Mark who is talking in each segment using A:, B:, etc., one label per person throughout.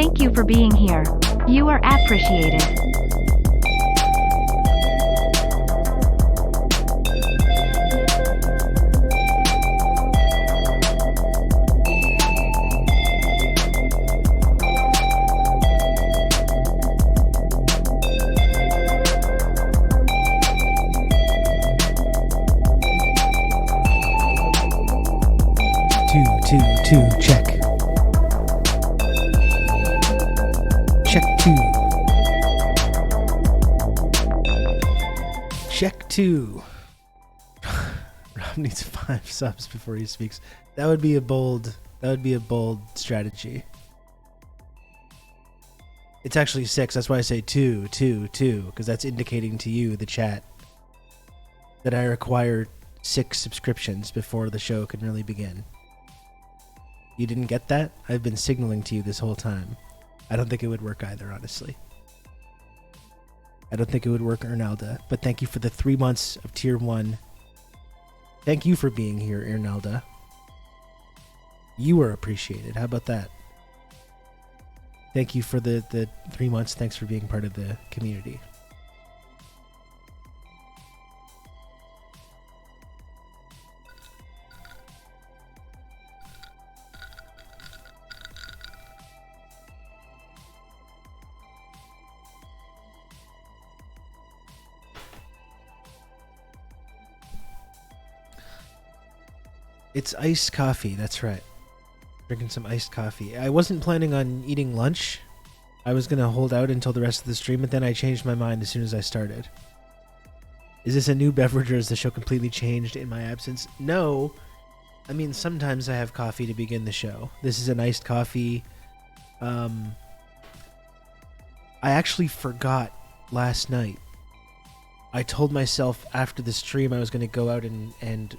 A: Thank you for being here. You are appreciated.
B: Two, check. Check two. Check two. Rob needs 5 subs before he speaks. That would be a bold strategy. It's actually 6. That's why I say 2, because that's indicating to you, the chat, that I require 6 subscriptions before the show can really begin. You didn't get that? I've been signaling to you this whole time. I don't think it would work either, honestly. I don't think it would work, Ernalda. But thank you for the 3 months of Tier 1. Thank you for being here, Ernalda. You are appreciated. How about that? Thank you for the 3 months. Thanks for being part of the community. It's iced coffee, that's right. Drinking some iced coffee. I wasn't planning on eating lunch. I was going to hold out until the rest of the stream, but then I changed my mind as soon as I started. Is this a new beverage or is the show completely changed in my absence? No. I mean, sometimes I have coffee to begin the show. This is an iced coffee. I actually forgot last night. I told myself after the stream I was going to go out and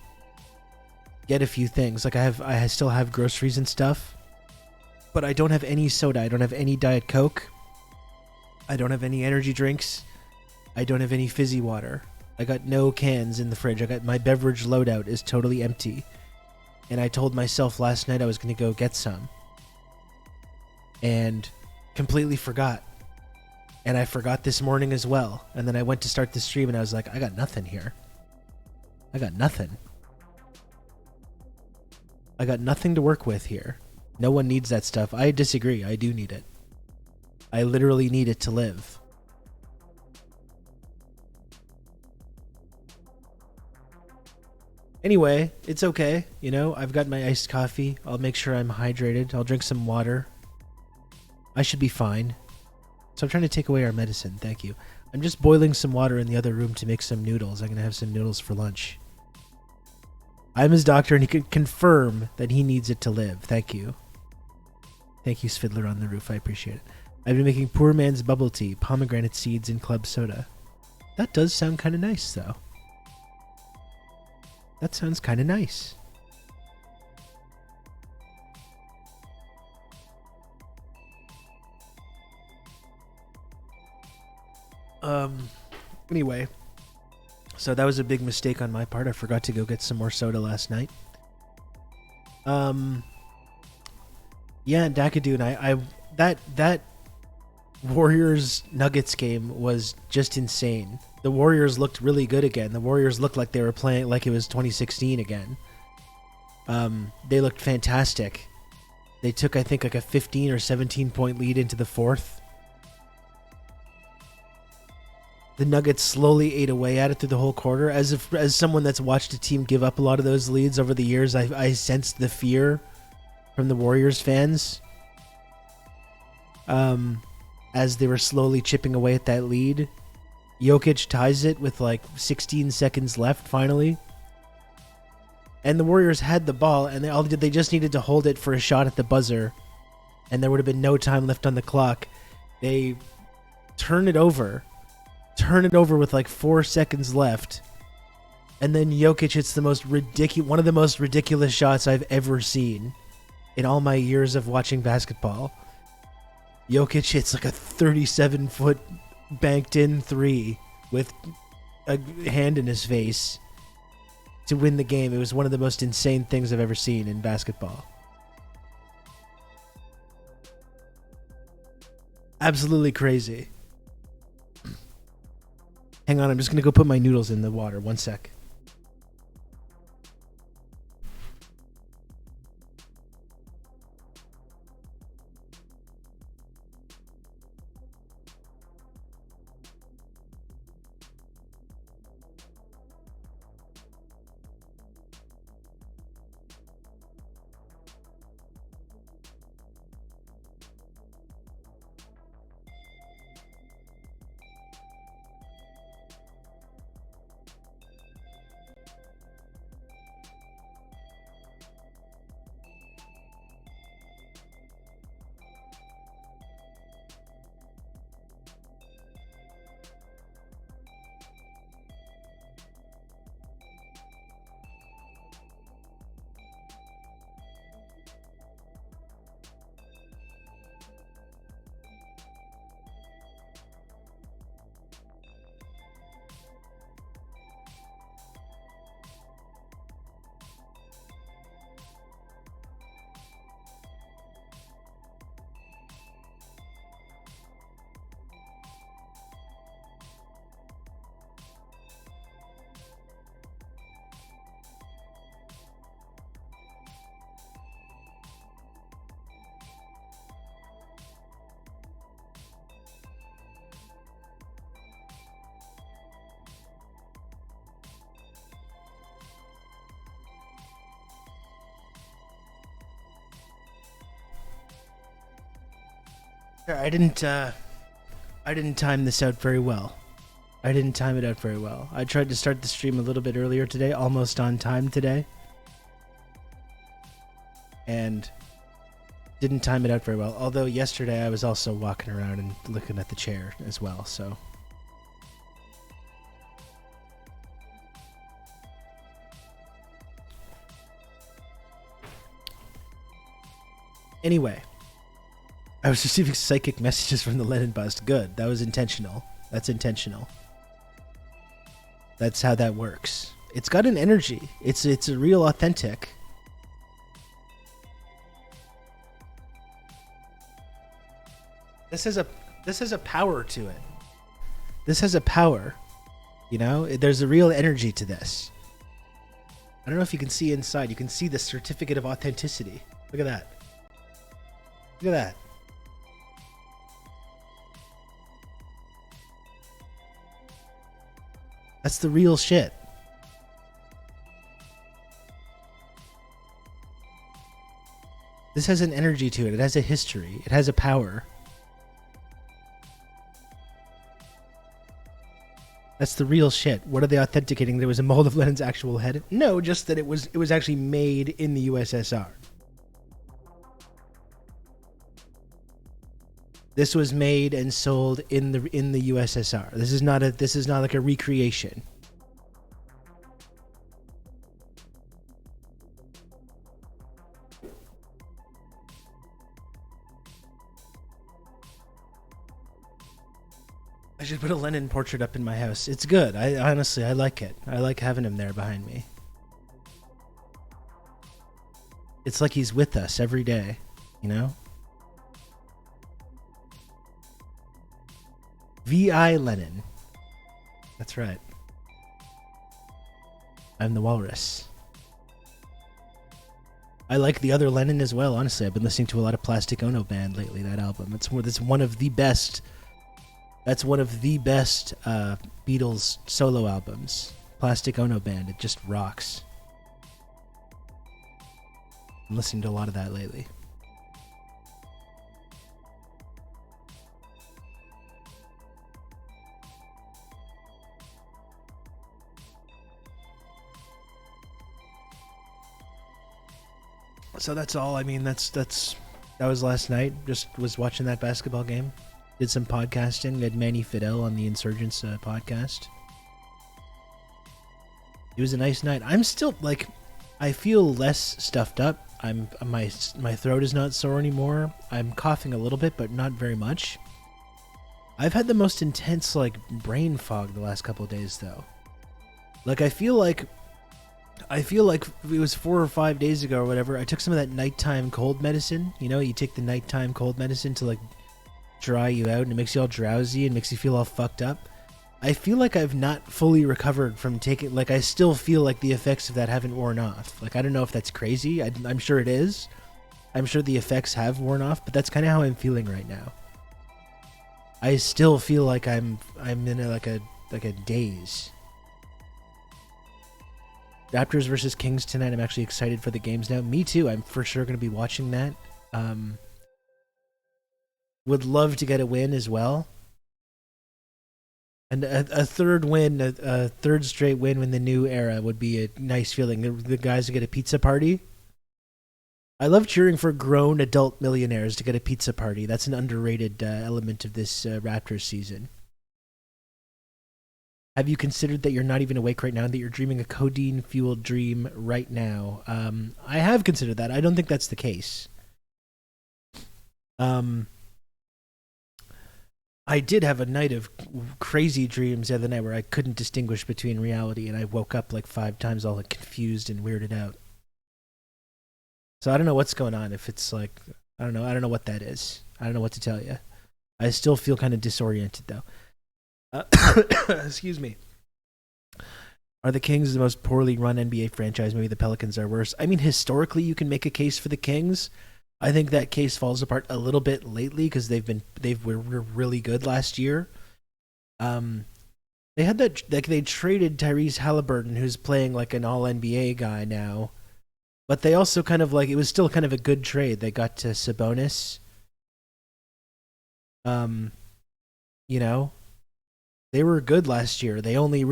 B: get a few things. Like I still have groceries and stuff, but I don't have any soda. I don't have any Diet Coke. I don't have any energy drinks. I don't have any fizzy water. I got no cans in the fridge. I got my beverage loadout is totally empty. And I told myself last night I was going to go get some. And completely forgot. And I forgot this morning as well. And then I went to start the stream and I was like, I got nothing here. I got nothing. I got nothing to work with here. No one needs that stuff. I disagree. I do need it. I literally need it to live. Anyway, it's okay. You know, I've got my iced coffee. I'll make sure I'm hydrated. I'll drink some water. I should be fine. So I'm trying to take away our medicine. Thank you. I'm just boiling some water in the other room to make some noodles. I'm going to have some noodles for lunch. I'm his doctor, and he can confirm that he needs it to live. Thank you. Thank you, Svidler on the roof. I appreciate it. I've been making poor man's bubble tea, pomegranate seeds, and club soda. That does sound kind of nice, though. That sounds kind of nice. Anyway. So that was a big mistake on my part. I forgot to go get some more soda last night. Yeah, Dakadoon, I that Warriors Nuggets game was just insane. The Warriors looked really good again. The Warriors looked like they were playing like it was 2016 again. They looked fantastic. They took, I think, like a 15 or 17 point lead into the fourth. The Nuggets slowly ate away at it through the whole quarter. As someone that's watched a team give up a lot of those leads over the years, I sensed the fear from the Warriors fans as they were slowly chipping away at that lead. Jokic ties it with like 16 seconds left finally. And the Warriors had the ball, and they just needed to hold it for a shot at the buzzer, and there would have been no time left on the clock. They turn it over with like 4 seconds left, and then Jokic hits one of the most ridiculous shots I've ever seen in all my years of watching basketball. Jokic hits like a 37-foot banked-in three with a hand in his face to win the game. It was one of the most insane things I've ever seen in basketball. Absolutely crazy. Hang on, I'm just gonna go put my noodles in the water. 1 sec. I didn't time this out very well. I didn't time it out very well. I tried to start the stream a little bit earlier today, almost on time today. And didn't time it out very well. Although yesterday I was also walking around and looking at the chair as well, so. Anyway. I was receiving psychic messages from the Lenin bust. Good. That was intentional. That's intentional. That's how that works. It's got an energy. It's a real authentic. This has a power to it. This has a power. You know, there's a real energy to this. I don't know if you can see inside. You can see the certificate of authenticity. Look at that. Look at that. That's the real shit. This has an energy to it. It has a history. It has a power. That's the real shit. What are they authenticating? There was a mold of Lenin's actual head? No, just that it was actually made in the USSR. This was made and sold in the USSR. This is not like a recreation. I should put a Lenin portrait up in my house. It's good. I honestly like it. I like having him there behind me. It's like he's with us every day, you know? V.I. Lenin. That's right. I'm the walrus. I like the other Lenin as well, honestly. I've been listening to a lot of Plastic Ono Band lately, that album. That's one of the best Beatles solo albums. Plastic Ono Band. It just rocks. I'm listening to a lot of that lately. So that's all. I mean, that was last night. Just was watching that basketball game. Did some podcasting. We had Manny Fidel on the Insurgents podcast. It was a nice night. I'm still I feel less stuffed up. My throat is not sore anymore. I'm coughing a little bit, but not very much. I've had the most intense brain fog the last couple of days though. I feel like it was 4 or 5 days ago or whatever. I took some of that nighttime cold medicine. You know, you take the nighttime cold medicine to dry you out and it makes you all drowsy and makes you feel all fucked up. I feel like I've not fully recovered from taking, like I still feel like the effects of that haven't worn off. Like I don't know if that's crazy. I'm sure it is. I'm sure the effects have worn off, but that's kind of how I'm feeling right now. I still feel like I'm in like a daze. Raptors versus Kings tonight. I'm actually excited for the games now. Me too. I'm for sure going to be watching that. Would love to get a win as well. And a third win, a third straight win in the new era would be a nice feeling. The guys who get a pizza party. I love cheering for grown adult millionaires to get a pizza party. That's an underrated element of this Raptors season. Have you considered that you're not even awake right now, that you're dreaming a codeine-fueled dream right now? I have considered that. I don't think that's the case. I did have a night of crazy dreams the other night where I couldn't distinguish between reality, and I woke up like 5 times all like confused and weirded out. So I don't know what's going on. If it's like, I don't know what that is. I don't know what to tell you. I still feel kind of disoriented though. Excuse me. Are the Kings the most poorly run NBA franchise? Maybe the Pelicans are worse. I mean, historically, you can make a case for the Kings. I think that case falls apart a little bit lately because they were really good last year. They had that, like, they traded Tyrese Halliburton, who's playing like an All NBA guy now, but they also kind of like, it was still kind of a good trade. They got to Sabonis. You know, they were good last year. They only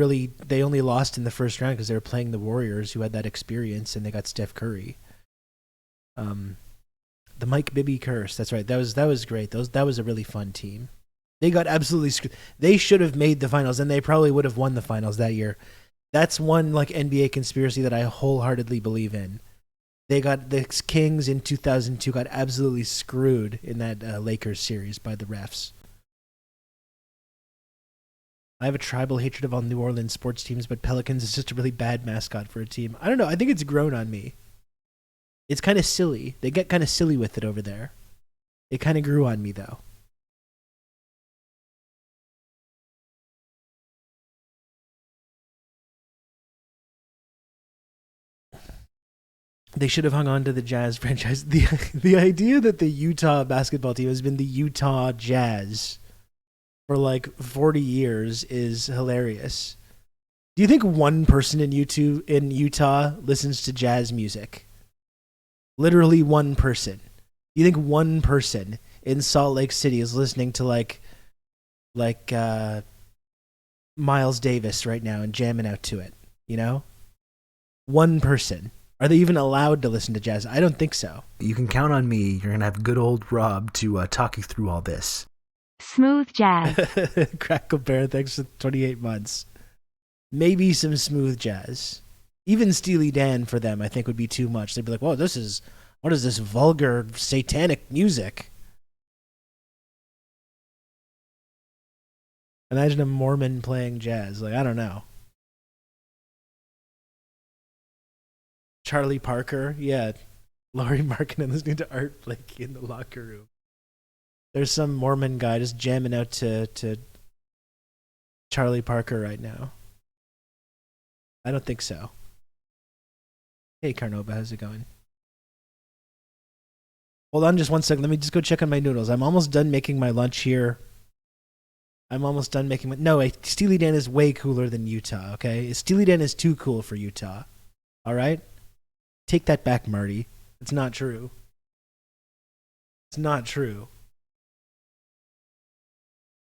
B: lost in the first round because they were playing the Warriors, who had that experience, and they got Steph Curry. The Mike Bibby curse. That's right. That was great. That was a really fun team. They got absolutely screwed. They should have made the finals, and they probably would have won the finals that year. That's one like NBA conspiracy that I wholeheartedly believe in. They got the Kings in 2002 got absolutely screwed in that Lakers series by the refs. I have a tribal hatred of all New Orleans sports teams, but Pelicans is just a really bad mascot for a team. I don't know. I think it's grown on me. It's kind of silly. They get kind of silly with it over there. It kind of grew on me, though. They should have hung on to the Jazz franchise. The idea that the Utah basketball team has been the Utah Jazz for like 40 years is hilarious. Do you think one person in Utah listens to jazz music? Literally one person. You think one person in Salt Lake City is listening to like Miles Davis right now and jamming out to it, you know? One person. Are they even allowed to listen to jazz? I don't think so. You can count on me. You're going to have good old Rob to talk you through all this.
A: Smooth jazz.
B: Crackle Bear, thanks for 28 months. Maybe some smooth jazz. Even Steely Dan for them, I think, would be too much. They'd be like, whoa, what is this vulgar, satanic music? Imagine a Mormon playing jazz. Like, I don't know. Charlie Parker, yeah. Laurie Markkinen listening to Art Blakey in the locker room. There's some Mormon guy just jamming out to Charlie Parker right now. I don't think so. Hey, Carnova, how's it going? Hold on just one second. Let me just go check on my noodles. I'm almost done making my lunch here. No, Steely Dan is way cooler than Utah, okay? Steely Dan is too cool for Utah. All right? Take that back, Marty. It's not true. It's not true.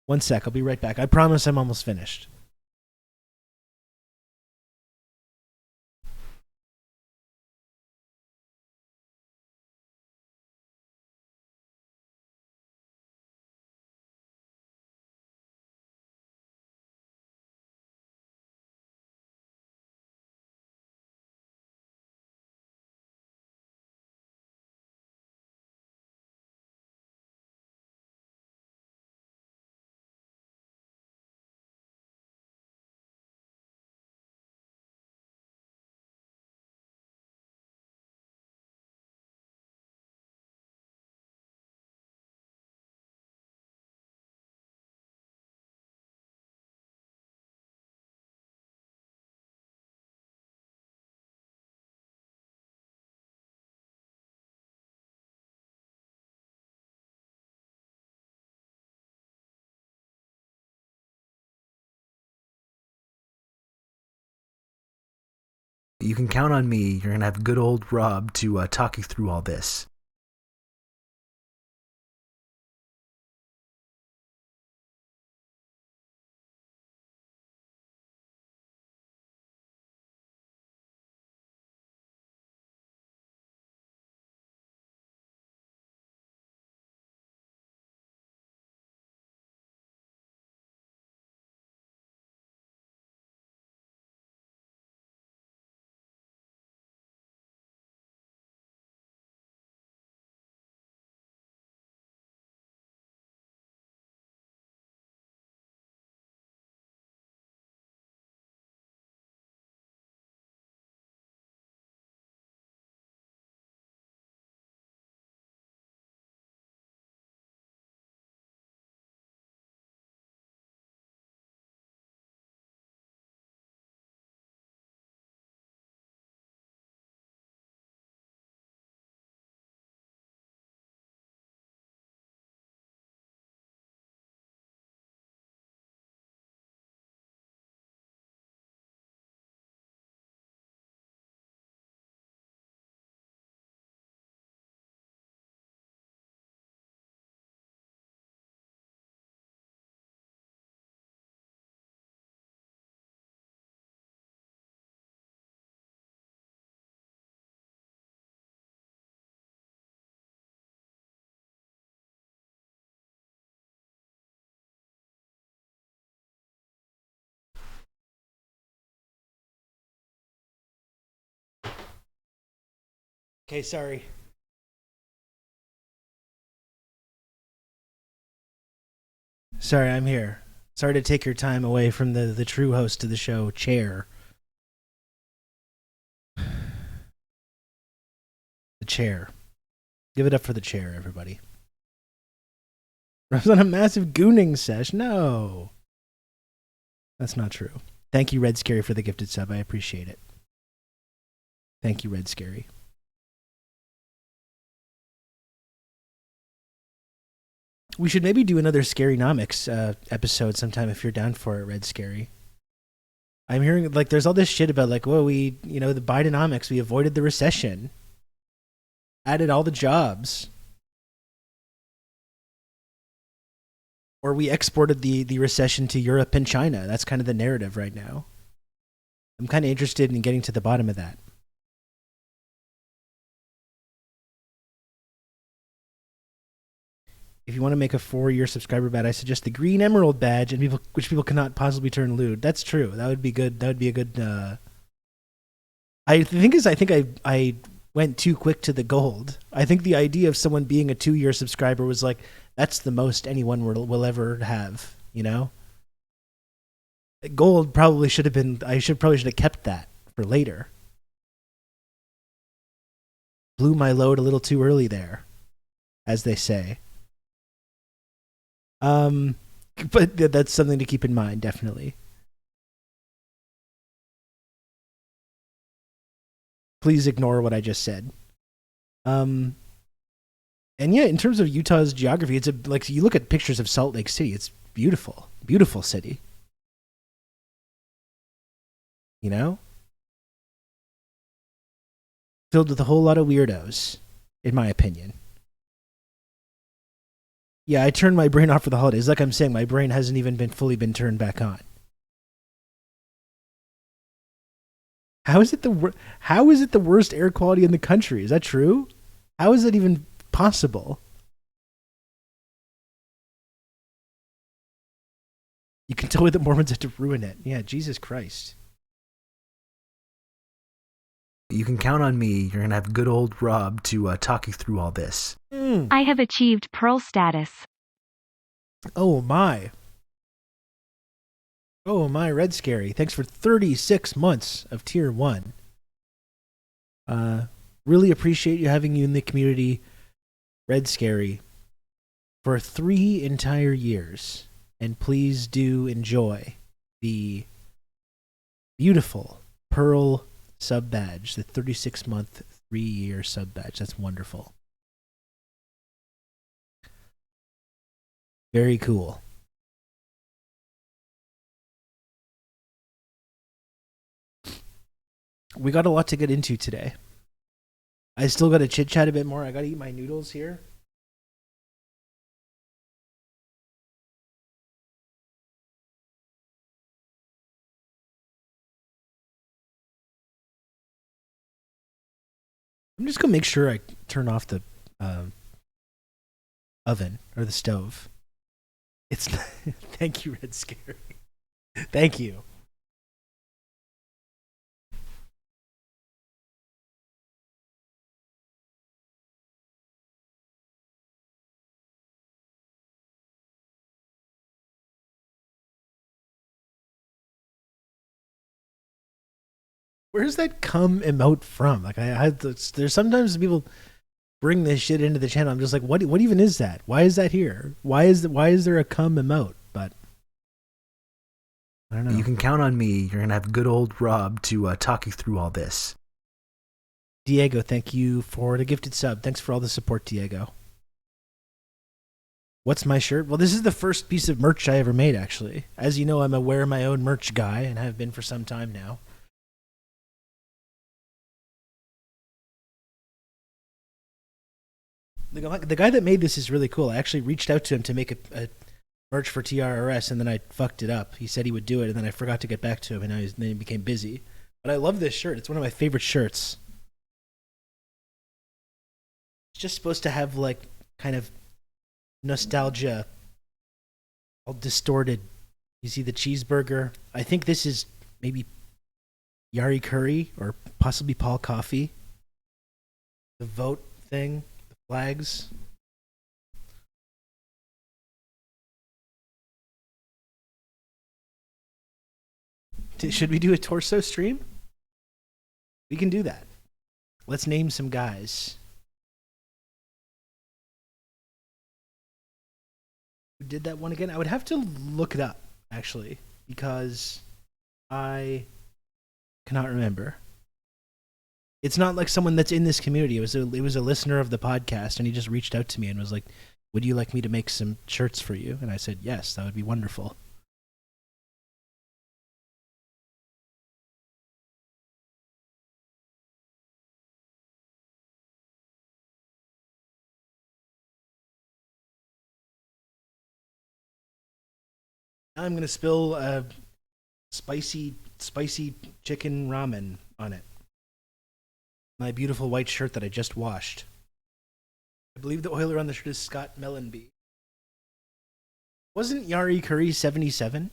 B: One sec. I'll be right back. I promise I'm almost finished. You can count on me. You're going to have good old Rob to talk you through all this. Okay, sorry. Sorry, I'm here. Sorry to take your time away from the true host of the show, Chair. The Chair. Give it up for the Chair, everybody. I was on a massive gooning sesh. No. That's not true. Thank you, Red Scary, for the gifted sub. I appreciate it. Thank you, Red Scary. We should maybe do another Scarynomics episode sometime if you're down for it, Red Scary. I'm hearing, like, there's all this shit about, like, well, the Bidenomics, we avoided the recession. Added all the jobs. Or we exported the recession to Europe and China. That's kind of the narrative right now. I'm kind of interested in getting to the bottom of that. If you want to make a 4-year subscriber badge, I suggest the Green Emerald badge, which people cannot possibly turn lewd. That's true. That would be good. That would be a good. I think I went too quick to the gold. I think the idea of someone being a 2-year subscriber was like, that's the most anyone will ever have. You know, gold probably should have been. I probably should have kept that for later. Blew my load a little too early there, as they say. But that's something to keep in mind, definitely. Please ignore what I just said. And yeah, in terms of Utah's geography, it's like you look at pictures of Salt Lake City, it's beautiful, beautiful city. You know, filled with a whole lot of weirdos, in my opinion. Yeah, I turned my brain off for the holidays. Like I'm saying, my brain hasn't even fully been turned back on. How is it the worst air quality in the country? Is that true? How is that even possible? You can tell why the Mormons had to ruin it. Yeah, Jesus Christ. You can count on me. You're going to have good old Rob to talk you through all this.
A: I have achieved Pearl status.
B: Oh, my. Oh, my, Red Scary. Thanks for 36 months of Tier 1. Really appreciate having you in the community, Red Scary, for 3 entire years. And please do enjoy the beautiful Pearl sub badge, the 36-month, 3-year sub badge. That's wonderful. Very cool. We got a lot to get into today. I still got to chit chat a bit more. I got to eat my noodles here. I'm just gonna make sure I turn off the oven or the stove. It's thank you, Red Scary. Thank you. Where's that cum emote from? Like I had there's sometimes people bring this shit into the channel. I'm just like, what even is that? Why is that here? Why is there a cum emote? But I don't know.
C: You can count on me. You're gonna have good old Rob to talk you through all this.
B: Diego, thank you for the gifted sub. Thanks for all the support, Diego. What's my shirt? Well, this is the first piece of merch I ever made, actually. As you know, I'm a wear my own merch guy and have been for some time now. The guy that made this is really cool. I actually reached out to him to make a merch for TRRS, and then I fucked it up. He said he would do it, and then I forgot to get back to him, and then he became busy. But I love this shirt. It's one of my favorite shirts. It's just supposed to have, like, kind of nostalgia, all distorted. You see the cheeseburger. I think this is maybe Yari Curry or possibly Paul Coffey. The vote thing. Flags. Should we do a torso stream? We can do that. Let's name some guys. Who did that one again? I would have to look it up, actually, because I cannot remember. It's not like someone that's in this community. It was a listener of the podcast, and he just reached out to me and was like, would you like me to make some shirts for you? And I said, yes, that would be wonderful. Now I'm going to spill spicy chicken ramen on it. My beautiful white shirt that I just washed. I believe the oiler on the shirt is Scott Mellenby. Wasn't Yari Curry 77?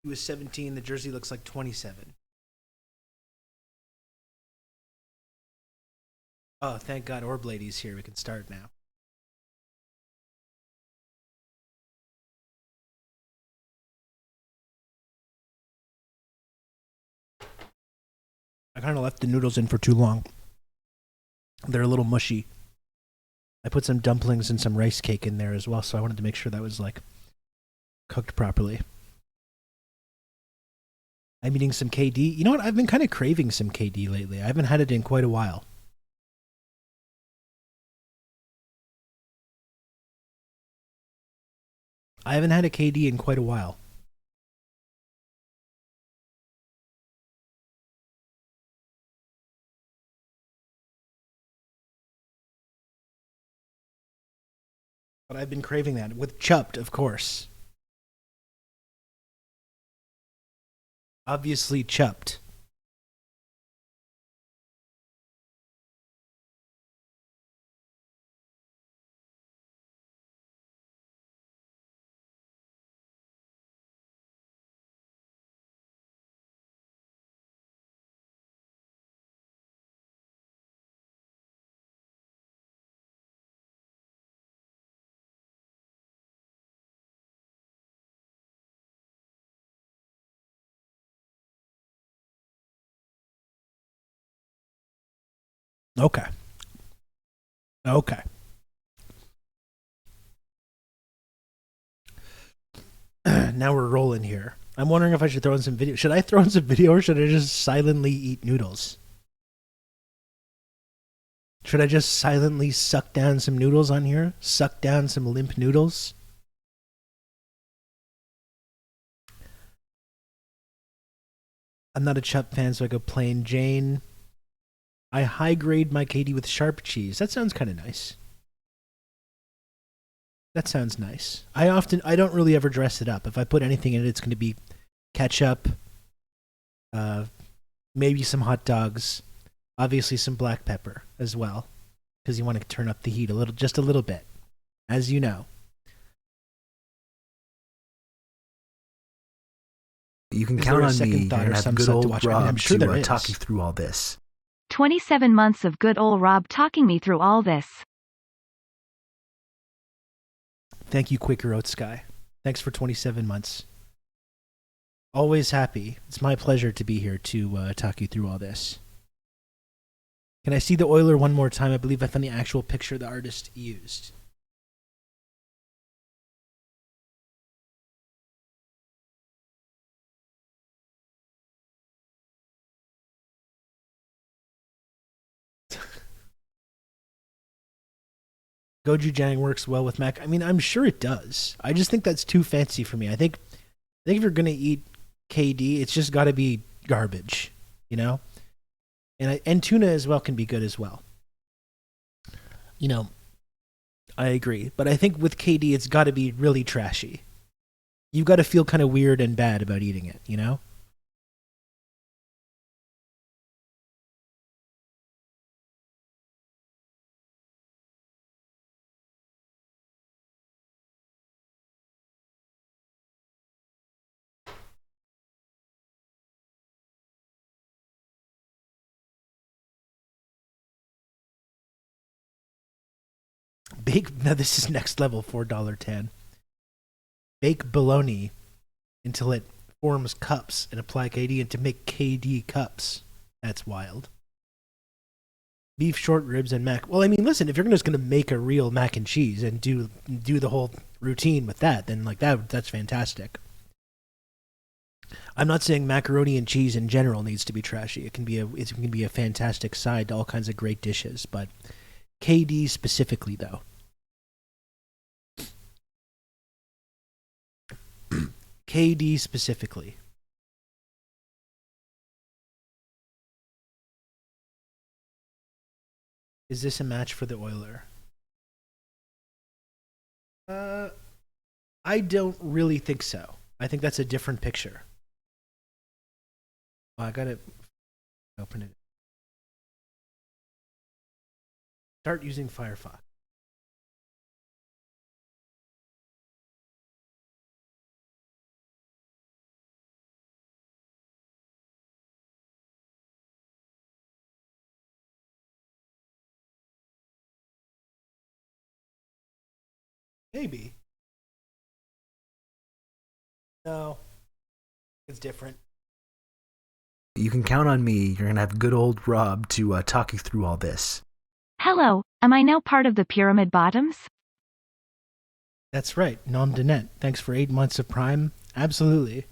B: He was 17. The jersey looks like 27. Oh, thank God Orb Lady's here. We can start now. I kind of left the noodles in for too long. They're a little mushy. I put some dumplings and some rice cake in there as well, so I wanted to make sure that was, like, cooked properly. I'm eating some KD. You know what? I've been kind of craving some KD lately. I haven't had it in quite a while. I haven't had a KD in quite a while. But I've been craving that. With chupped, of course. Obviously chupped. Okay. Okay. Now we're rolling here. I'm wondering if I should throw in some video. Should I throw in some video or should I just silently eat noodles? Should I just silently suck down some noodles on here? Suck down some limp noodles? I'm not a Chup fan, so I go plain Jane. I high grade my KD with sharp cheese. That sounds kind of nice. That sounds nice. I don't really ever dress it up. If I put anything in it, it's going to be ketchup, maybe some hot dogs, obviously some black pepper as well, because you want to turn up the heat just a little bit, as you know.
C: You can count on me. You're
B: thought
C: gonna
B: or
C: have
B: some
C: good
B: sub to
C: old
B: watch? I mean,
C: Rob
B: I'm sure there
C: to
B: is.
C: talk you through all this.
A: 27 months of good ol' Rob talking me through all this.
B: Thank you, Quaker Oat Sky. Thanks for 27 months. Always happy. It's my pleasure to be here to talk you through all this. Can I see the Oiler one more time? I believe I found the actual picture the artist used. Gochujang works well with mac. I mean, I'm sure it does. I just think that's too fancy for me. I think if you're gonna eat KD, it's just got to be garbage, you know. And tuna as well can be good as well. You know, I agree, but I think with KD, it's got to be really trashy. You've got to feel kind of weird and bad about eating it, you know. Now this is next level $4 Bake bologna until it forms cups and apply KD and to make KD cups. That's wild. Beef short ribs and mac. Well, I mean, listen, if you're just gonna make a real mac and cheese and do the whole routine with that, then like that's fantastic. I'm not saying macaroni and cheese in general needs to be trashy. It can be a fantastic side to all kinds of great dishes, but KD specifically though. KD specifically. Is this a match for the Oiler? I don't really think so. I think that's a different picture. Oh, I gotta open it. Start using Firefox. Maybe. No. It's different.
C: You can count on me. You're gonna have good old Rob to talk you through all this.
A: Hello, am I now part of the Pyramid Bottoms?
B: That's right. Nom de net. Thanks for 8 months of Prime. Absolutely.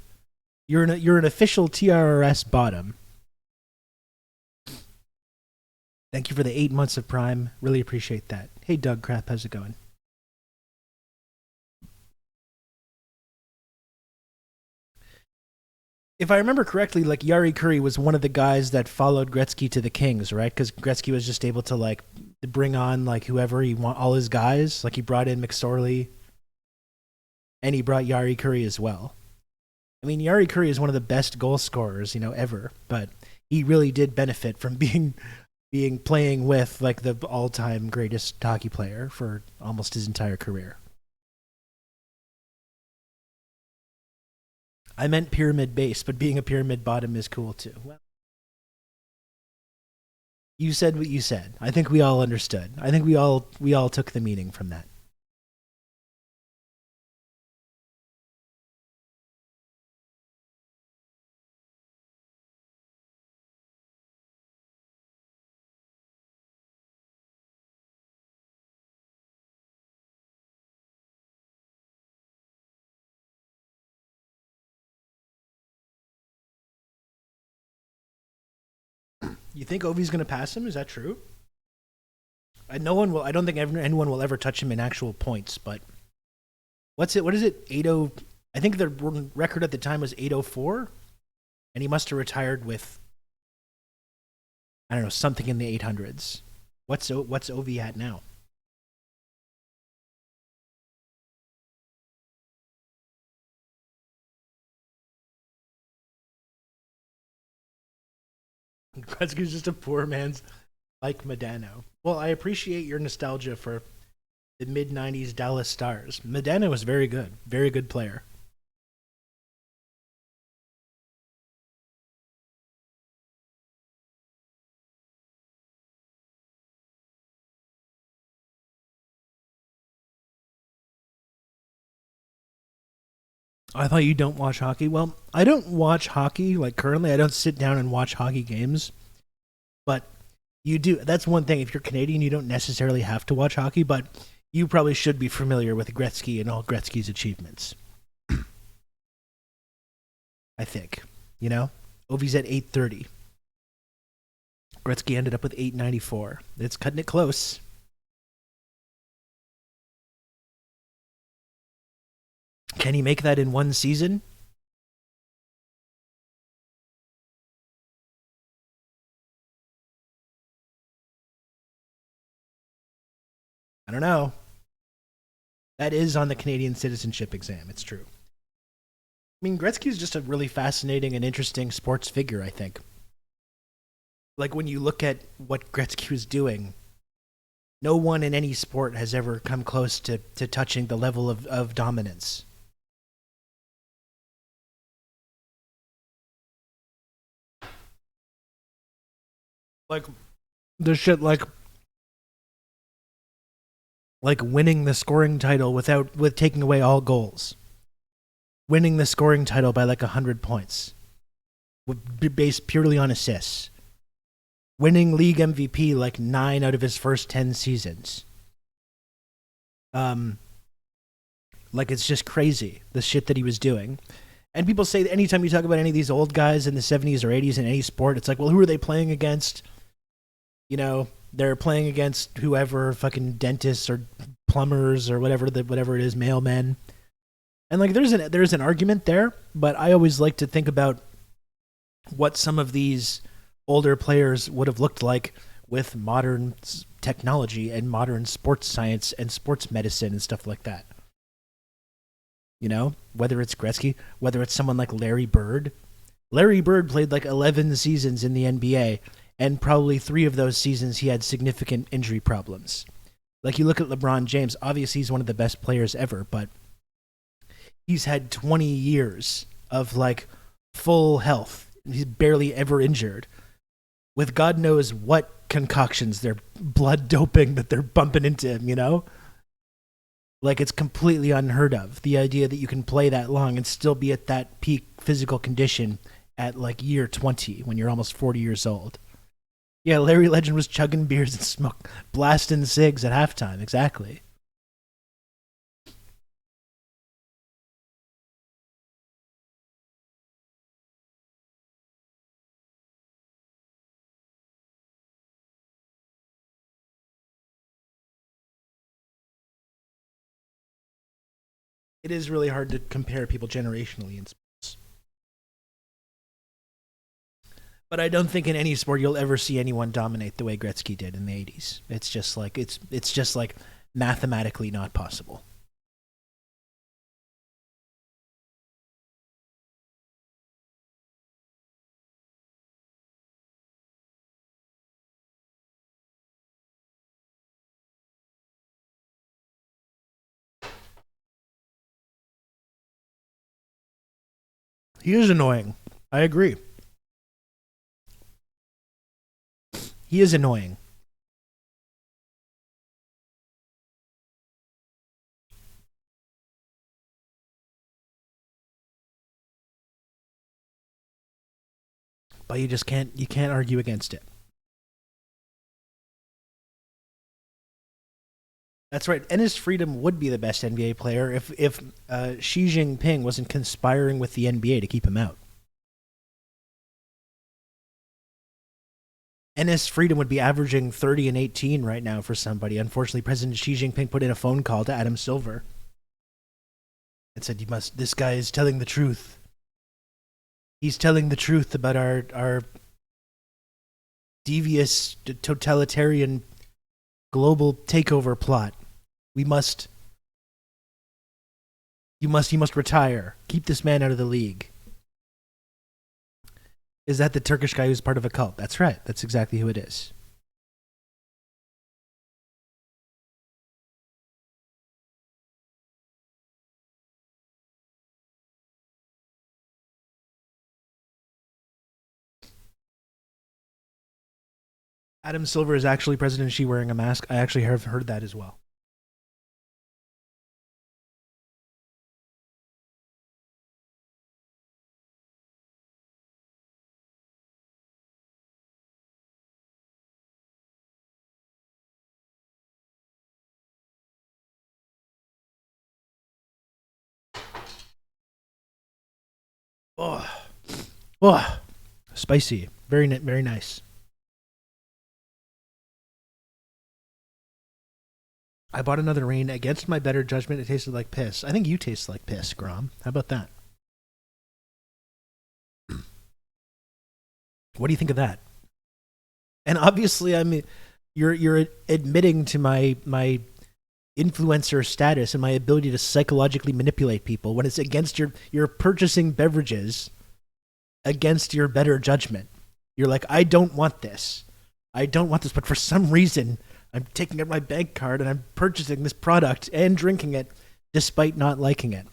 B: You're an official TRRS bottom. Thank you for the 8 months of Prime. Really appreciate that. Hey, Doug Crap, how's it going? If I remember correctly, like Yari Curry was one of the guys that followed Gretzky to the Kings, right? Because Gretzky was just able to like bring on like whoever he want, all his guys. Like he brought in McSorley, and he brought Yari Curry as well. I mean, Yari Curry is one of the best goal scorers, ever. But he really did benefit from playing with like the all-time greatest hockey player for almost his entire career. I meant pyramid base, but being a pyramid bottom is cool too. Well, you said what you said. I think we all understood. I think we all took the meaning from that. You think Ovi's going to pass him? Is that true? No one will. I don't think anyone will ever touch him in actual points. But what is it? 80. I think the record at the time was 804, and he must have retired with, I don't know, something in the 800s. What's Ovi at now? Gretzky's just a poor man's Mike Modano. Well, I appreciate your nostalgia for the mid-90s Dallas Stars. Modano was very good player. I thought you don't watch hockey. Well, I don't watch hockey, like currently. I don't sit down and watch hockey games. But you do. That's one thing. If you're Canadian, you don't necessarily have to watch hockey, but you probably should be familiar with Gretzky and all Gretzky's achievements. I think. You know? Ovi's at 830. Gretzky ended up with 894. It's cutting it close. Can he make that in one season? I don't know. That is on the Canadian citizenship exam. It's true. I mean, Gretzky's just a really fascinating and interesting sports figure, I think. Like, when you look at what Gretzky was doing, no one in any sport has ever come close to touching the level of dominance. Like, the shit like winning the scoring title with taking away all goals. Winning the scoring title by like 100 points. Based purely on assists. Winning league MVP like 9 out of his first 10 seasons. Like, it's just crazy, the shit that he was doing. And people say that anytime you talk about any of these old guys in the 70s or 80s in any sport, it's like, well, who are they playing against? You know, they're playing against whoever, fucking dentists or plumbers or whatever it is, mailmen. And like, there's an argument there, but I always like to think about what some of these older players would have looked like with modern technology and modern sports science and sports medicine and stuff like that. You know, whether it's Gretzky, whether it's someone like Larry Bird. Larry Bird played like 11 seasons in the NBA, and probably 3 of those seasons he had significant injury problems. Like, you look at LeBron James, obviously he's one of the best players ever, but he's had 20 years of like full health. He's barely ever injured. With God knows what concoctions they're blood doping that they're bumping into him, you know? Like, it's completely unheard of. The idea that you can play that long and still be at that peak physical condition at like year 20 when you're almost 40 years old. Yeah, Larry Legend was chugging beers and blasting cigs at halftime. Exactly. It is really hard to compare people generationally in sports. But I don't think in any sport you'll ever see anyone dominate the way Gretzky did in the 80s. It's just like mathematically not possible. He is annoying. I agree. He is annoying. But you can't argue against it. That's right. Ennis Freedom would be the best NBA player if Xi Jinping wasn't conspiring with the NBA to keep him out. NS Freedom would be averaging 30 and 18 right now for somebody. Unfortunately, President Xi Jinping put in a phone call to Adam Silver and said, this guy is telling the truth. He's telling the truth about our devious totalitarian global takeover plot. He must retire. Keep this man out of the league. Is that the Turkish guy who's part of a cult? That's right. That's exactly who it is. Adam Silver is actually President Xi wearing a mask. I actually have heard that as well. Oh, spicy. Very nice. I bought another rain. Against my better judgment, it tasted like piss. I think you taste like piss, Grom. How about that? What do you think of that? And obviously, I mean, you're admitting to my influencer status and my ability to psychologically manipulate people when it's against you're purchasing beverages against your better judgment. You're like, I don't want this, but for some reason I'm taking out my bank card and I'm purchasing this product and drinking it despite not liking it.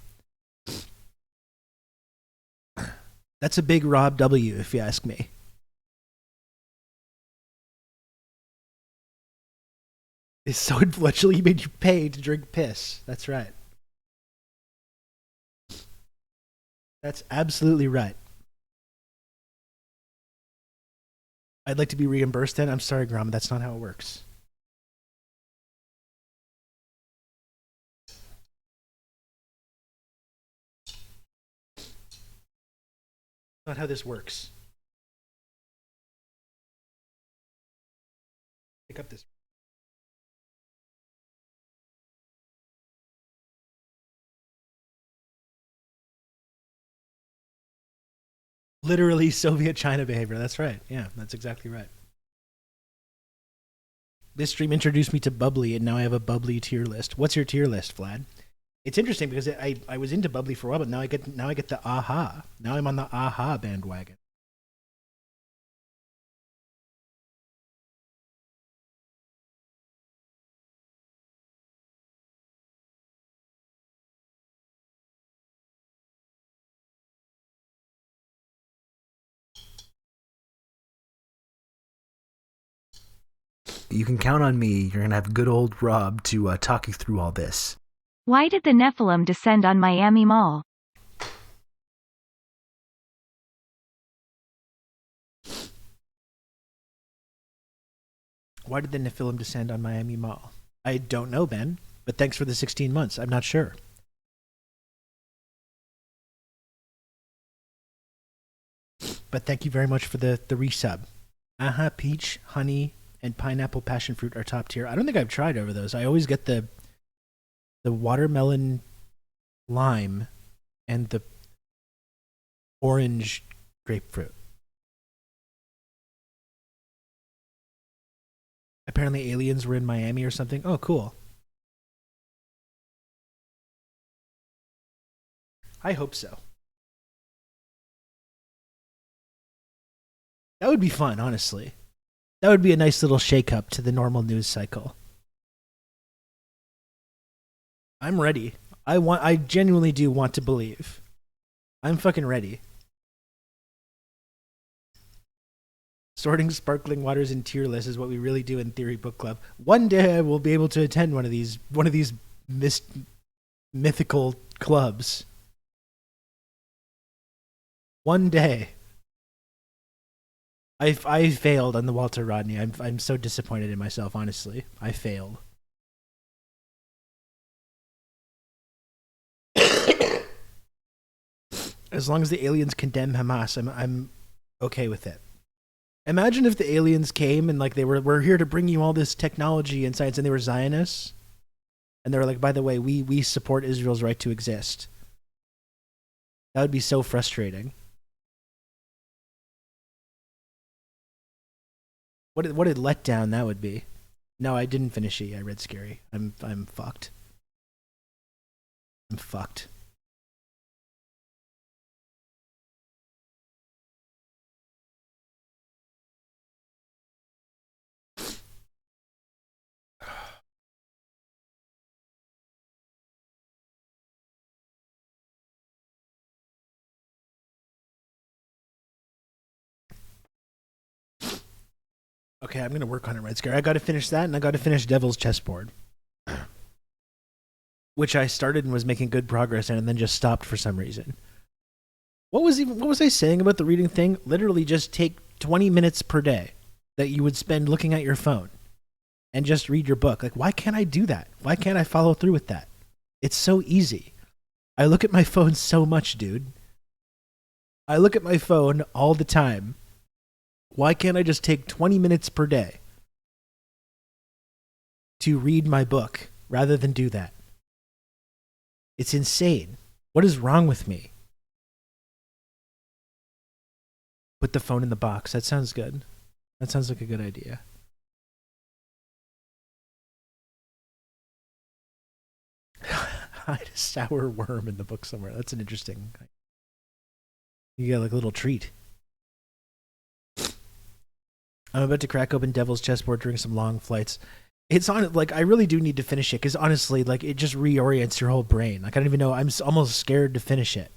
B: That's a big Rob W, if you ask me. It's so influential he made you pay to drink piss. That's right. That's absolutely right. I'd like to be reimbursed then. I'm sorry, Grom, that's not how it works. Not how this works. Pick up this. Literally Soviet China behavior. That's right. Yeah, that's exactly right. This stream introduced me to bubbly, and now I have a bubbly tier list. What's your tier list, Vlad? It's interesting because I was into bubbly for a while, but now I get the aha. Now I'm on the aha bandwagon.
C: You can count on me. You're going to have good old Rob to talk you through all this.
A: Why did the Nephilim descend on Miami Mall?
B: Why did the Nephilim descend on Miami Mall? I don't know, Ben, but thanks for the 16 months. I'm not sure. But thank you very much for the resub. Peach, honey, and pineapple passion fruit are top tier. I don't think I've tried over those. I always get the watermelon lime and the orange grapefruit. Apparently aliens were in Miami or something. Oh, cool. I hope so. That would be fun, honestly. That would be a nice little shake-up to the normal news cycle. I'm ready. I genuinely do want to believe. I'm fucking ready. Sorting sparkling waters in tier lists is what we really do in Theory Book Club. One day I will be able to attend one of these mythical clubs. One day. I failed on the Walter Rodney. I'm so disappointed in myself, honestly. I failed. As long as the aliens condemn Hamas, I'm okay with it. Imagine if the aliens came and like we're here to bring you all this technology and science, and they were Zionists, and they were like, by the way, we support Israel's right to exist. That would be so frustrating. What a letdown that would be. No, I didn't finish it. I read Scary. I'm fucked. I'm fucked. Okay, I'm gonna work on it, Red Scare. I gotta finish that, and I gotta finish Devil's Chessboard. Which I started and was making good progress in, and then just stopped for some reason. What was I saying about the reading thing? Literally just take 20 minutes per day that you would spend looking at your phone and just read your book. Like, why can't I do that? Why can't I follow through with that? It's so easy. I look at my phone so much, dude. I look at my phone all the time. Why can't I just take 20 minutes per day to read my book rather than do that? It's insane. What is wrong with me? Put the phone in the box. That sounds good. That sounds like a good idea. Hide a sour worm in the book somewhere. That's an interesting. You get like a little treat. I'm about to crack open Devil's Chessboard during some long flights. It's on like I really do need to finish it because honestly, like it just reorients your whole brain. Like I don't even know. I'm almost scared to finish it.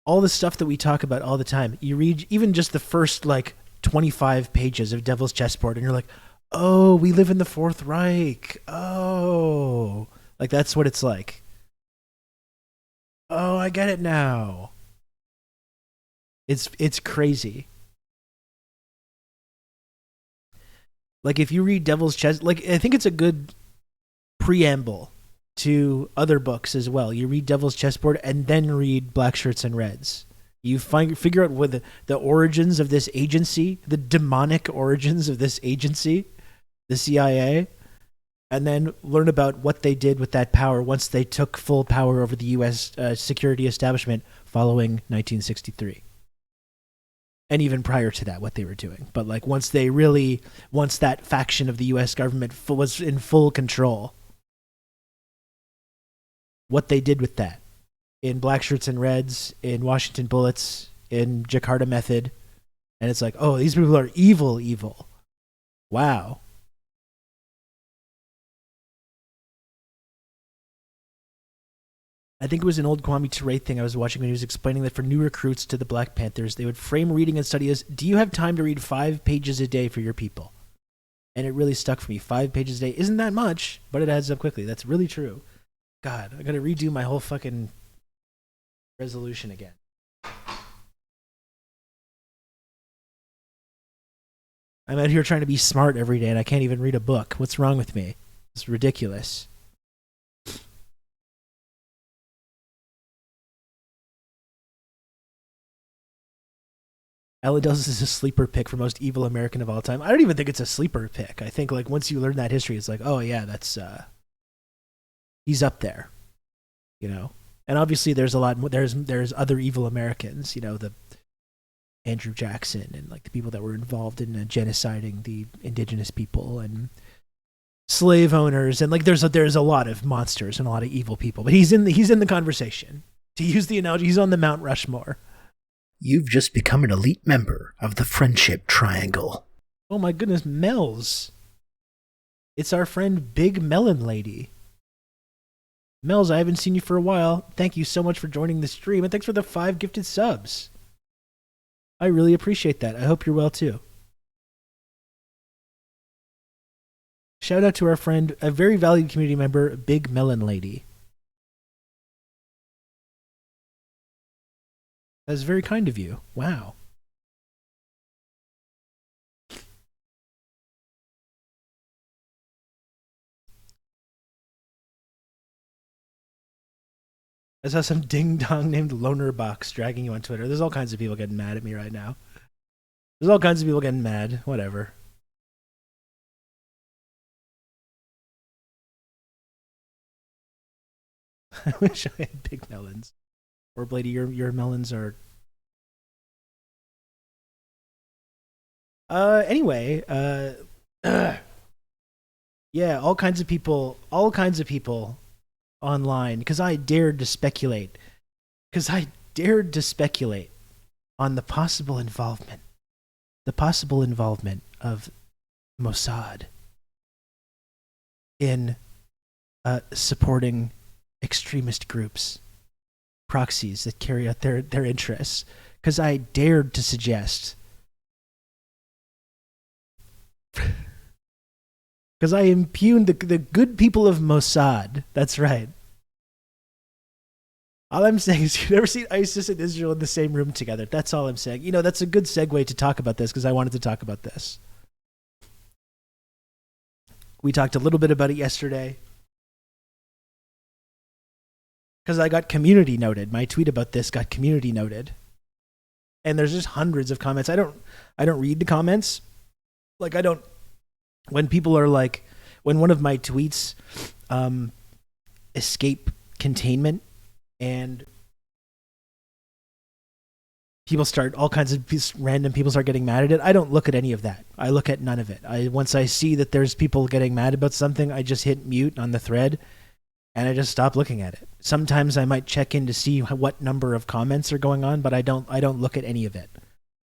B: All the stuff that we talk about all the time. You read even just the first like 25 pages of Devil's Chessboard, and you're like, "Oh, we live in the Fourth Reich. Oh, like that's what it's like. Oh, I get it now. It's crazy." Like if you read Devil's Chess, like I think it's a good preamble to other books as well. You read Devil's Chessboard and then read Black Shirts and Reds. You figure out what the origins of this agency, the demonic origins of this agency, the CIA, and then learn about what they did with that power once they took full power over the U.S. Security establishment following 1963. And even prior to that, what they were doing. But like once that faction of the U.S. government was in full control, what they did with that in Black Shirts and Reds, in Washington Bullets, in Jakarta Method. And it's like, oh, these people are evil, evil. Wow. I think it was an old Kwame Ture thing I was watching when he was explaining that for new recruits to the Black Panthers, they would frame reading and study as, do you have time to read 5 pages a day for your people? And it really stuck for me. 5 pages a day isn't that much, but it adds up quickly. That's really true. God, I gotta redo my whole fucking resolution again. I'm out here trying to be smart every day and I can't even read a book. What's wrong with me? It's ridiculous. Elidels is a sleeper pick for most evil American of all time. I don't even think it's a sleeper pick. I think like once you learn that history, it's like, oh yeah, that's he's up there, you know. And obviously, there's a lot more. There's other evil Americans, you know, the Andrew Jackson and like the people that were involved in genociding the indigenous people and slave owners, and like there's a lot of monsters and a lot of evil people. But he's in the conversation. To use the analogy, he's on the Mount Rushmore.
C: You've just become an elite member of the Friendship Triangle.
B: Oh my goodness, Mel's. It's our friend Big Melon Lady. Mel's, I haven't seen you for a while. Thank you so much for joining the stream, and thanks for the 5 gifted subs. I really appreciate that. I hope you're well too. Shout out to our friend, a very valued community member, Big Melon Lady. That's very kind of you. Wow. I saw some ding dong named Loner Box dragging you on Twitter. There's all kinds of people getting mad at me right now. There's all kinds of people getting mad. Whatever. I wish I had big melons. Or Blady, your melons are. Anyway, yeah, all kinds of people online because I dared to speculate on the possible involvement of Mossad in supporting extremist groups, proxies that carry out their interests. Because I dared to suggest, because I impugned the good people of Mossad. That's right. All I'm saying is, you've never seen ISIS and Israel in the same room together. That's all I'm saying. You know, that's a good segue to talk about this because I wanted to talk about this. We talked a little bit about it yesterday because I got community noted. My tweet about this got community noted, and there's just hundreds of comments. I don't read the comments. Like, I don't. When people are like, when one of my tweets escape containment and people start, all kinds of random people start getting mad at it, I don't look at any of that. I look at none of it. Once I see that there's people getting mad about something, I just hit mute on the thread and I just stop looking at it. Sometimes I might check in to see what number of comments are going on, but I don't look at any of it.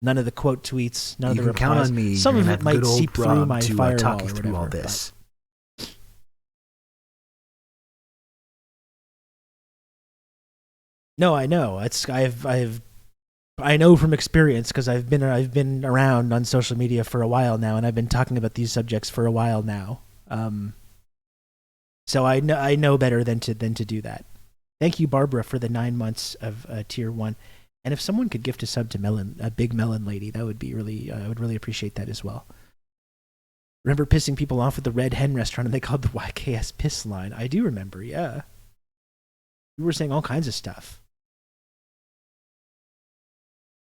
B: None of the quote tweets, none of the replies.
C: You can count on me.
B: Some of it might seep through my firewall
C: talk you
B: or
C: through
B: whatever,
C: all this.
B: No, I know. I know from experience because I've been around on social media for a while now, and I've been talking about these subjects for a while now. So I know better than to do that. Thank you, Barbara, for the 9 months of tier 1. And if someone could gift a sub to a big melon lady, that would be really. I would really appreciate that as well. Remember pissing people off at the Red Hen restaurant, and they called the YKS piss line. I do remember. Yeah, we were saying all kinds of stuff.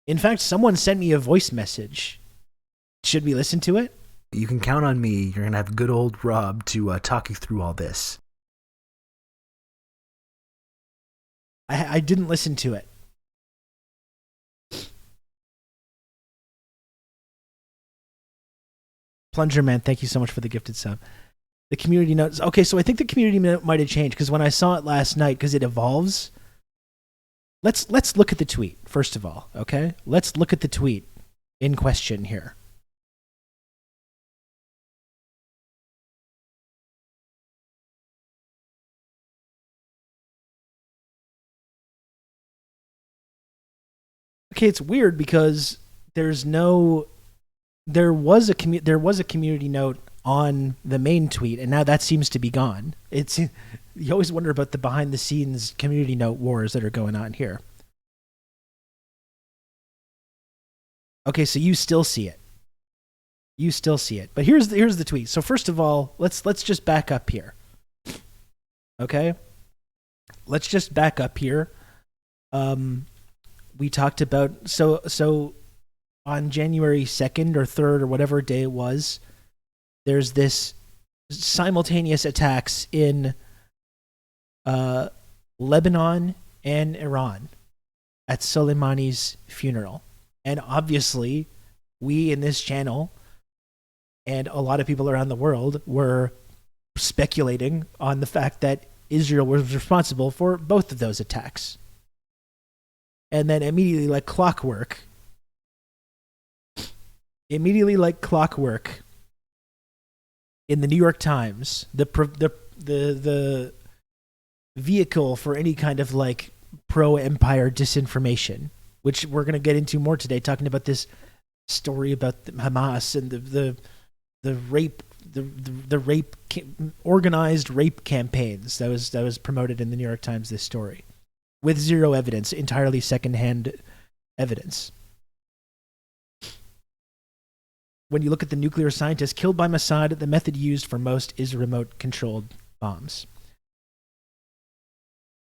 B: In fact, someone sent me a voice message. Should we listen to it?
C: You can count on me. You're going to have good old Rob to talk you through all this.
B: I didn't listen to it. Plunger Man, thank you so much for the gifted sub. The community notes. Okay, so I think the community note might have changed because when I saw it last night, because it evolves. Let's look at the tweet first of all, okay? Let's look at the tweet in question here. Okay, it's weird because there was a community note on the main tweet, and now that seems to be gone. You always wonder about the behind the scenes community note wars that are going on here. Okay, so you still see it. But here's the tweet. So first of all, let's just back up here. Okay? Let's just back up here. We talked about so on January 2nd or 3rd or whatever day it was, there's this simultaneous attacks in Lebanon and Iran at Soleimani's funeral. And obviously, we in this channel and a lot of people around the world were speculating on the fact that Israel was responsible for both of those attacks. And then immediately like clockwork, in the New York Times, the vehicle for any kind of like pro-empire disinformation, which we're going to get into more today, talking about this story about Hamas and the rape, organized rape campaigns that was promoted in the New York Times. This story with zero evidence, entirely secondhand evidence. When you look at the nuclear scientists killed by Mossad, the method used for most is remote-controlled bombs.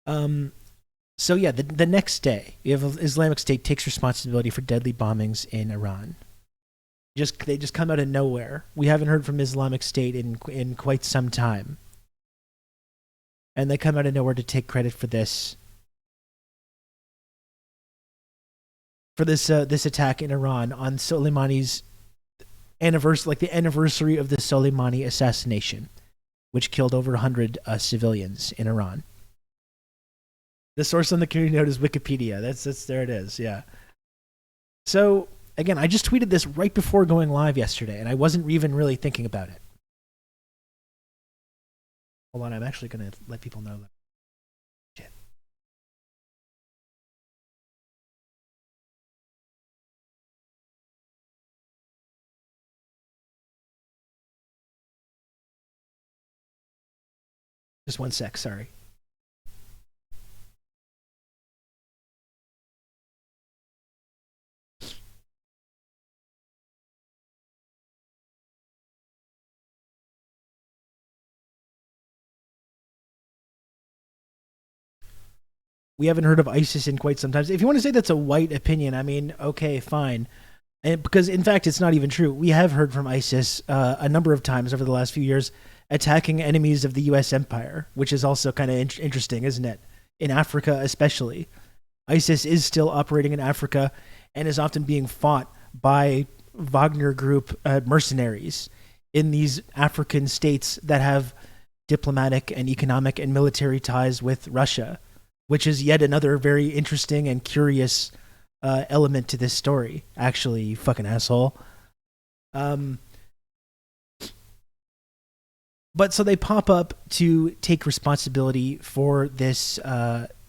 B: So yeah, the next day, you have Islamic State takes responsibility for deadly bombings in Iran. They just come out of nowhere. We haven't heard from Islamic State in quite some time, and they come out of nowhere to take credit for this this attack in Iran on Soleimani's anniversary, like the anniversary of the Soleimani assassination, which killed over 100 civilians in Iran. The source on the community note is Wikipedia. That's there it is. Yeah. So again, I just tweeted this right before going live yesterday, and I wasn't even really thinking about it. Hold on, I'm actually going to let people know that. Shit. Just one sec, sorry. We haven't heard of ISIS in quite some time. If you want to say that's a white opinion, I mean, okay, fine. And because, in fact, it's not even true. We have heard from ISIS a number of times over the last few years attacking enemies of the U.S. empire, which is also kind of interesting, isn't it? In Africa especially. ISIS is still operating in Africa and is often being fought by Wagner Group mercenaries in these African states that have diplomatic and economic and military ties with Russia, which is yet another very interesting and curious element to this story, actually, you fucking asshole. But so they pop up to take responsibility for this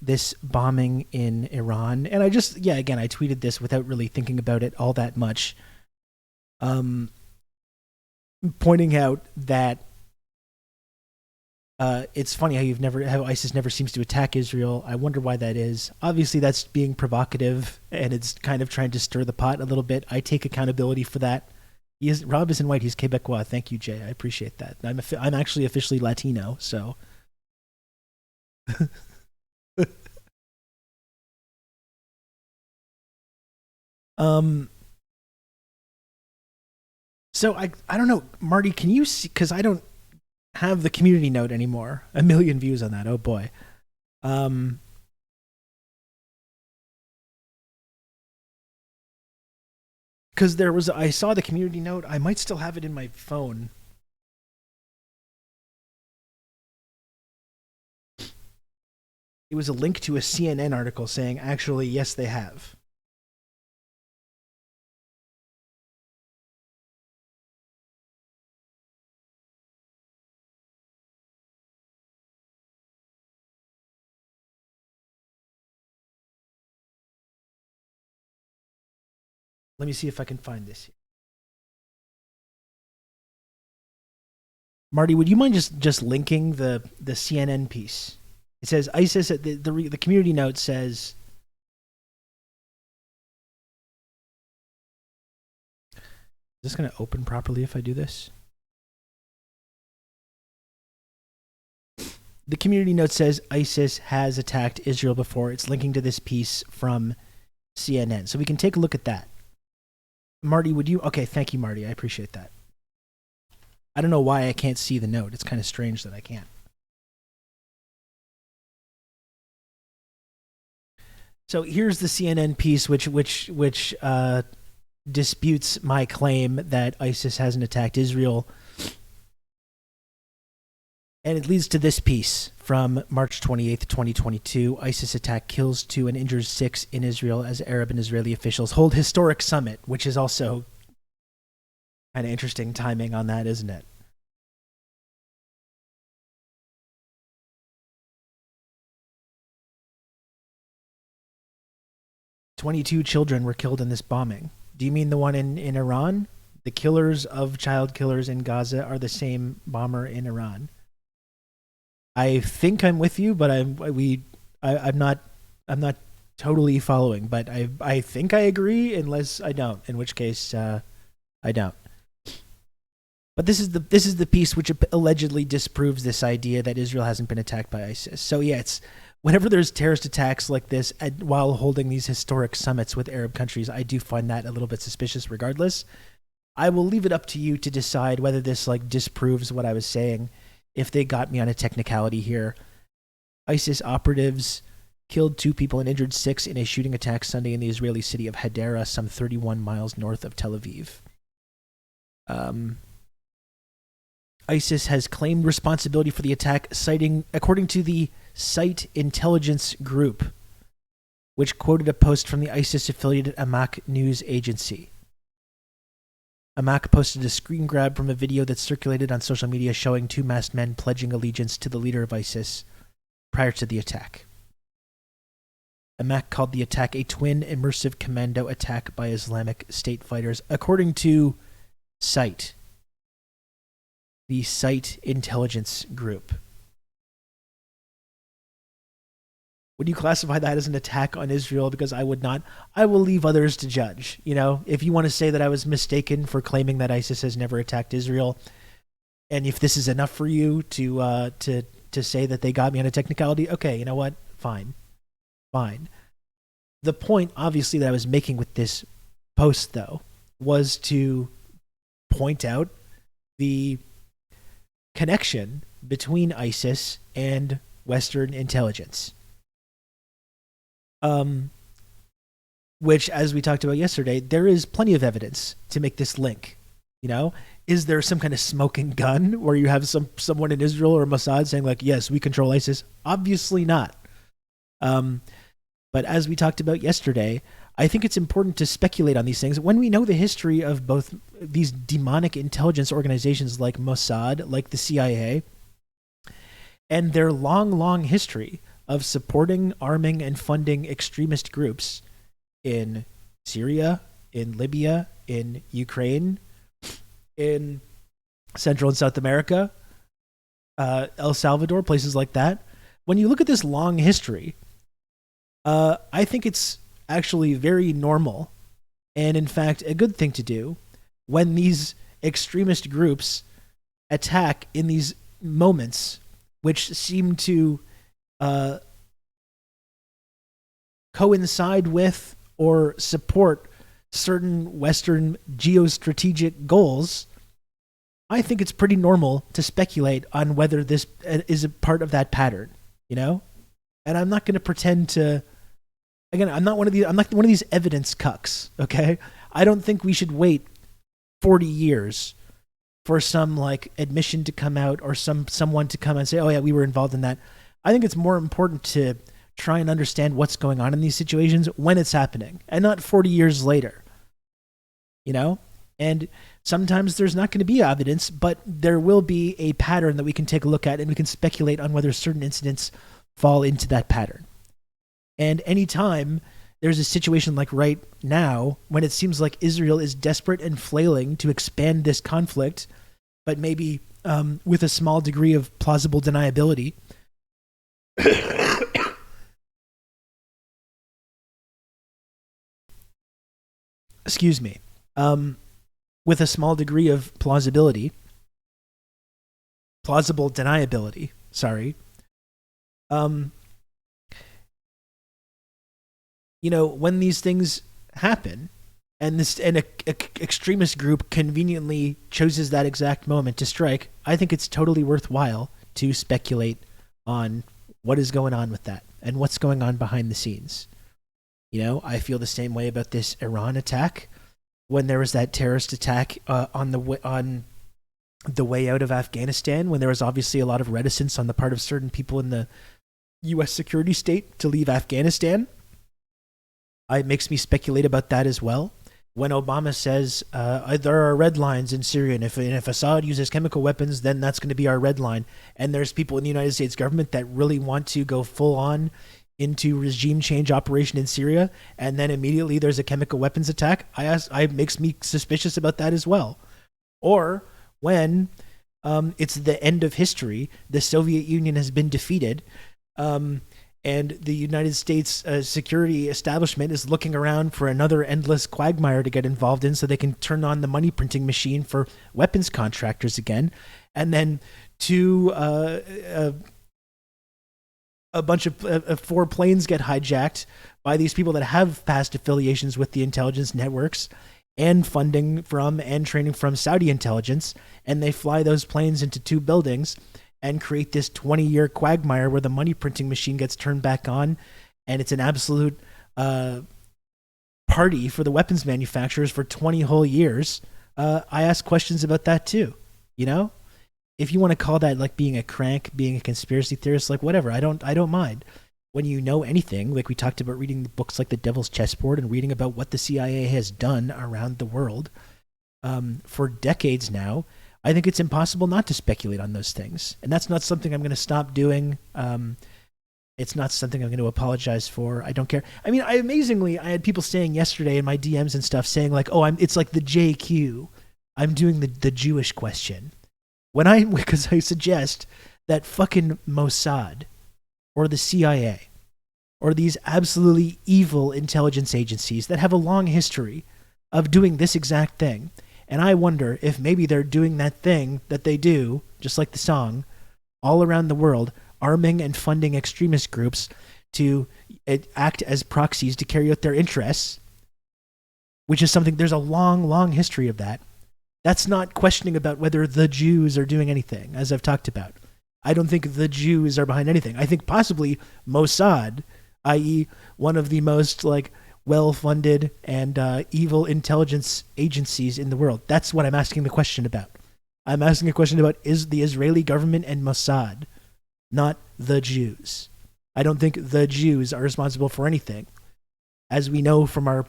B: this bombing in Iran. And I just, again, I tweeted this without really thinking about it all that much. Pointing out that it's funny how ISIS never seems to attack Israel. I wonder why that is. Obviously, that's being provocative, and it's kind of trying to stir the pot a little bit. I take accountability for that. Rob isn't white; he's Quebecois. Thank you, Jay. I appreciate that. I'm actually officially Latino, so. So I don't know, Marty. Can you see? Because I don't have the community note anymore. 1 million views on that. Oh boy. Because I saw the community note. I might still have it in my phone. It was a link to a CNN article saying, actually, yes, they have. Let me see if I can find this here. Marty, would you mind just linking the CNN piece? It says ISIS. The community note says. Is this going to open properly if I do this? The community note says ISIS has attacked Israel before. It's linking to this piece from CNN. So we can take a look at that. Marty, would you? Okay, thank you, Marty. I appreciate that. I don't know why I can't see the note. It's kind of strange that I can't. So here's the CNN piece, which disputes my claim that ISIS hasn't attacked Israel. And it leads to this piece from March 28th, 2022. ISIS attack kills 2 and injures 6 in Israel as Arab and Israeli officials hold historic summit, which is also kind of interesting timing on that, isn't it? "22 children were killed in this bombing." Do you mean the one in Iran? The killers of child killers in Gaza are the same bomber in Iran. I think I'm with you, but I'm not totally following. But I think I agree, unless I don't. In which case, I don't. But this is the piece which allegedly disproves this idea that Israel hasn't been attacked by ISIS. So yeah, it's whenever there's terrorist attacks like this while holding these historic summits with Arab countries, I do find that a little bit suspicious. Regardless, I will leave it up to you to decide whether this like disproves what I was saying. If they got me on a technicality here, ISIS operatives killed 2 people and injured 6 in a shooting attack Sunday in the Israeli city of Hadera, some 31 miles north of Tel Aviv. ISIS has claimed responsibility for the attack, citing, according to the Site Intelligence Group, which quoted a post from the ISIS-affiliated Amaq news agency. Amaq posted a screen grab from a video that circulated on social media showing 2 masked men pledging allegiance to the leader of ISIS prior to the attack. Amaq called the attack a twin immersive commando attack by Islamic State fighters, according to SITE, the Site Intelligence Group. Would you classify that as an attack on Israel? Because I would not. I will leave others to judge. You know, if you want to say that I was mistaken for claiming that ISIS has never attacked Israel, and if this is enough for you to say that they got me on a technicality, okay, you know what? Fine. The point, obviously, that I was making with this post, though, was to point out the connection between ISIS and Western intelligence. Which, as we talked about yesterday, there is plenty of evidence to make this link. You know, is there some kind of smoking gun where you have someone in Israel or Mossad saying like, yes, we control ISIS? Obviously not. But as we talked about yesterday, I think it's important to speculate on these things when we know the history of both these demonic intelligence organizations like Mossad, like the CIA, and their long history of supporting, arming, and funding extremist groups in Syria, in Libya, in Ukraine, in Central and South America, El Salvador, places like that. When you look at this long history, I think it's actually very normal and, in fact, a good thing to do when these extremist groups attack in these moments which seem to coincide with or support certain Western geostrategic goals. I think it's pretty normal to speculate on whether this is a part of that pattern, you know? And I'm not going to pretend to, again, I'm not one of these evidence cucks, okay? I don't think we should wait 40 years for some like admission to come out or someone to come and say, oh yeah, we were involved in that. I think it's more important to try and understand what's going on in these situations when it's happening and not 40 years later, you know? And sometimes there's not going to be evidence, but there will be a pattern that we can take a look at and we can speculate on whether certain incidents fall into that pattern. And anytime there's a situation like right now when it seems like Israel is desperate and flailing to expand this conflict, but maybe with a small degree of plausible deniability, excuse me, with a small degree of plausible deniability, sorry, you know, when these things happen and a extremist group conveniently chooses that exact moment to strike, I think it's totally worthwhile to speculate on what is going on with that and what's going on behind the scenes. You know, I feel the same way about this Iran attack. When there was that terrorist attack on the way out of Afghanistan, when there was obviously a lot of reticence on the part of certain people in the U.S. security state to leave Afghanistan, it makes me speculate about that as well. When Obama says there are red lines in Syria, and if Assad uses chemical weapons, then that's going to be our red line. And there's people in the United States government that really want to go full on into regime change operation in Syria, and then immediately there's a chemical weapons attack. It makes me suspicious about that as well. Or when it's the end of history, the Soviet Union has been defeated, and the United States security establishment is looking around for another endless quagmire to get involved in so they can turn on the money printing machine for weapons contractors again. And then a bunch of 4 planes get hijacked by these people that have past affiliations with the intelligence networks. and funding from and training from Saudi intelligence, and they fly those planes into two buildings and create this 20-year quagmire where the money printing machine gets turned back on, and it's an absolute party for the weapons manufacturers for 20 whole years. I ask questions about that too. You know, if you want to call that like being a crank, being a conspiracy theorist, like whatever, I don't mind. When you know anything, like we talked about reading books like The Devil's Chessboard and reading about what the CIA has done around the world for decades now, I think it's impossible not to speculate on those things. And that's not something I'm going to stop doing. It's not something I'm going to apologize for. I don't care. I mean, amazingly, I had people saying yesterday in my DMs and stuff saying like, oh, it's like the JQ. I'm doing the Jewish question. Because I suggest that fucking Mossad or the CIA or these absolutely evil intelligence agencies that have a long history of doing this exact thing. And I wonder if maybe they're doing that thing that they do, just like the song, all around the world, arming and funding extremist groups to act as proxies to carry out their interests, which is something, there's a long, long history of that. That's not questioning about whether the Jews are doing anything, as I've talked about. I don't think the Jews are behind anything. I think possibly Mossad, i.e. one of the most like well-funded and evil intelligence agencies in the world. That's what I'm asking the question about. I'm asking a question about is the Israeli government and Mossad, not the Jews. I don't think the Jews are responsible for anything. As we know from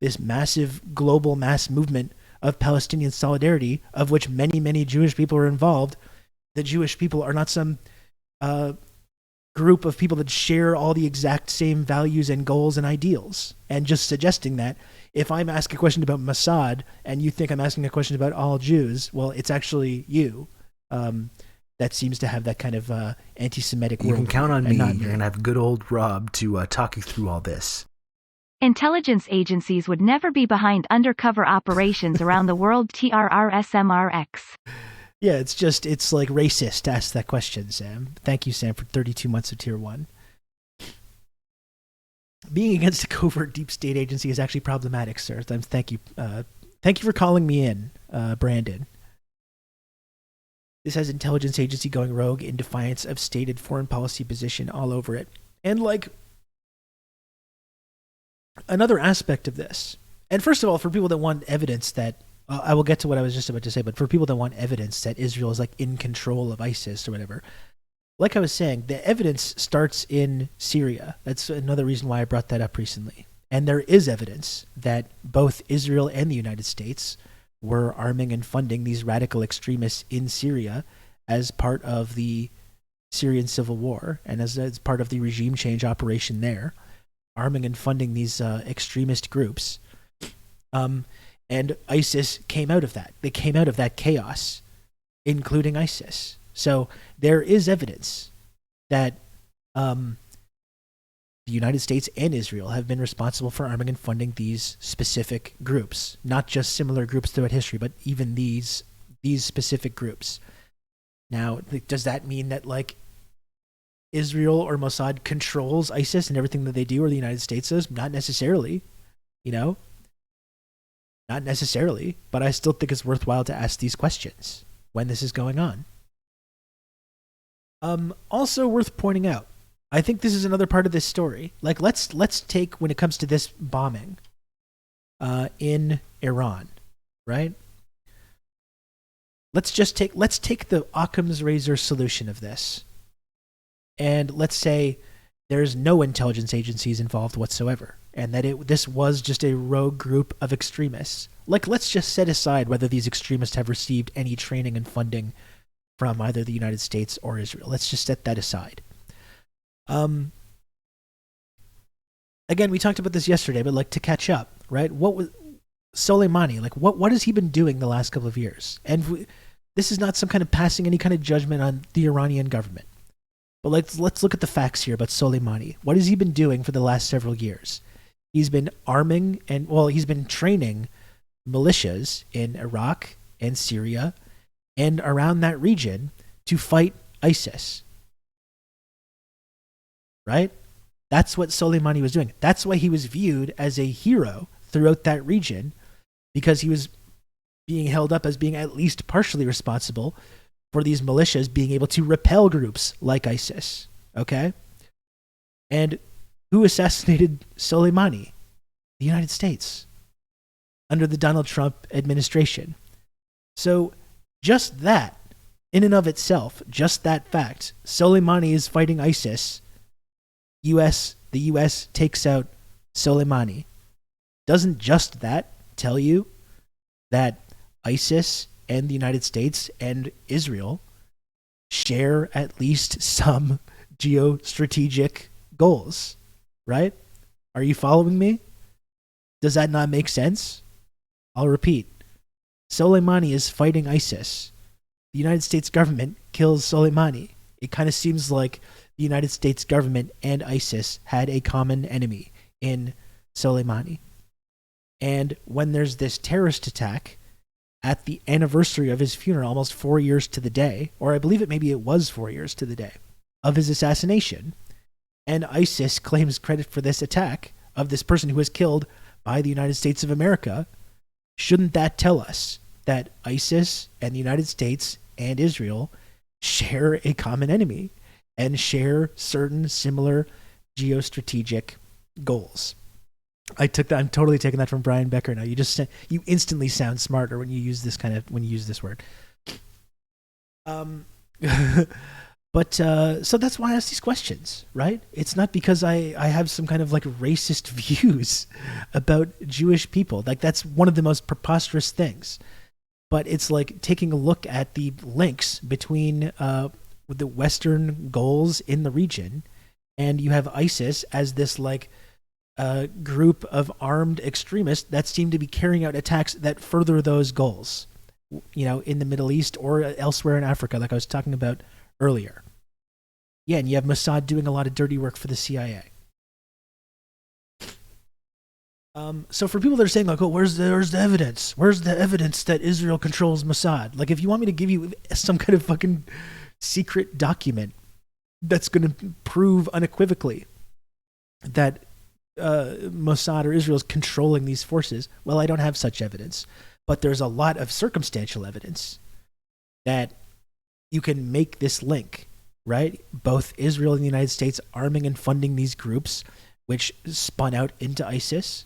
B: this massive global mass movement of Palestinian solidarity, of which many, many Jewish people are involved, the Jewish people are not some group of people that share all the exact same values and goals and ideals. And just suggesting that if I'm asking a question about Mossad and you think I'm asking a question about all Jews, well, it's actually you that seems to have that kind of anti-Semitic.
C: You can count on me. You're going to have good old Rob to talk you through all this.
A: Intelligence agencies would never be behind undercover operations around the world. TRRS MRX.
B: Yeah, it's like racist to ask that question, Sam. Thank you, Sam, for 32 months of Tier 1. Being against a covert deep state agency is actually problematic, sir. Thank you. Thank you for calling me in, Brandon. This has intelligence agency going rogue in defiance of stated foreign policy position all over it. And like another aspect of this, and first of all, for people that want evidence that I will get to what I was just about to say, but for people that want evidence that Israel is like in control of ISIS or whatever, like I was saying, the evidence starts in Syria. That's another reason why I brought that up recently. And there is evidence that both Israel and the United States were arming and funding these radical extremists in Syria as part of the Syrian civil war and as part of the regime change operation there, arming and funding these extremist groups. And ISIS came out of that. They came out of that chaos, including ISIS. So there is evidence that the United States and Israel have been responsible for arming and funding these specific groups, not just similar groups throughout history, but even these specific groups. Now, does that mean that like Israel or Mossad controls ISIS and everything that they do, or the United States does? Not necessarily, you know? Not necessarily, but I still think it's worthwhile to ask these questions when this is going on. Also worth pointing out, I think this is another part of this story. Like, let's take, when it comes to this bombing in Iran, right? Let's take the Occam's razor solution of this, and let's say there's no intelligence agencies involved whatsoever, and that this was just a rogue group of extremists. Like, let's just set aside whether these extremists have received any training and funding from either the United States or Israel. Let's just set that aside. Again, we talked about this yesterday, but like to catch up, right? What was Soleimani, like what has he been doing the last couple of years? And this is not some kind of passing any kind of judgment on the Iranian government. But let's look at the facts here about Soleimani. What has he been doing for the last several years? He's been arming he's been training militias in Iraq and Syria and around that region to fight ISIS. Right? That's what Soleimani was doing. That's why he was viewed as a hero throughout that region, because he was being held up as being at least partially responsible for these militias being able to repel groups like ISIS. Okay? And who assassinated Soleimani? The United States, under the Donald Trump administration. So just that, in and of itself, just that fact, Soleimani is fighting ISIS, the US takes out Soleimani. Doesn't just that tell you that ISIS and the United States and Israel share at least some geostrategic goals, right? Are you following me? Does that not make sense? I'll repeat. Soleimani is fighting ISIS. The United States government kills Soleimani. It kind of seems like the United States government and ISIS had a common enemy in Soleimani. And when there's this terrorist attack at the anniversary of his funeral, almost 4 years to the day, or I believe it was 4 years to the day, of his assassination, and ISIS claims credit for this attack of this person who was killed by the United States of America, shouldn't that tell us that ISIS and the United States and Israel share a common enemy and share certain similar geostrategic goals? I'm totally taking that from Brian Becker now. You instantly sound smarter when you use this word. But so that's why I ask these questions, right? It's not because I have some kind of like racist views about Jewish people. Like, that's one of the most preposterous things. But it's like taking a look at the links between the Western goals in the region, and you have ISIS as this like group of armed extremists that seem to be carrying out attacks that further those goals, in the Middle East or elsewhere in Africa, like I was talking about earlier. Yeah, and you have Mossad doing a lot of dirty work for the CIA. So for people that are saying like, oh, where's the evidence? Where's the evidence that Israel controls Mossad? Like, if you want me to give you some kind of fucking secret document that's going to prove unequivocally that Mossad or Israel is controlling these forces, well, I don't have such evidence. But there's a lot of circumstantial evidence that you can make this link, right? Both Israel and the United States arming and funding these groups, which spun out into ISIS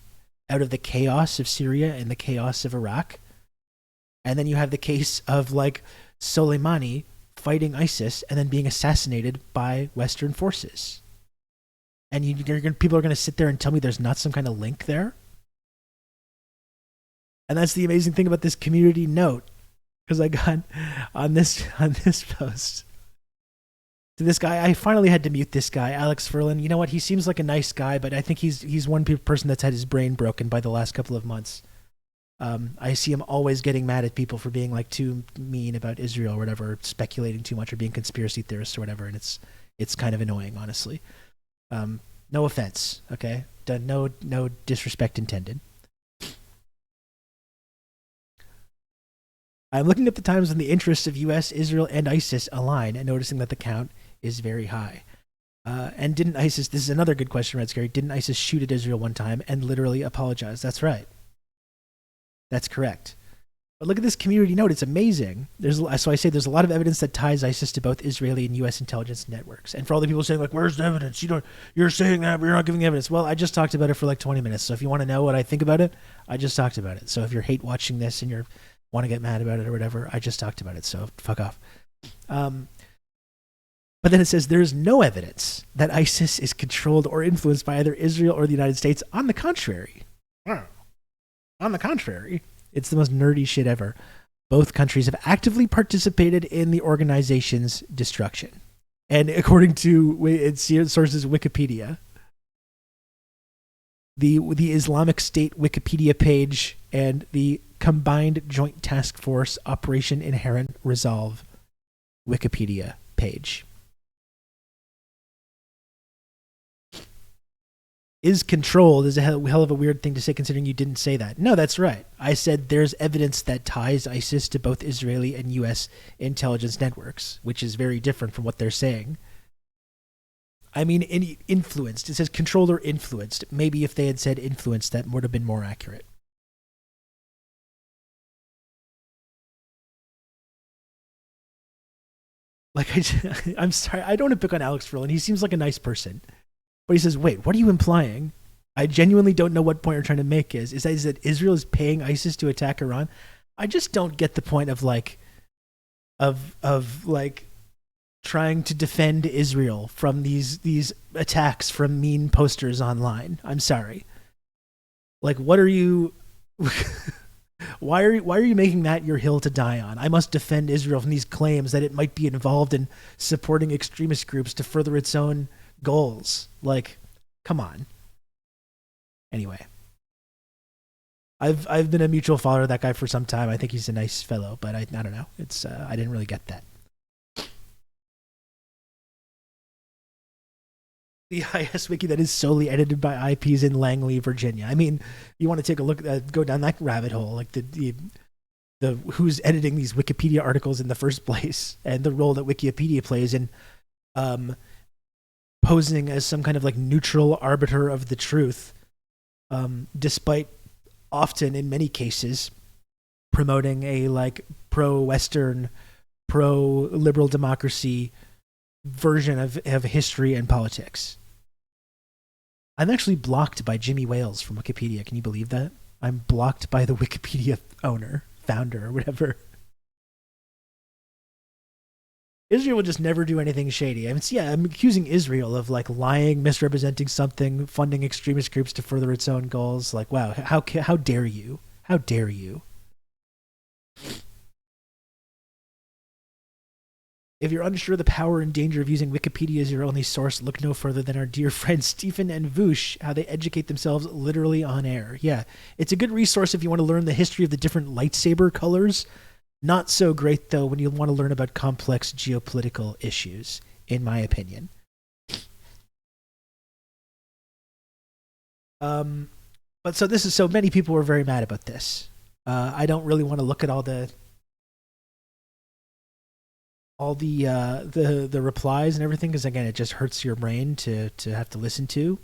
B: out of the chaos of Syria and the chaos of Iraq. And then you have the case of like Soleimani fighting ISIS and then being assassinated by Western forces. And people are going to sit there and tell me there's not some kind of link there? And that's the amazing thing about this community note, because I got on this post to this guy. I finally had to mute this guy, Alex Ferlin. You know what? He seems like a nice guy, but I think he's one person that's had his brain broken by the last couple of months. I see him always getting mad at people for being like too mean about Israel or whatever, speculating too much or being conspiracy theorists or whatever, and it's kind of annoying, honestly. No offense, okay? No disrespect intended. I'm looking at the times when the interests of U.S., Israel, and ISIS align and noticing that the count is very high. And didn't ISIS, this is another good question, Red Scary, didn't ISIS shoot at Israel one time and literally apologize? That's right. That's correct. But look at this community note. It's amazing. So I say there's a lot of evidence that ties ISIS to both Israeli and U.S. intelligence networks. And for all the people saying, like, where's the evidence? You're saying that, but you're not giving evidence. Well, I just talked about it for like 20 minutes. So if you want to know what I think about it, I just talked about it. So if you're hate watching this and you want to get mad about it or whatever, I just talked about it. So fuck off. But then it says there's no evidence that ISIS is controlled or influenced by either Israel or the United States. On the contrary. On the contrary, it's the most nerdy shit ever. Both countries have actively participated in the organization's destruction. And according to its sources, Wikipedia, the Islamic State Wikipedia page and the Combined Joint Task Force Operation Inherent Resolve Wikipedia page. Is controlled is a hell of a weird thing to say, considering you didn't say that. No, that's right. I said there's evidence that ties ISIS to both Israeli and U.S. intelligence networks, which is very different from what they're saying. I mean, influenced. It says controlled or influenced. Maybe if they had said influenced, that would have been more accurate. Like, I'm sorry, I don't want to pick on Alex Ferland. He seems like a nice person. But he says, wait, what are you implying? I genuinely don't know what point you're trying to make is that Israel is paying ISIS to attack Iran? I just don't get the point of like trying to defend Israel from these attacks from mean posters online. I'm sorry. Like, what are you why are you making that your hill to die on? I must defend Israel from these claims that it might be involved in supporting extremist groups to further its own goals. Like, come on. Anyway, I've been a mutual follower of that guy for some time. I think he's a nice fellow, but I don't know. It's I didn't really get that. The IS wiki that is solely edited by IPs in Langley, Virginia. I mean, you want to take a look, go down that rabbit hole, like the who's editing these Wikipedia articles in the first place, and the role that Wikipedia plays in posing as some kind of like neutral arbiter of the truth, despite often, in many cases, promoting a like pro-Western, pro-liberal democracy version of history and politics. I'm actually blocked by Jimmy Wales from Wikipedia. Can you believe that? I'm blocked by the Wikipedia founder, or whatever. Israel would just never do anything shady. I mean, I'm accusing Israel of like lying, misrepresenting something, funding extremist groups to further its own goals. Like, wow, how dare you? How dare you? If you're unsure of the power and danger of using Wikipedia as your only source, look no further than our dear friends Stephen and Voosh, how they educate themselves literally on air. Yeah, it's a good resource if you want to learn the history of the different lightsaber colors. Not so great, though, when you want to learn about complex geopolitical issues, in my opinion. But so many people were very mad about this. I don't really want to look at all the replies and everything, because again, it just hurts your brain to have to listen to.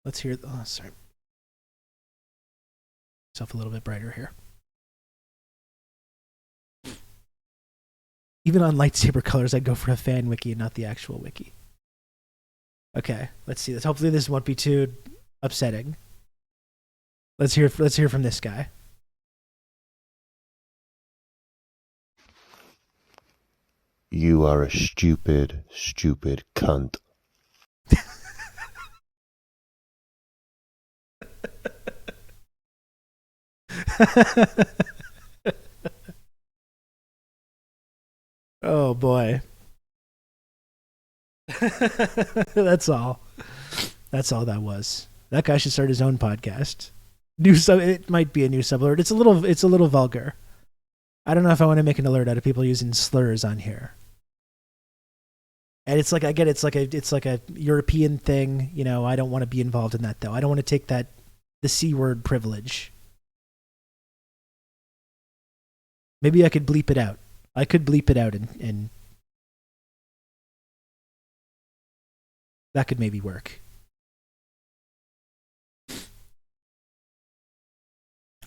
B: Let's hear. Oh, sorry. Myself a little bit brighter here. Even on lightsaber colors, I'd go for a fan wiki and not the actual wiki. Okay, let's see this. Hopefully this won't be too upsetting. Let's hear from this guy.
D: You are a stupid, stupid cunt.
B: Oh boy. That's all that was. That guy should start his own podcast. It might be a new sub alert. It's a little vulgar. I don't know if I want to make an alert out of people using slurs on here. And it's like, I get it's like a European thing, you know. I don't want to be involved in that though. I don't want to take the C word privilege. Maybe I could bleep it out. I could bleep it out and that could maybe work.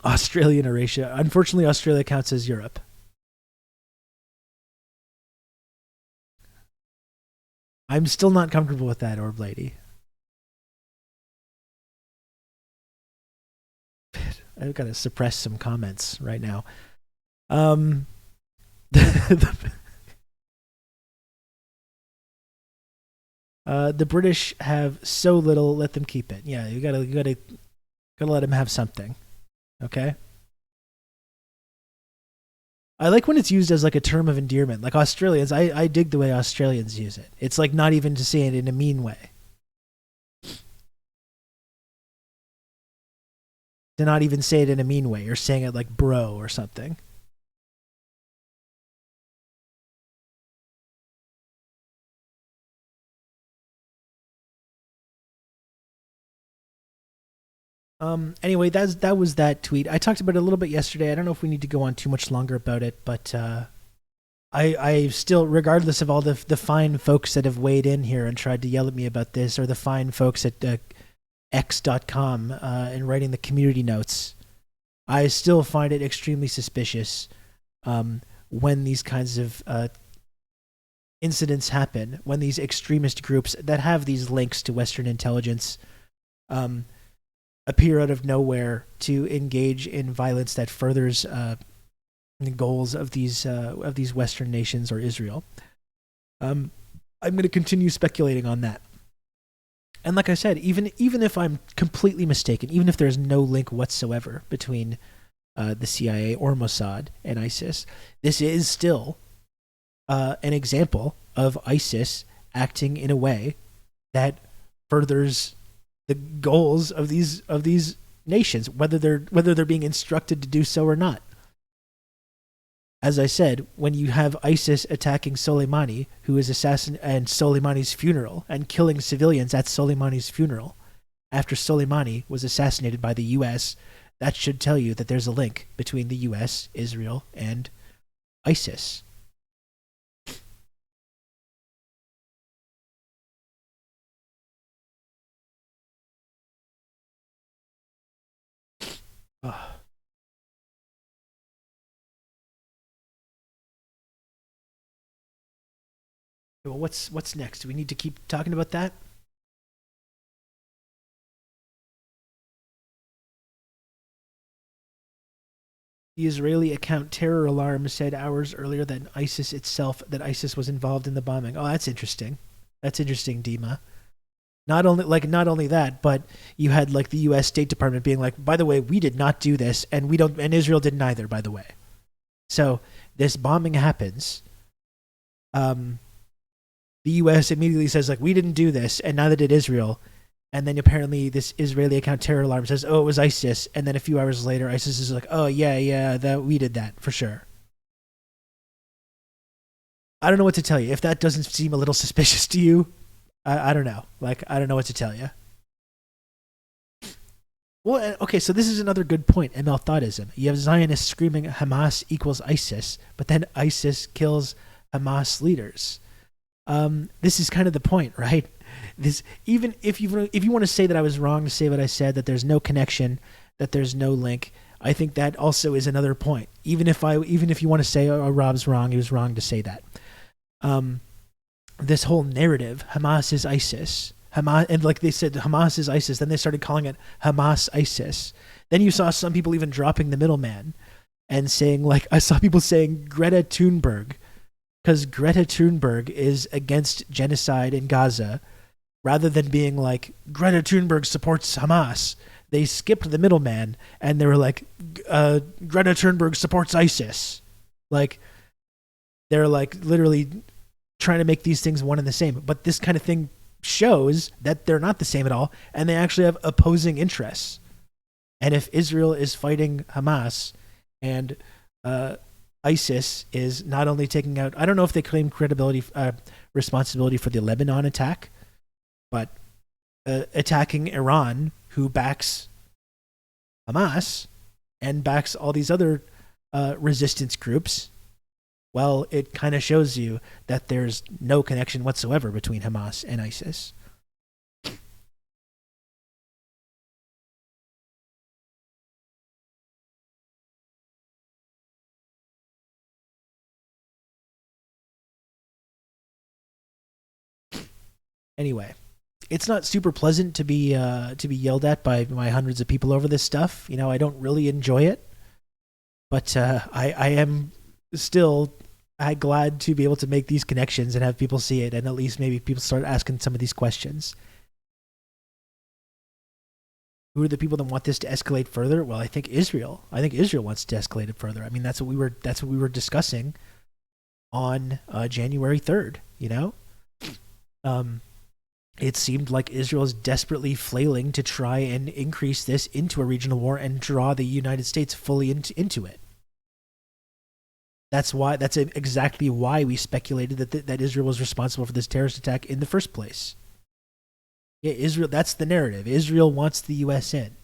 B: Australia and Eurasia. Unfortunately, Australia counts as Europe. I'm still not comfortable with that, Orb Lady. I've got to suppress some comments right now. The British have so little, let them keep it. Yeah, you gotta let them have something. Okay. I like when it's used as like a term of endearment. Like Australians, I dig the way Australians use it. It's like not even to say it in a mean way. To not even say it in a mean way. You're saying it like bro or something. Anyway, that was that tweet. I talked about it a little bit yesterday. I don't know if we need to go on too much longer about it, but I still, regardless of all the fine folks that have weighed in here and tried to yell at me about this, or the fine folks at x.com and writing the community notes, I still find it extremely suspicious when these kinds of incidents happen, when these extremist groups that have these links to Western intelligence appear out of nowhere to engage in violence that furthers the goals of these Western nations or Israel. I'm going to continue speculating on that. And like I said, even if I'm completely mistaken, even if there's no link whatsoever between the CIA or Mossad and ISIS, this is still an example of ISIS acting in a way that furthers the goals of these nations, whether they're being instructed to do so or not. As I said, when you have ISIS attacking Soleimani, who is and Soleimani's funeral, and killing civilians at Soleimani's funeral after Soleimani was assassinated by the U.S., that should tell you that there's a link between the U.S., Israel, and ISIS. Well, what's next? Do we need to keep talking about that? The Israeli account Terror Alarm said hours earlier that ISIS was involved in the bombing. Oh, that's interesting. That's interesting, Dima. Not only that, but you had like the U.S. State Department being like, by the way, we did not do this, and Israel didn't either, by the way. So this bombing happens. The U.S. immediately says, like, we didn't do this, and neither did Israel. And then apparently this Israeli account Terror Alarm says, oh, it was ISIS. And then a few hours later, ISIS is like, oh, yeah, we did that, for sure. I don't know what to tell you. If that doesn't seem a little suspicious to you, I don't know. Like, I don't know what to tell you. Well, okay, so this is another good point, ML Thoughtism. You have Zionists screaming Hamas equals ISIS, but then ISIS kills Hamas leaders. This is kind of the point, right? This, even if you want to say that I was wrong to say what I said, that there's no connection, that there's no link, I think that also is another point. Even if you want to say, oh, Rob's wrong, he was wrong to say that. This whole narrative, Hamas is ISIS, and like they said, Hamas is ISIS, then they started calling it Hamas ISIS. Then you saw some people even dropping the middleman and saying, like, I saw people saying Greta Thunberg, because Greta Thunberg is against genocide in Gaza, rather than being like, Greta Thunberg supports Hamas. They skipped the middleman, and they were like, Greta Thunberg supports ISIS. Like, they're like literally trying to make these things one and the same. But this kind of thing shows that they're not the same at all, and they actually have opposing interests. And if Israel is fighting Hamas, and ISIS is not only taking out, I don't know if they claim responsibility for the Lebanon attack, but attacking Iran, who backs Hamas and backs all these other resistance groups, well, it kind of shows you that there's no connection whatsoever between Hamas and ISIS. Anyway, it's not super pleasant to be yelled at by hundreds of people over this stuff. You know, I don't really enjoy it, but I am still glad to be able to make these connections and have people see it, and at least maybe people start asking some of these questions. Who are the people that want this to escalate further? Well, I think Israel. I think Israel wants to escalate it further. I mean, that's what we were discussing on January 3rd. You know, it seemed like Israel is desperately flailing to try and increase this into a regional war and draw the United States fully into it. That's exactly why we speculated that Israel was responsible for this terrorist attack in the first place. Yeah, Israel. That's the narrative. Israel wants the U.S. in.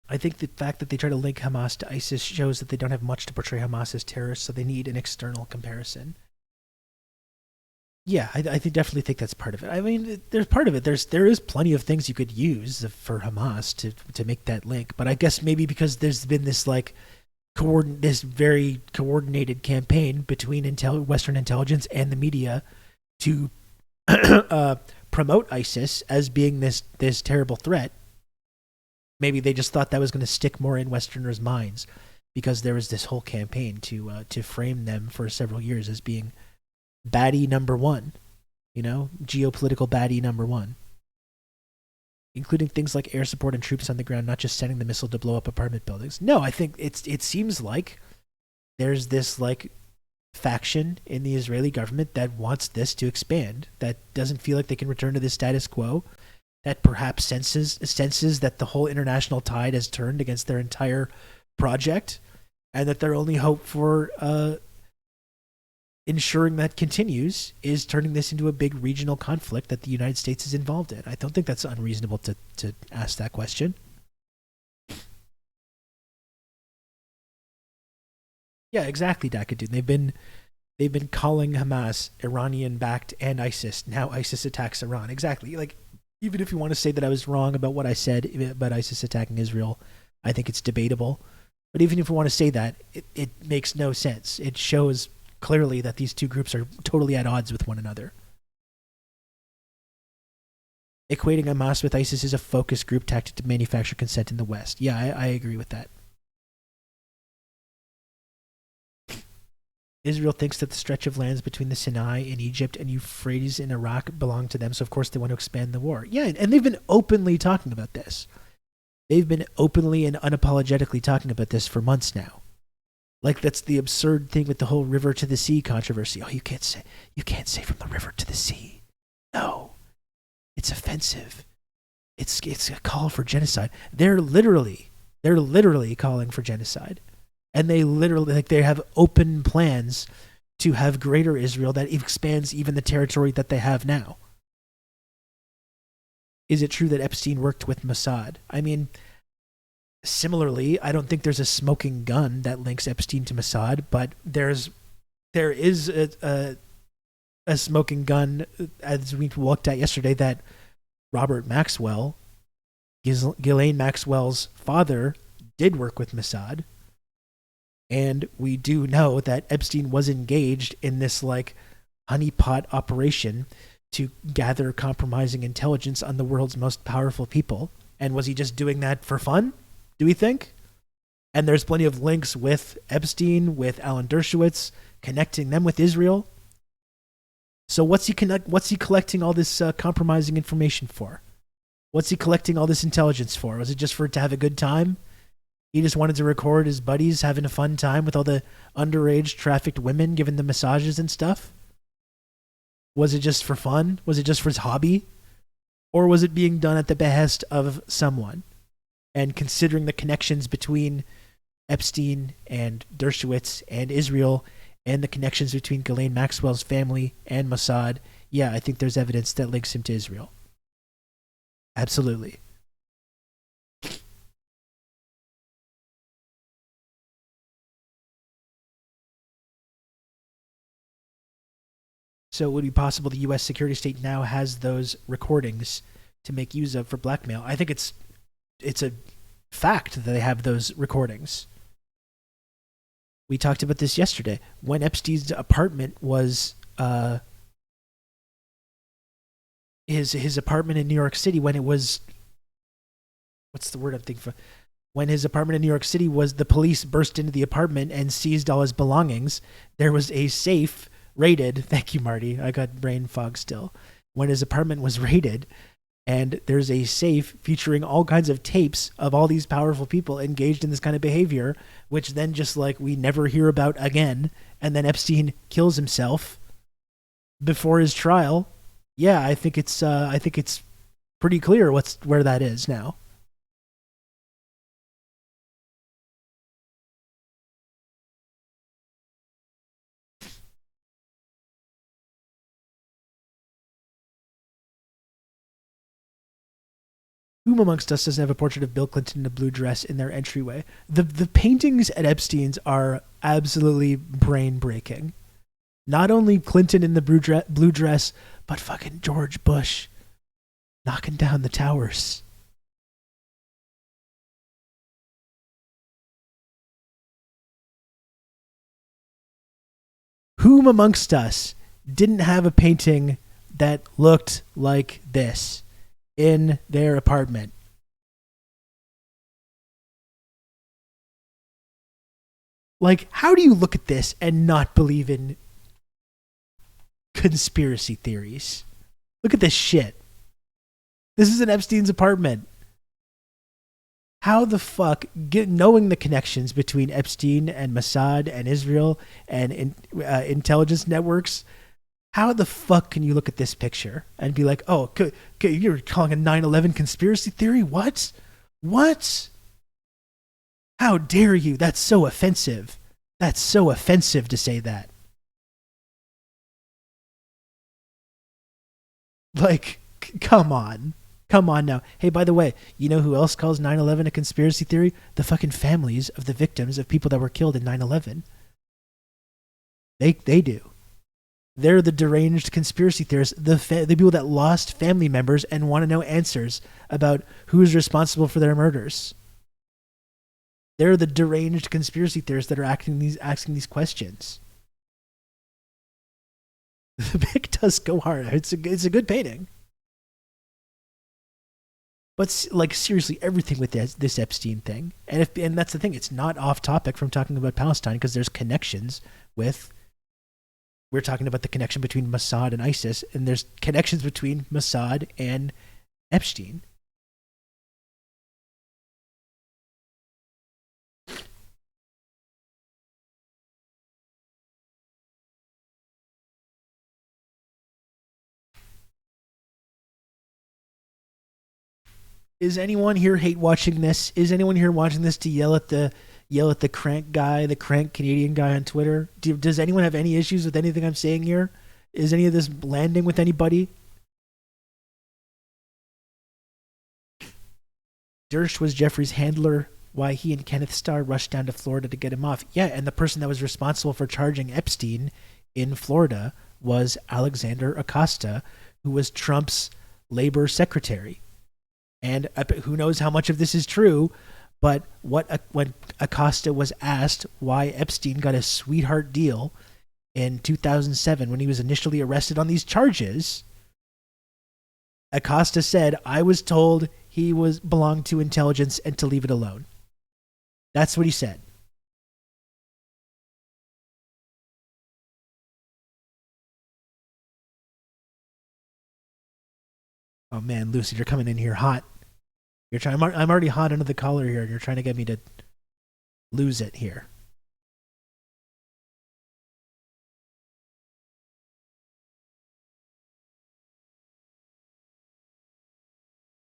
B: I think the fact that they try to link Hamas to ISIS shows that they don't have much to portray Hamas as terrorists, so they need an external comparison. Yeah, I definitely think that's part of it. I mean, there's part of it. There is plenty of things you could use for Hamas to make that link, but I guess maybe because there's been this like this very coordinated campaign between Western intelligence and the media to promote ISIS as being this terrible threat. Maybe they just thought that was going to stick more in Westerners' minds because there was this whole campaign to frame them for several years as being baddie number one, geopolitical baddie number one, including things like air support and troops on the ground, not just sending the missile to blow up apartment buildings. No, I think it seems like there's this like faction in the Israeli government that wants this to expand, that doesn't feel like they can return to the status quo, that perhaps senses that the whole international tide has turned against their entire project, and that their only hope for ensuring that continues is turning this into a big regional conflict that the United States is involved in. I don't think that's unreasonable to ask that question. Yeah, exactly, Dakadun. They've been calling Hamas Iranian-backed and ISIS. Now ISIS attacks Iran. Exactly. Like, even if you want to say that I was wrong about what I said about ISIS attacking Israel, I think it's debatable. But even if you want to say that, it makes no sense. It shows clearly that these two groups are totally at odds with one another. Equating Hamas with ISIS is a focus group tactic to manufacture consent in the West. Yeah, I agree with that. Israel thinks that the stretch of lands between the Sinai in Egypt and Euphrates in Iraq belong to them, so of course they want to expand the war. Yeah, and they've been openly talking about this. They've been openly and unapologetically talking about this for months now. Like, that's the absurd thing with the whole river to the sea controversy. Oh, you can't say from the river to the sea. No. It's offensive. It's a call for genocide. They're literally calling for genocide. And they have open plans to have greater Israel that expands even the territory that they have now. Is it true that Epstein worked with Mossad? I mean, similarly, I don't think there's a smoking gun that links Epstein to Mossad, but there is a smoking gun, as we looked at yesterday, that Robert Maxwell, Ghislaine Maxwell's father, did work with Mossad. And we do know that Epstein was engaged in this like honeypot operation to gather compromising intelligence on the world's most powerful people. And was he just doing that for fun, do we think? And there's plenty of links with Epstein, with Alan Dershowitz, connecting them with Israel. So what's he collecting all this compromising information for? What's he collecting all this intelligence for? Was it just to have a good time? He just wanted to record his buddies having a fun time with all the underage trafficked women giving them massages and stuff? Was it just for fun? Was it just for his hobby? Or was it being done at the behest of someone? And considering the connections between Epstein and Dershowitz and Israel and the connections between Ghislaine Maxwell's family and Mossad, yeah, I think there's evidence that links him to Israel. Absolutely. So would it be possible the U.S. security state now has those recordings to make use of for blackmail? I think it's a fact that they have those recordings. We talked about this yesterday. When Epstein's apartment was his apartment in New York City, when it was, what's the word I'm thinking for? When his apartment in New York City was, the police burst into the apartment and seized all his belongings. There was a safe raided. Thank you, Marty. I got brain fog still. When his apartment was raided, and there's a safe featuring all kinds of tapes of all these powerful people engaged in this kind of behavior, which then just like we never hear about again, and then Epstein kills himself before his trial. Yeah, I think it's pretty clear where that is now. Whom amongst us doesn't have a portrait of Bill Clinton in a blue dress in their entryway? The paintings at Epstein's are absolutely brain-breaking. Not only Clinton in the blue dress, but fucking George Bush knocking down the towers. Whom amongst us didn't have a painting that looked like this in their apartment? Like, how do you look at this and not believe in conspiracy theories? Look at this shit. This is in Epstein's apartment. How the fuck, knowing the connections between Epstein and Mossad and Israel and intelligence networks, how the fuck can you look at this picture and be like, oh, you're calling a 9/11 conspiracy theory? What? What? How dare you? That's so offensive. That's so offensive to say that. Like, come on. Come on now. Hey, by the way, you know who else calls 9/11 a conspiracy theory? The fucking families of the victims of people that were killed in 9/11. They do. They're the deranged conspiracy theorists, the people that lost family members and want to know answers about who's responsible for their murders. They're the deranged conspiracy theorists that are asking these questions. The pic does go hard. It's a good painting. But like, seriously, everything with this Epstein thing, and that's the thing, it's not off topic from talking about Palestine, because there's connections with. We're talking about the connection between Mossad and ISIS, and there's connections between Mossad and Epstein. Is anyone here hate watching this? Is anyone here watching this to yell at the crank guy, the crank Canadian guy on Twitter? Does anyone have any issues with anything I'm saying here? Is any of this landing with anybody? Dersh was Jeffrey's handler. Why he and Kenneth Starr rushed down to Florida to get him off. Yeah, and the person that was responsible for charging Epstein in Florida was Alexander Acosta, who was Trump's labor secretary. And who knows how much of this is true, but when Acosta was asked why Epstein got a sweetheart deal in 2007 when he was initially arrested on these charges, Acosta said, I was told he belonged to intelligence and to leave it alone. That's what he said. Oh man, Lucy, you're coming in here hot. I'm already hot under the collar here, and you're trying to get me to lose it here.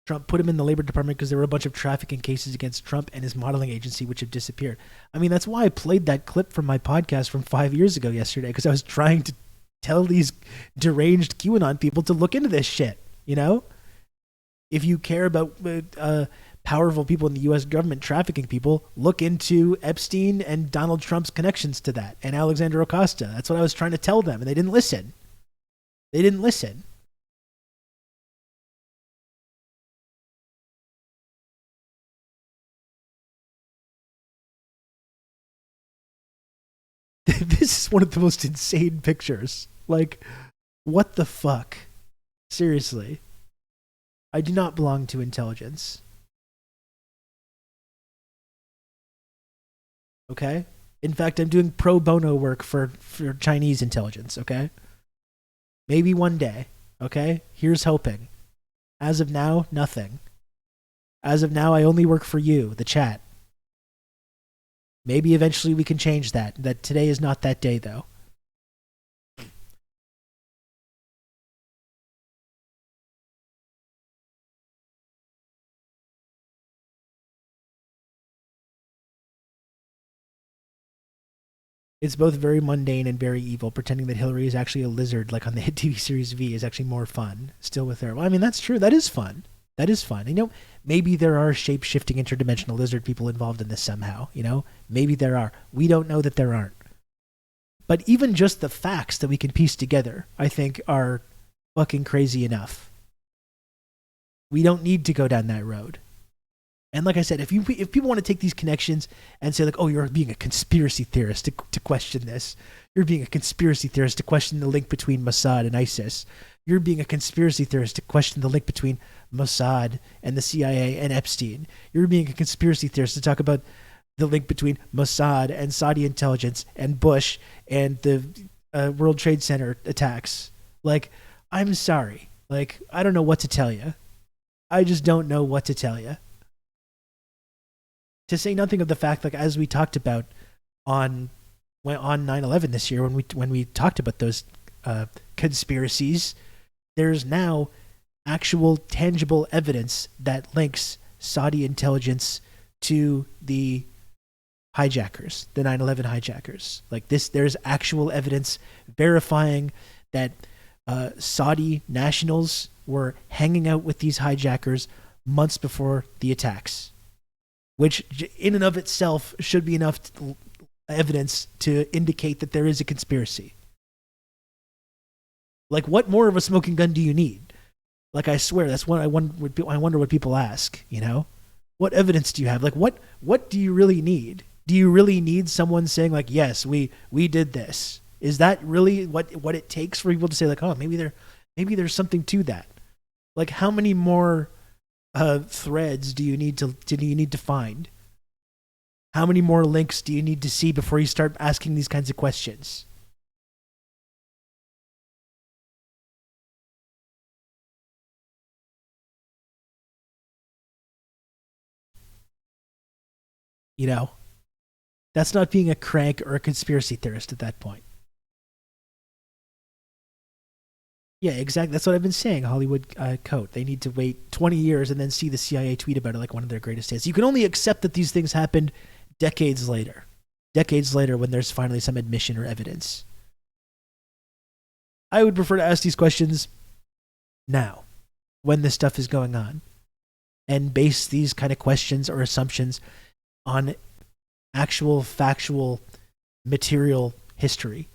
B: Trump put him in the Labor Department because there were a bunch of trafficking cases against Trump and his modeling agency, which have disappeared. I mean, that's why I played that clip from my podcast from 5 years ago yesterday, because I was trying to tell these deranged QAnon people to look into this shit, you know? If you care about powerful people in the U.S. government trafficking people, look into Epstein and Donald Trump's connections to that, and Alexander Acosta. That's what I was trying to tell them, and they didn't listen. They didn't listen. This is one of the most insane pictures. Like, what the fuck? Seriously. I do not belong to intelligence. Okay? In fact, I'm doing pro bono work for Chinese intelligence, okay? Maybe one day, okay? Here's hoping. As of now, nothing. As of now, I only work for you, the chat. Maybe eventually we can change that. That today is not that day, though. It's both very mundane and very evil. Pretending that Hillary is actually a lizard, like on the hit TV series V, is actually more fun. Still with her. Well, I mean, that's true. That is fun. That is fine. Maybe there are shape-shifting interdimensional lizard people involved in this somehow. Maybe there are. We don't know that there aren't. But even just the facts that we can piece together, I think, are fucking crazy enough. We don't need to go down that road. And like I said, if people want to take these connections and say, like, oh, you're being a conspiracy theorist to question this. You're being a conspiracy theorist to question the link between Mossad and ISIS. You're being a conspiracy theorist to question the link between Mossad and the CIA and Epstein. You're being a conspiracy theorist to talk about the link between Mossad and Saudi intelligence and Bush and the World Trade Center attacks. Like, I'm sorry. Like, I don't know what to tell you. I just don't know what to tell you. To say nothing of the fact, like, as we talked about on 9/11 this year, when we talked about those conspiracies, there's now actual tangible evidence that links Saudi intelligence to the hijackers, the 9/11 hijackers. Like this, there's actual evidence verifying that Saudi nationals were hanging out with these hijackers months before the attacks, which in and of itself should be enough evidence to indicate that there is a conspiracy. Like, what more of a smoking gun do you need? Like, I swear, that's what I wonder what people ask, What evidence do you have? Like, what do you really need? Do you really need someone saying, like, yes, we did this? Is that really what it takes for people to say, like, oh, maybe there's something to that? Like, how many more threads do you need to find? How many more links do you need to see before you start asking these kinds of questions? That's not being a crank or a conspiracy theorist at that point. Yeah, exactly. That's what I've been saying, Hollywood Coat. They need to wait 20 years and then see the CIA tweet about it like one of their greatest hits. You can only accept that these things happened decades later. Decades later when there's finally some admission or evidence. I would prefer to ask these questions now, when this stuff is going on, and base these kind of questions or assumptions on actual factual material history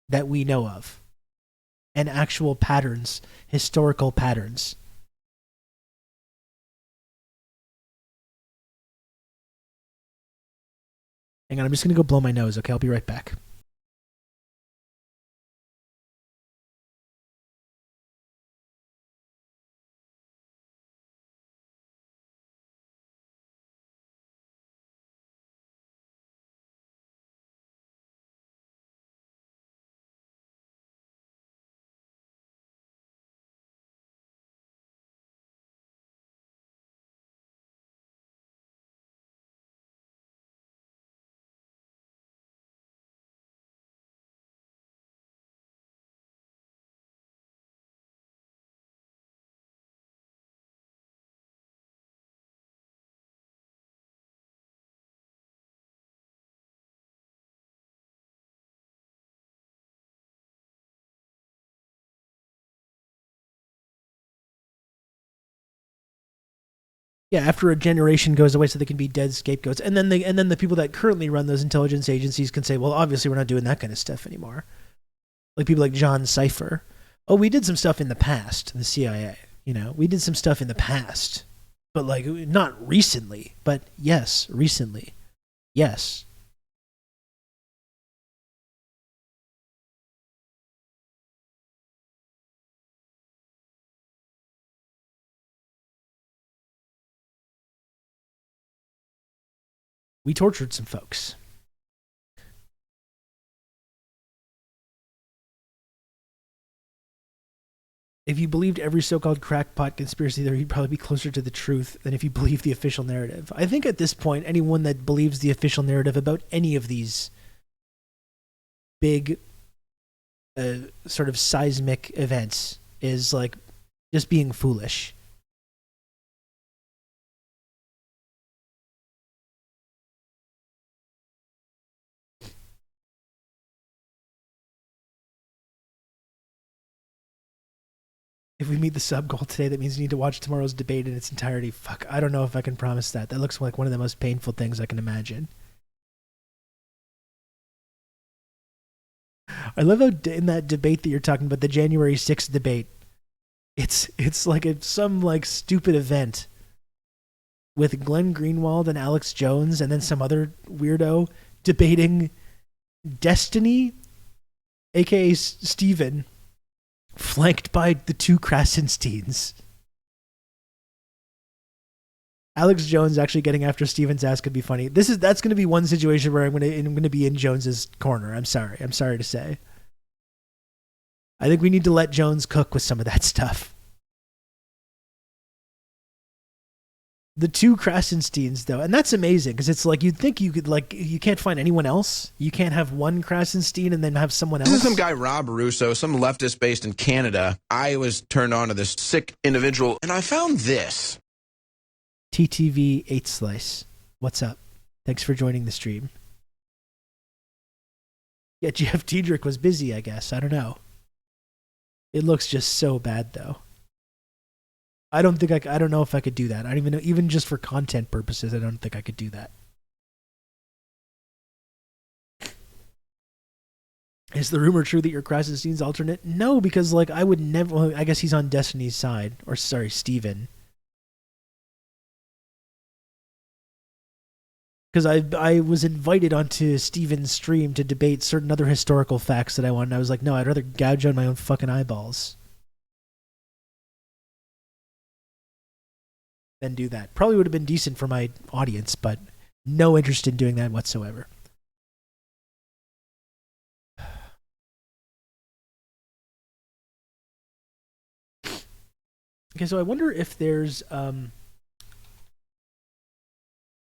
B: that we know of and actual patterns, historical patterns. Hang on, I'm just going to go blow my nose, okay? I'll be right back. Yeah, after a generation goes away, so they can be dead scapegoats, and then the people that currently run those intelligence agencies can say, well, obviously we're not doing that kind of stuff anymore. Like people like John Cipher. Oh, we did some stuff in the past, the CIA. We did some stuff in the past, but like not recently. But yes, recently, yes. We tortured some folks. If you believed every so-called crackpot conspiracy theory, you'd probably be closer to the truth than if you believed the official narrative. I think at this point, anyone that believes the official narrative about any of these big sort of seismic events is like just being foolish. If we meet the sub goal today, that means you need to watch tomorrow's debate in its entirety. Fuck, I don't know if I can promise that. That looks like one of the most painful things I can imagine. I love how in that debate that you're talking about, the January 6th debate, it's like some like stupid event with Glenn Greenwald and Alex Jones and then some other weirdo debating Destiny, aka Steven, flanked by the two Krasensteins. Alex Jones actually getting after Steven's ass could be funny. That's going to be one situation where I'm going to be in Jones's corner. I'm sorry to say. I think we need to let Jones cook with some of that stuff. The two Krasensteins, though, and that's amazing because it's like you'd think you could you can't find anyone else. You can't have one Krasenstein and then have someone else.
E: This is some guy, Rob Russo, some leftist based in Canada. I was turned on to this sick individual, and I found this.
B: TTV 8 Slice, what's up? Thanks for joining the stream. Yeah, Jeff Diedrich was busy, I guess. I don't know. It looks just so bad, though. I don't know if I could do that. I don't even know, even just for content purposes, I don't think I could do that. Is the rumor true that you're Krasenstein's alternate? No, because I would never. Well, I guess he's on Destiny's side, or sorry, Steven. Because I was invited onto Steven's stream to debate certain other historical facts that I wanted. I was like, no, I'd rather gouge out my own fucking eyeballs than do that. Probably would have been decent for my audience, but no interest in doing that whatsoever. Okay, so I wonder if there's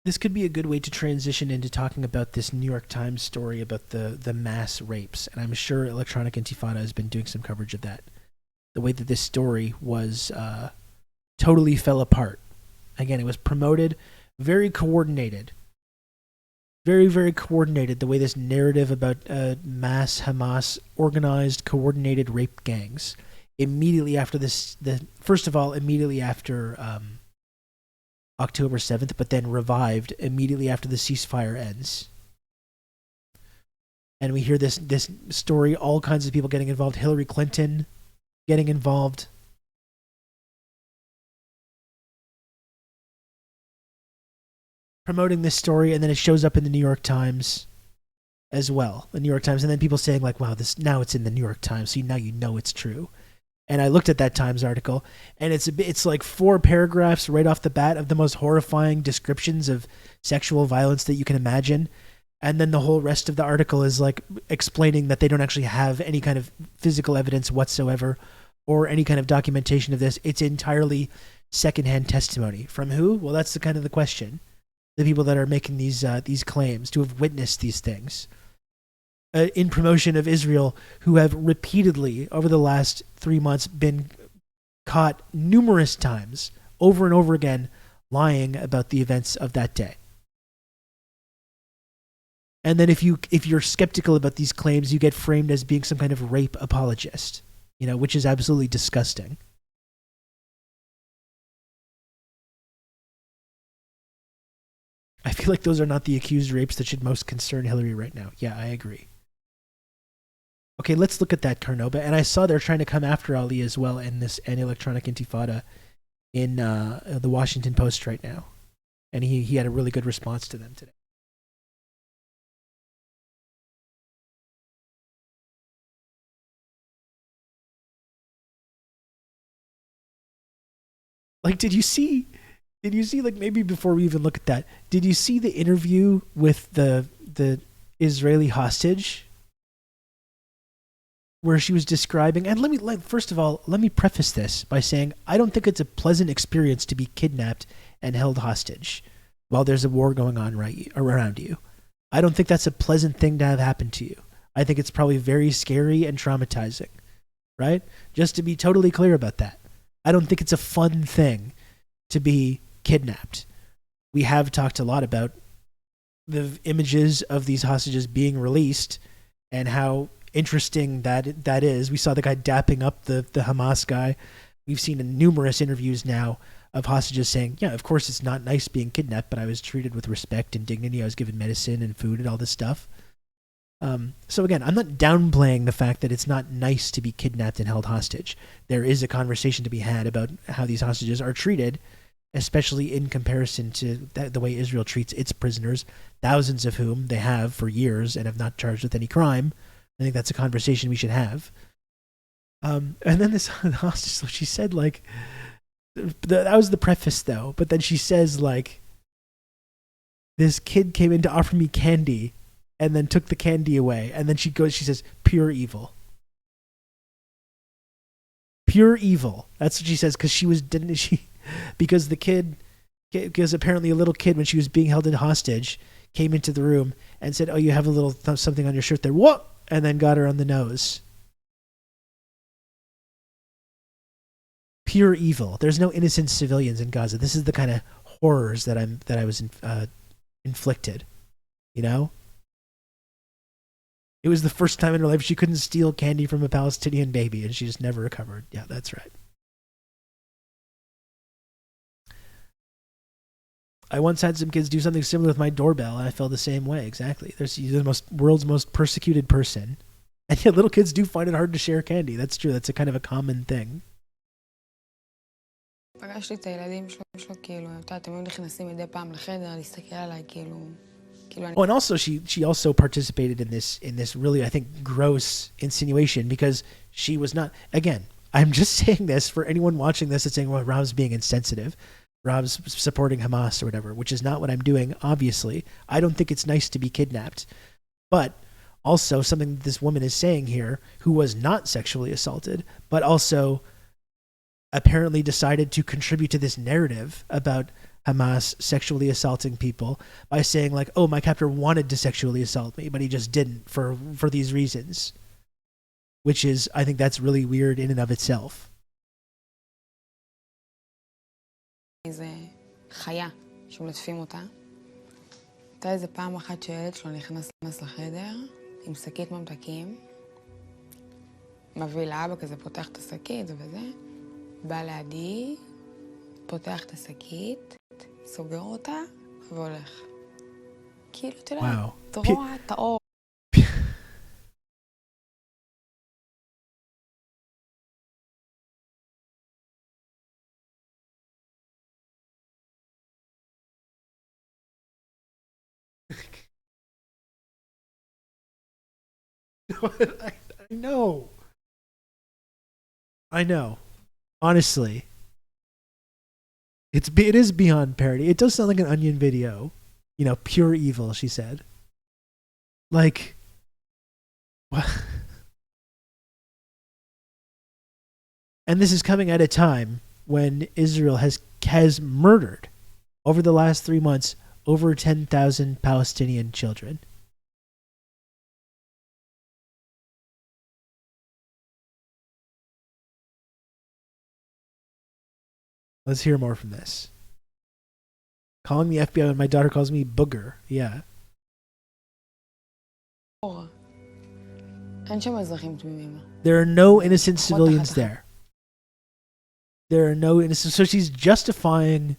B: this could be a good way to transition into talking about this New York Times story about the mass rapes, and I'm sure Electronic Intifada has been doing some coverage of that. The way that this story was totally fell apart. Again, it was promoted, very coordinated. Very, very coordinated, the way this narrative about mass Hamas organized, coordinated rape gangs. Immediately after first of all, immediately after October 7th, but then revived immediately after the ceasefire ends. And we hear this story, all kinds of people getting involved, Hillary Clinton getting involved. Promoting this story, and then it shows up in the New York Times as well. The New York Times, and then people saying wow, now it's in the New York Times, so now you know it's true. And I looked at that Times article, and it's like 4 paragraphs right off the bat of the most horrifying descriptions of sexual violence that you can imagine. And then the whole rest of the article is explaining that they don't actually have any kind of physical evidence whatsoever or any kind of documentation of this. It's entirely secondhand testimony. From who? Well, that's the question. The people that are making these claims to have witnessed these things. In promotion of Israel, who have repeatedly, over the last 3 months, been caught numerous times, over and over again, lying about the events of that day. And then if you're skeptical about these claims, you get framed as being some kind of rape apologist, which is absolutely disgusting. I feel like those are not the accused rapes that should most concern Hillary right now. Yeah, I agree. Okay, let's look at that Karnoba. And I saw they're trying to come after Ali as well in this Electronic Intifada in the Washington Post right now. And he had a really good response to them today. Did you see maybe before we even look at that, did you see the interview with the Israeli hostage? Where she was describing, and first of all, let me preface this by saying I don't think it's a pleasant experience to be kidnapped and held hostage while there's a war going on right around you. I don't think that's a pleasant thing to have happen to you. I think it's probably very scary and traumatizing, right? Just to be totally clear about that. I don't think it's a fun thing to be kidnapped. We have talked a lot about the images of these hostages being released and how interesting that is. We saw the guy dapping up the Hamas guy. We've seen in numerous interviews now of hostages saying, yeah, of course it's not nice being kidnapped, but I was treated with respect and dignity. I was given medicine and food and all this stuff. So again, I'm not downplaying the fact that it's not nice to be kidnapped and held hostage. There is a conversation to be had about how these hostages are treated, especially in comparison to the way Israel treats its prisoners, thousands of whom they have for years and have not charged with any crime. I think that's a conversation we should have. And then this hostage, so she said, like, that was the preface, though. But then she says, like, this kid came in to offer me candy and then took the candy away. And then she says, pure evil. Pure evil. That's what she says, because apparently a little kid, when she was being held in hostage, came into the room and said, oh, you have a little something on your shirt there. What? And then got her on the nose. Pure evil. There's no innocent civilians in Gaza. This is the kind of horrors that I was inflicted. You know? It was the first time in her life she couldn't steal candy from a Palestinian baby, and she just never recovered. Yeah, that's right. I once had some kids do something similar with my doorbell, and I felt the same way. Exactly. You're the world's most persecuted person, and yet little kids do find it hard to share candy. That's true. That's a kind of a common thing.
F: פגשתי את הילדים שלו, כאילו, אתם היו נכנסים מדי פעם לחדר, להסתכל עליי, כאילו...
B: Oh, and also she also participated in this really, I think, gross insinuation, because she was not, again, I'm just saying this for anyone watching this and saying, well, Rob's being insensitive, Rob's supporting Hamas or whatever, which is not what I'm doing, obviously. I don't think it's nice to be kidnapped. But also something that this woman is saying here, who was not sexually assaulted, but also apparently decided to contribute to this narrative about Hamas sexually assaulting people by saying, like, oh, my captor wanted to sexually assault me, but he just didn't for these reasons. Which is, I think that's really weird in and of itself.
F: איזה חיה שמלטפים אותה. הייתה איזה פעם אחת שילד שלו נכנס לחדר עם שקית ממתקים, מביא לאבא כזה, פותח את השקית וזה, בא לידי, פותח את השקית, סוגר אותה והולך. כאילו, תראה, תרוע, טהור.
B: I know. Honestly. It is beyond parody. It does sound like an Onion video. You know, pure evil, she said. Like, what? And this is coming at a time when Israel has murdered, over the last 3 months, over 10,000 Palestinian children. Let's hear more from this. Calling the FBI when my daughter calls me booger. Yeah. There are no innocent civilians there. There are no innocent. So she's justifying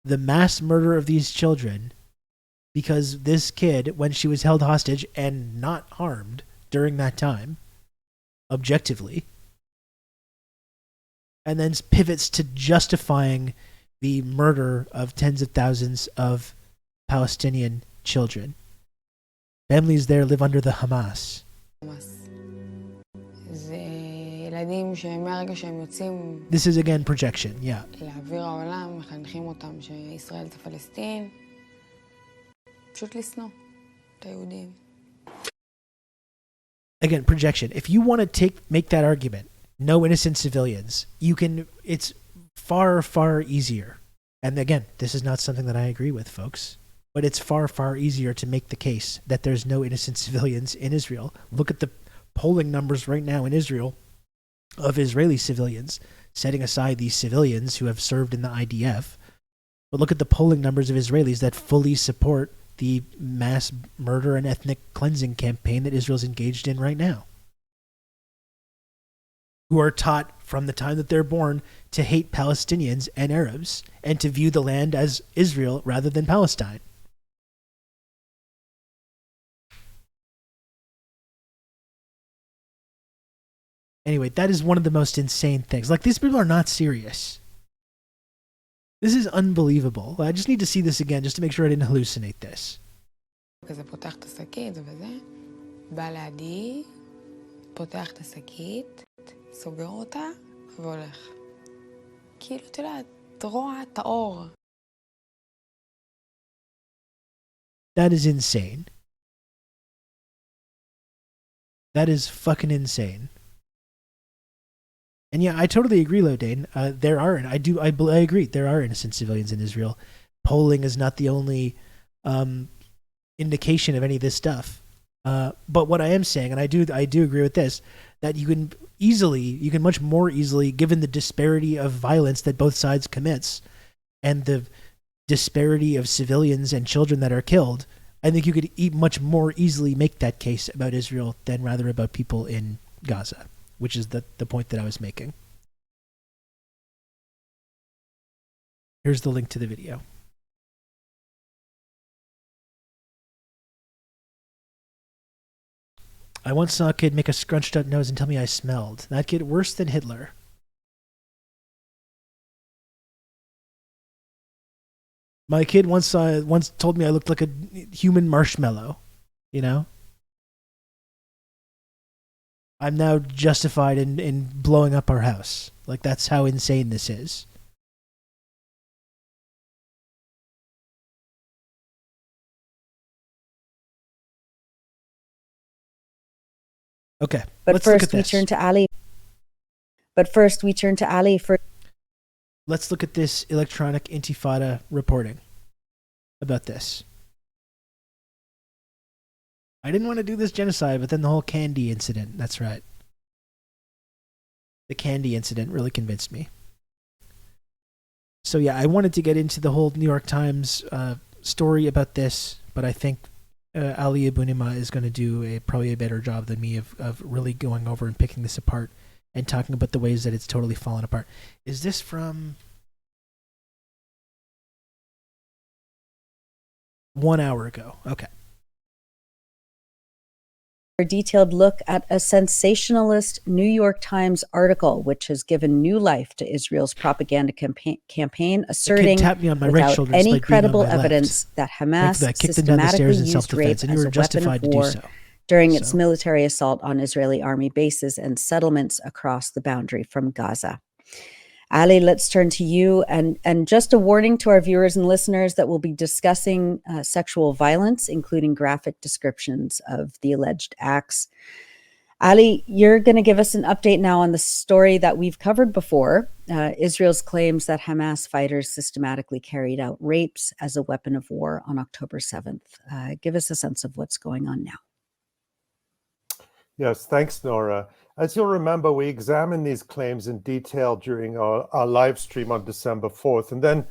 B: the mass murder of these children because this kid, when she was held hostage and not harmed during that time, objectively, and then pivots to justifying the murder of tens of thousands of Palestinian children. Families there live under the Hamas. This is again projection, yeah.
F: לאוויר העולם, מחנכים אותם שישראל זה פלסטין. פשוט לשנוא את היהודים.
B: Again, projection. If you want to make that argument, no innocent civilians, it's far, far easier. And again, this is not something that I agree with, folks, but it's far, far easier to make the case that there's no innocent civilians in Israel. Look at the polling numbers right now in Israel of Israeli civilians, setting aside these civilians who have served in the IDF. But look at the polling numbers of Israelis that fully support the mass murder and ethnic cleansing campaign that Israel's engaged in right now. who are taught from the time that they're born to hate Palestinians and Arabs and to view the land as Israel rather than Palestine. Anyway, that is one of the most insane things. Like, these people are not serious. This is unbelievable. I just need to see this again just to make sure I didn't hallucinate this.
F: כזה פותח את השקית וזה, בא לידי, פותח את השקית, סוגר אותה והולך. כאילו, אתה יודע, רוע טהור.
B: That is insane. That is fucking insane. And yeah, I totally agree, Lodane. There are, and I agree, there are innocent civilians in Israel. Polling is not the only indication of any of this stuff. But what I am saying, and I do agree with this, that you can much more easily, given the disparity of violence that both sides commits, and the disparity of civilians and children that are killed, I think you could much more easily make that case about Israel than rather about people in Gaza, which is the point that I was making. Here's the link to the video. I once saw a kid make a scrunched up nose and tell me I smelled. That kid worse than Hitler. My kid once told me I looked like a human marshmallow, you know? I'm now justified in blowing up our house. Like, that's how insane this is. Okay,
G: but first we turn to Ali. For.
B: Let's look at this electronic intifada reporting about this. I didn't want to do this genocide, but then the whole candy incident, that's right. The candy incident really convinced me. So yeah, I wanted to get into the whole New York Times story about this, but I think Ali Abunimah is going to do probably a better job than me of really going over and picking this apart and talking about the ways that it's totally fallen apart. Is this from 1 hour ago? Okay.
G: A detailed look at a sensationalist New York Times article, which has given new life to Israel's propaganda campaign, asserting without any credible evidence that Hamas systematically used rape as a weapon of war during its military assault on Israeli army bases and settlements across the boundary from Gaza. Ali, let's turn to you. And just a warning to our viewers and listeners that we'll be discussing sexual violence, including graphic descriptions of the alleged acts. Ali, you're going to give us an update now on the story that we've covered before, Israel's claims that Hamas fighters systematically carried out rapes as a weapon of war on October 7th. Give us a sense of what's going on now.
H: Yes, thanks, Nora. As you'll remember, we examined these claims in detail during our live stream on December 4th, and then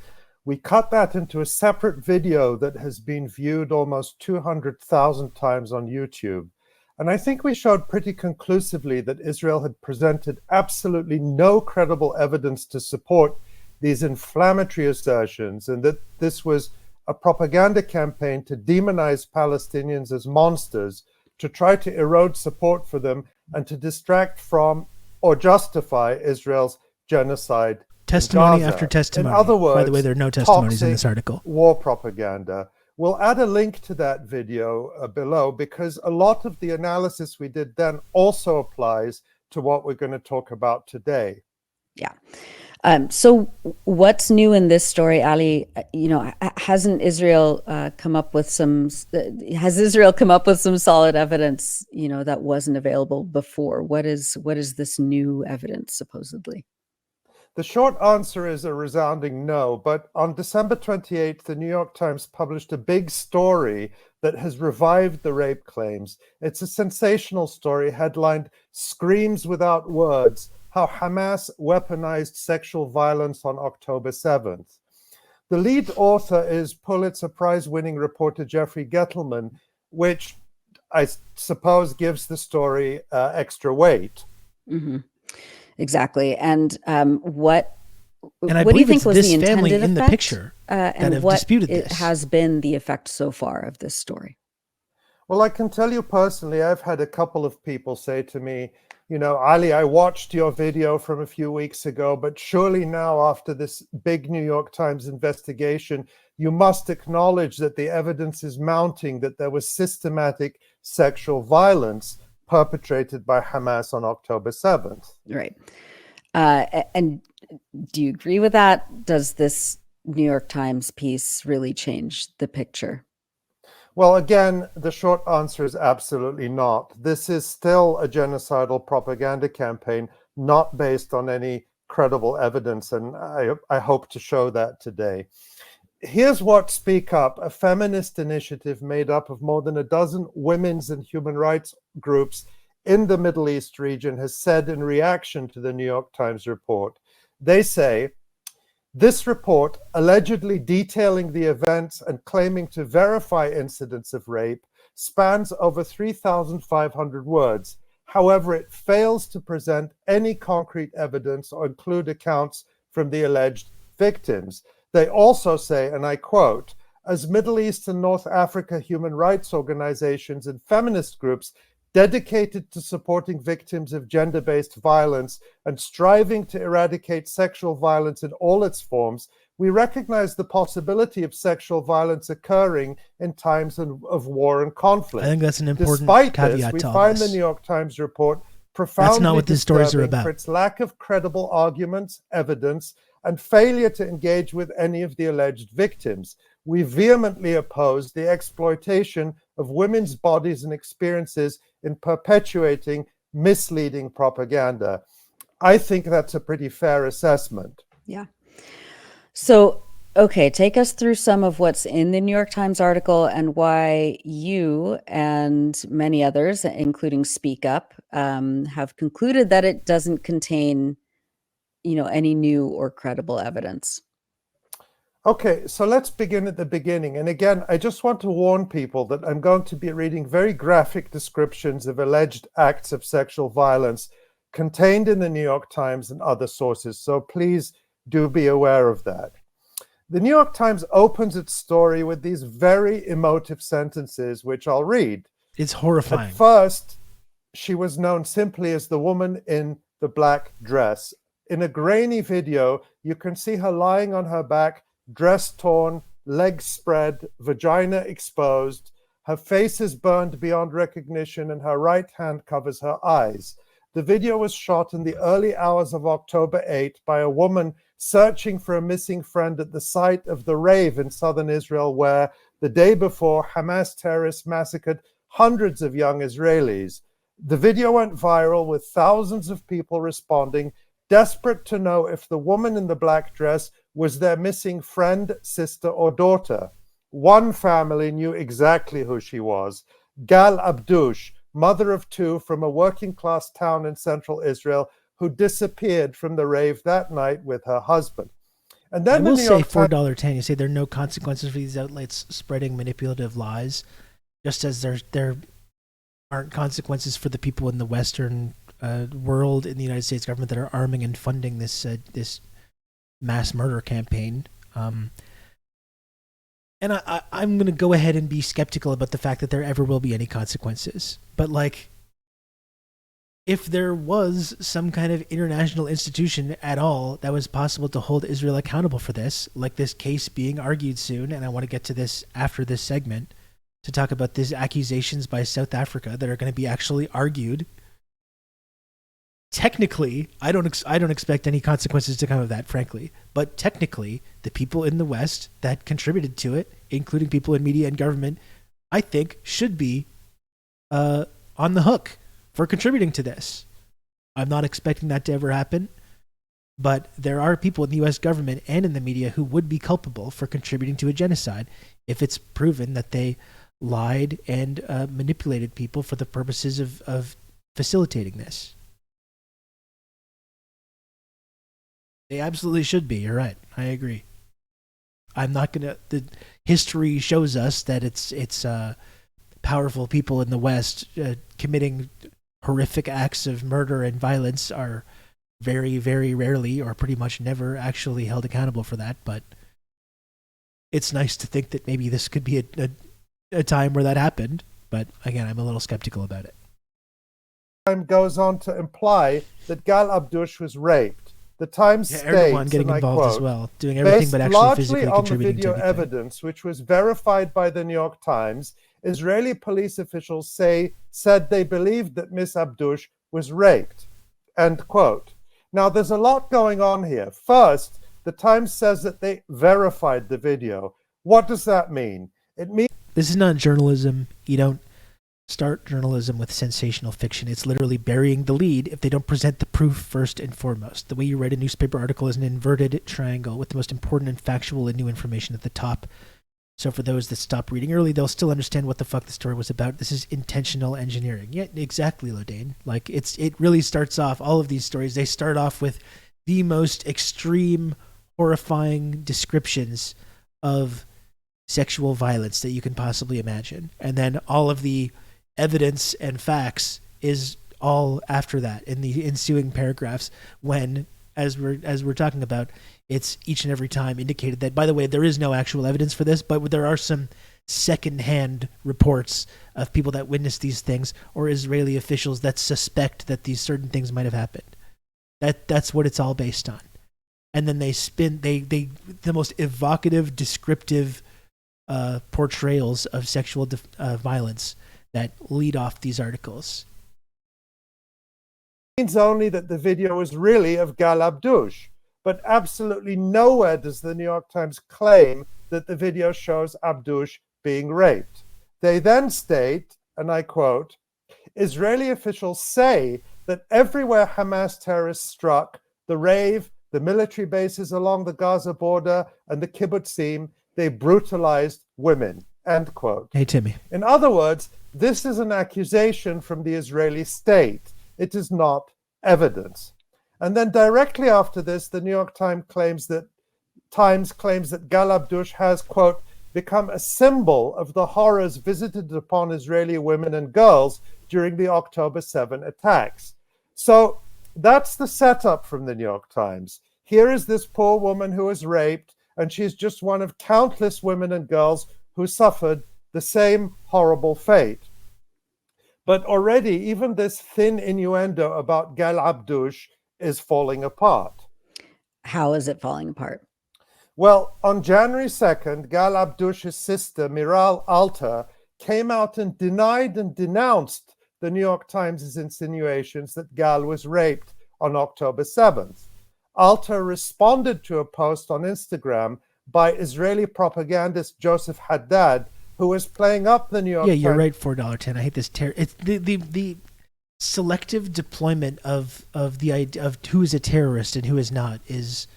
H: we cut that into a separate video that has been viewed almost 200,000 times on YouTube. And I think we showed pretty conclusively that Israel had presented absolutely no credible evidence to support these inflammatory assertions, and that this was a propaganda campaign to demonize Palestinians as monsters, to try to erode support for them, and to distract from or justify Israel's genocide.
B: Testimony after testimony.
H: In other words,
B: by the way, there are no testimonies in this article.
H: War propaganda. We'll add a link to that video below, because a lot of the analysis we did then also applies to what we're going to talk about today.
G: Yeah. So what's new in this story, Ali? Has Israel come up with some solid evidence, that wasn't available before? What is this new evidence, supposedly?
H: The short answer is a resounding no, but on December 28th, the New York Times published a big story that has revived the rape claims. It's a sensational story headlined "Screams Without Words: How Hamas Weaponized Sexual Violence on October 7th. The lead author is Pulitzer Prize-winning reporter Jeffrey Gettleman, which I suppose gives the story extra weight.
G: Mm-hmm. Exactly. And what
B: And I
G: do you
B: believe
G: think
B: it's
G: was
B: this
G: the
B: family
G: intended
B: in the
G: effect?
B: picture that
G: And
B: have
G: what
B: disputed
G: it
B: this.
G: has been the effect so far of this story?
H: Well, I can tell you personally, I've had a couple of people say to me, you know, Ali, I watched your video from a few weeks ago, but surely now after this big New York Times investigation, you must acknowledge that the evidence is mounting that there was systematic sexual violence perpetrated by Hamas on October 7th.
G: Right. And do you agree with that? Does this New York Times piece really change the picture?
H: Well, again, the short answer is absolutely not. This is still a genocidal propaganda campaign, not based on any credible evidence, and I hope to show that today. Here's what Speak Up, a feminist initiative made up of more than a dozen women's and human rights groups in the Middle East region, has said in reaction to the New York Times report. They say, this report, allegedly detailing the events and claiming to verify incidents of rape, spans over 3,500 words. However, it fails to present any concrete evidence or include accounts from the alleged victims. They also say, and I quote, as Middle East and North Africa human rights organizations and feminist groups dedicated to supporting victims of gender-based violence and striving to eradicate sexual violence in all its forms, we recognize the possibility of sexual violence occurring in times of war and conflict.
B: I think that's an important
H: Despite
B: caveat
H: this,
B: to
H: we
B: all
H: find
B: this.
H: the New York Times report profoundly
B: That's not what these stories are
H: disturbing
B: about.
H: for its lack of credible arguments, evidence, and failure to engage with any of the alleged victims. We vehemently oppose the exploitation of women's bodies and experiences in perpetuating misleading propaganda. I think that's a pretty fair assessment.
G: Yeah. So, okay, take us through some of what's in the New York Times article and why you and many others, including Speak Up, have concluded that it doesn't contain, any new or credible evidence.
H: Okay, so let's begin at the beginning. And again, I just want to warn people that I'm going to be reading very graphic descriptions of alleged acts of sexual violence contained in the New York Times and other sources. So please do be aware of that. The New York Times opens its story with these very emotive sentences, which I'll read.
B: It's horrifying.
H: At first, she was known simply as the woman in the black dress. In a grainy video, you can see her lying on her back, dress torn, legs spread, vagina exposed. Her face is burned beyond recognition and her right hand covers her eyes. The video was shot in the early hours of October 8 by a woman searching for a missing friend at the site of the rave in southern Israel, where the day before Hamas terrorists massacred hundreds of young Israelis. The video went viral with thousands of people responding, desperate to know if the woman in the black dress was their missing friend, sister, or daughter. One family knew exactly who she was. Gal Abdush, mother of two from a working-class town in central Israel, who disappeared from the rave that night with her husband. And then
B: I will say $4.10. You say there are no consequences for these outlets spreading manipulative lies, just as there aren't consequences for the people in the Western world in the United States government that are arming and funding this mass murder campaign. And I'm going to go ahead and be skeptical about the fact that there ever will be any consequences. But if there was some kind of international institution at all that was possible to hold Israel accountable for this, like this case being argued soon, and I want to get to this after this segment, to talk about these accusations by South Africa that are going to be actually argued. Technically, I don't expect any consequences to come of that, frankly. But technically, the people in the West that contributed to it, including people in media and government, I think should be on the hook for contributing to this. I'm not expecting that to ever happen, but there are people in the U.S. government and in the media who would be culpable for contributing to a genocide if it's proven that they lied and manipulated people for the purposes of facilitating this. They absolutely should be. You're right. I agree. I'm not gonna. The history shows us that it's powerful people in the West committing horrific acts of murder and violence are very, very rarely or pretty much never actually held accountable for that. But it's nice to think that maybe this could be a time where that happened. But again, I'm a little skeptical about it.
H: Goes on to imply that Gal Abdush was raped. The Times states,
B: Erdogan getting involved
H: quote,
B: as well, doing everything but actually physically contributing to
H: largely on the video evidence, which was verified by the New York Times, Israeli police officials said they believed that Miss Abdush was raped. End quote. Now, there's a lot going on here. First, the Times says that they verified the video. What does that mean? It means
B: this is not journalism. You don't start journalism with sensational fiction. It's literally burying the lead if they don't present the proof first and foremost. The way you write a newspaper article is an inverted triangle with the most important and factual and new information at the top. So for those that stop reading early, they'll still understand what the fuck the story was about. This is intentional engineering. Yeah, exactly, Lodane. Like, it really starts off, all of these stories, they start off with the most extreme, horrifying descriptions of sexual violence that you can possibly imagine. And then all of the evidence and facts is all after that in the ensuing paragraphs, when, as we're talking about, it's each and every time indicated that, by the way, there is no actual evidence for this, but there are some secondhand reports of people that witnessed these things or Israeli officials that suspect that these certain things might have happened. That's what it's all based on. And then they spin the most evocative, descriptive portrayals of sexual violence that lead off these articles.
H: It means only that the video is really of Gal Abdush, but absolutely nowhere does the New York Times claim that the video shows Abdush being raped. They then state, and I quote, Israeli officials say that everywhere Hamas terrorists struck, the rave, the military bases along the Gaza border, and the kibbutzim, they brutalized women, end quote.
B: Hey, Timmy.
H: In other words, this is an accusation from the Israeli state. It is not evidence. And then directly after this, the New York Times claims that Gal Abdush has, quote, become a symbol of the horrors visited upon Israeli women and girls during the October 7 attacks. So that's the setup from the New York Times. Here is this poor woman who was raped, and she's just one of countless women and girls who suffered the same horrible fate. But already, even this thin innuendo about Gal Abdush is falling apart.
G: How is it falling apart?
H: Well, on January 2nd, Gal Abdush's sister, Miral Alter, came out and denied and denounced the New York Times' insinuations that Gal was raped on October 7th. Alter responded to a post on Instagram by Israeli propagandist Joseph Haddad, who was playing up the New York Times.
B: Yeah, you're right, $4.10. I hate this it's the selective deployment of the idea of who is a terrorist and who is not is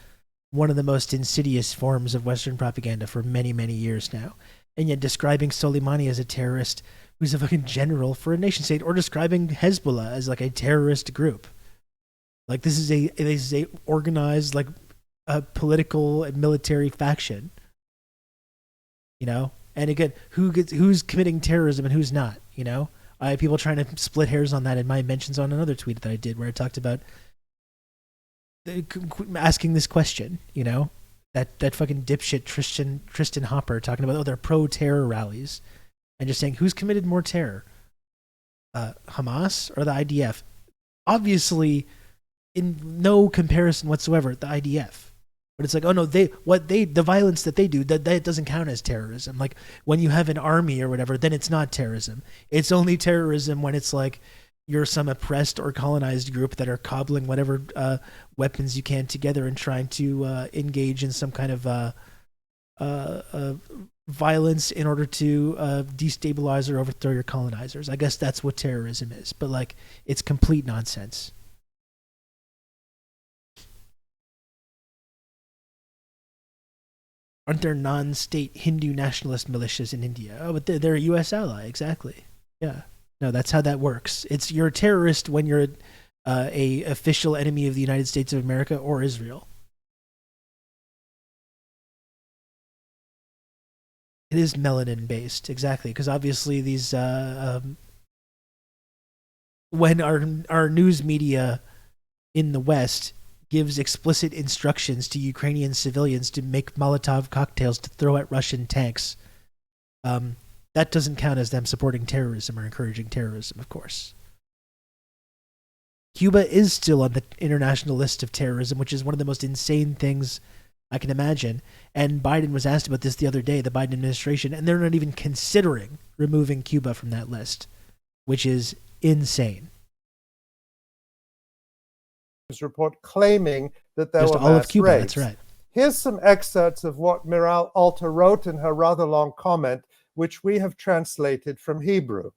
B: one of the most insidious forms of Western propaganda for many, many years now. And yet describing Soleimani as a terrorist who's a fucking general for a nation state, or describing Hezbollah as like a terrorist group. Like this is a organized, like a political and military faction. You know? And again, who's committing terrorism and who's not, you know? I have people trying to split hairs on that in my mentions on another tweet that I did where I talked about asking this question, you know? That fucking dipshit Tristan Hopper talking about, they're pro-terror rallies. And just saying, who's committed more terror? Hamas or the IDF? Obviously, in no comparison whatsoever, the IDF. But it's like, oh no, the violence that they do, that doesn't count as terrorism. Like when you have an army or whatever, then it's not terrorism. It's only terrorism when it's like you're some oppressed or colonized group that are cobbling whatever weapons you can together and trying to engage in some kind of violence in order to destabilize or overthrow your colonizers. I guess that's what terrorism is. But like, it's complete nonsense. Aren't there non-state Hindu nationalist militias in India? Oh, but they're a U.S. ally, exactly. Yeah. No, that's how that works. You're a terrorist when you're a official enemy of the United States of America or Israel. It is melanin-based, exactly, because obviously these... when our news media in the West gives explicit instructions to Ukrainian civilians to make Molotov cocktails to throw at Russian tanks, that doesn't count as them supporting terrorism or encouraging terrorism, of course. Cuba is still on the international list of terrorism, which is one of the most insane things I can imagine. And Biden was asked about this the other day, the Biden administration, and they're not even considering removing Cuba from that list, which is insane.
H: Report claiming that there
B: Just
H: were
B: all
H: mass
B: of Cuba,
H: rapes.
B: that's right.
H: Here's some excerpts of what Miral Alter wrote in her rather long comment, which we have translated from Hebrew.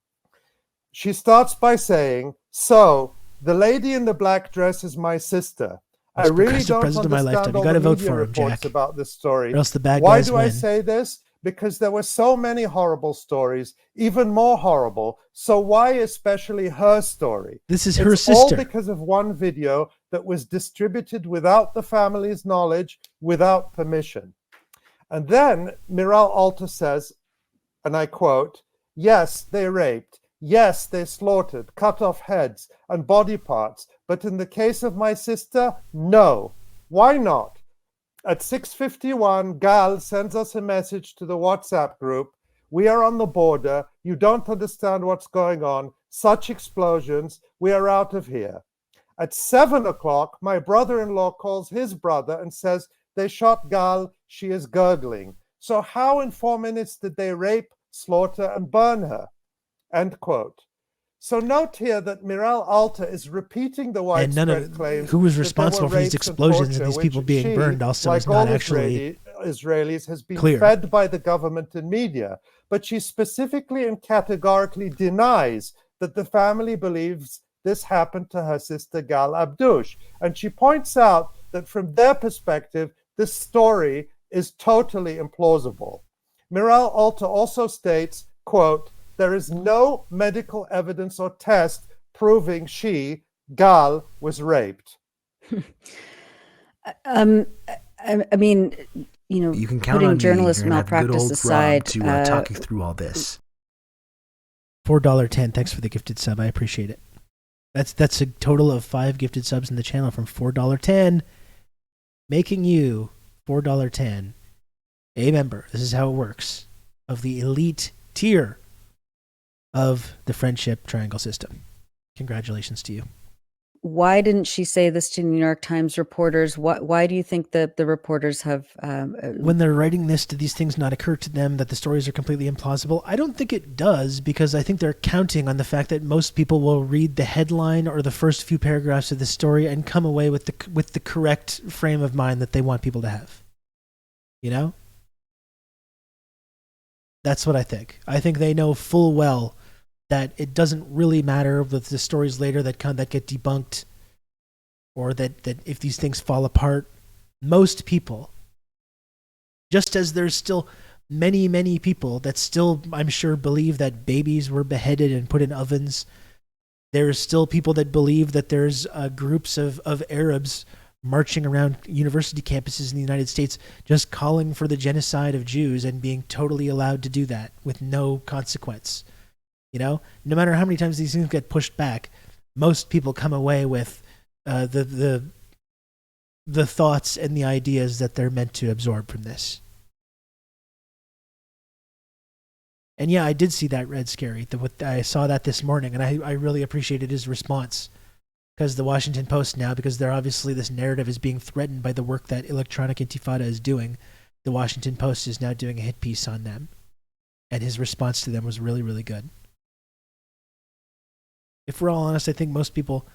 H: She starts by saying, "So, the lady in the black dress is my sister. I really don't understand all the media reports about this story. Why do I say this? Because there were so many horrible stories, even more horrible. So why especially her story?
B: This is her sister.
H: All because of one video that was distributed without the family's knowledge, without permission." And then Miral Alter says, and I quote, "Yes, they raped. Yes, they slaughtered, cut off heads and body parts. But in the case of my sister, no. Why not? At 6:51, Gal sends us a message to the WhatsApp group. We are on the border. You don't understand what's going on. Such explosions. We are out of here. At 7 o'clock, my brother-in-law calls his brother and says, they shot Gal. She is gurgling. So how in 4 minutes did they rape, slaughter, and burn her?" End quote. So note here that Miral Alter is repeating the widespread claims.
B: Who was responsible for these explosions and these people being burned also is not actually
H: Israelis has been
B: clear.
H: fed by the government and media. But she specifically and categorically denies that the family believes this happened to her sister Gal Abdush. And she points out that from their perspective, this story is totally implausible. Miral Alter also states, quote, "There is no medical evidence or test proving she, Gal, was raped."
G: I mean,
C: you can count
G: putting
C: on
G: journalist
C: me.
G: malpractice aside,
C: to talk you through all this.
B: $4.10. Thanks for the gifted sub. I appreciate it. That's a total of 5 gifted subs in the channel from $4.10, making you $4.10 a member. This is how it works of the elite tier of the friendship triangle system. Congratulations to you.
G: Why didn't she say this to New York Times reporters? Why do you think that the reporters have...
B: when they're writing this, do these things not occur to them that the stories are completely implausible? I don't think it does, because I think they're counting on the fact that most people will read the headline or the first few paragraphs of the story and come away with the correct frame of mind that they want people to have. You know? That's what I think. I think they know full well that it doesn't really matter with the stories later that get debunked, or that if these things fall apart. Most people, just as there's still many, many people that still, I'm sure, believe that babies were beheaded and put in ovens, there's still people that believe that there's groups of Arabs marching around university campuses in the United States just calling for the genocide of Jews and being totally allowed to do that with no consequence. You know, no matter how many times these things get pushed back, most people come away with the thoughts and the ideas that they're meant to absorb from this. And yeah, I did see that Red Scary. I saw that this morning, and I really appreciated his response. Because the Washington Post now, because they're obviously, this narrative is being threatened by the work that Electronic Intifada is doing, the Washington Post is now doing a hit piece on them. And his response to them was really, really good. If we're all honest, I think most people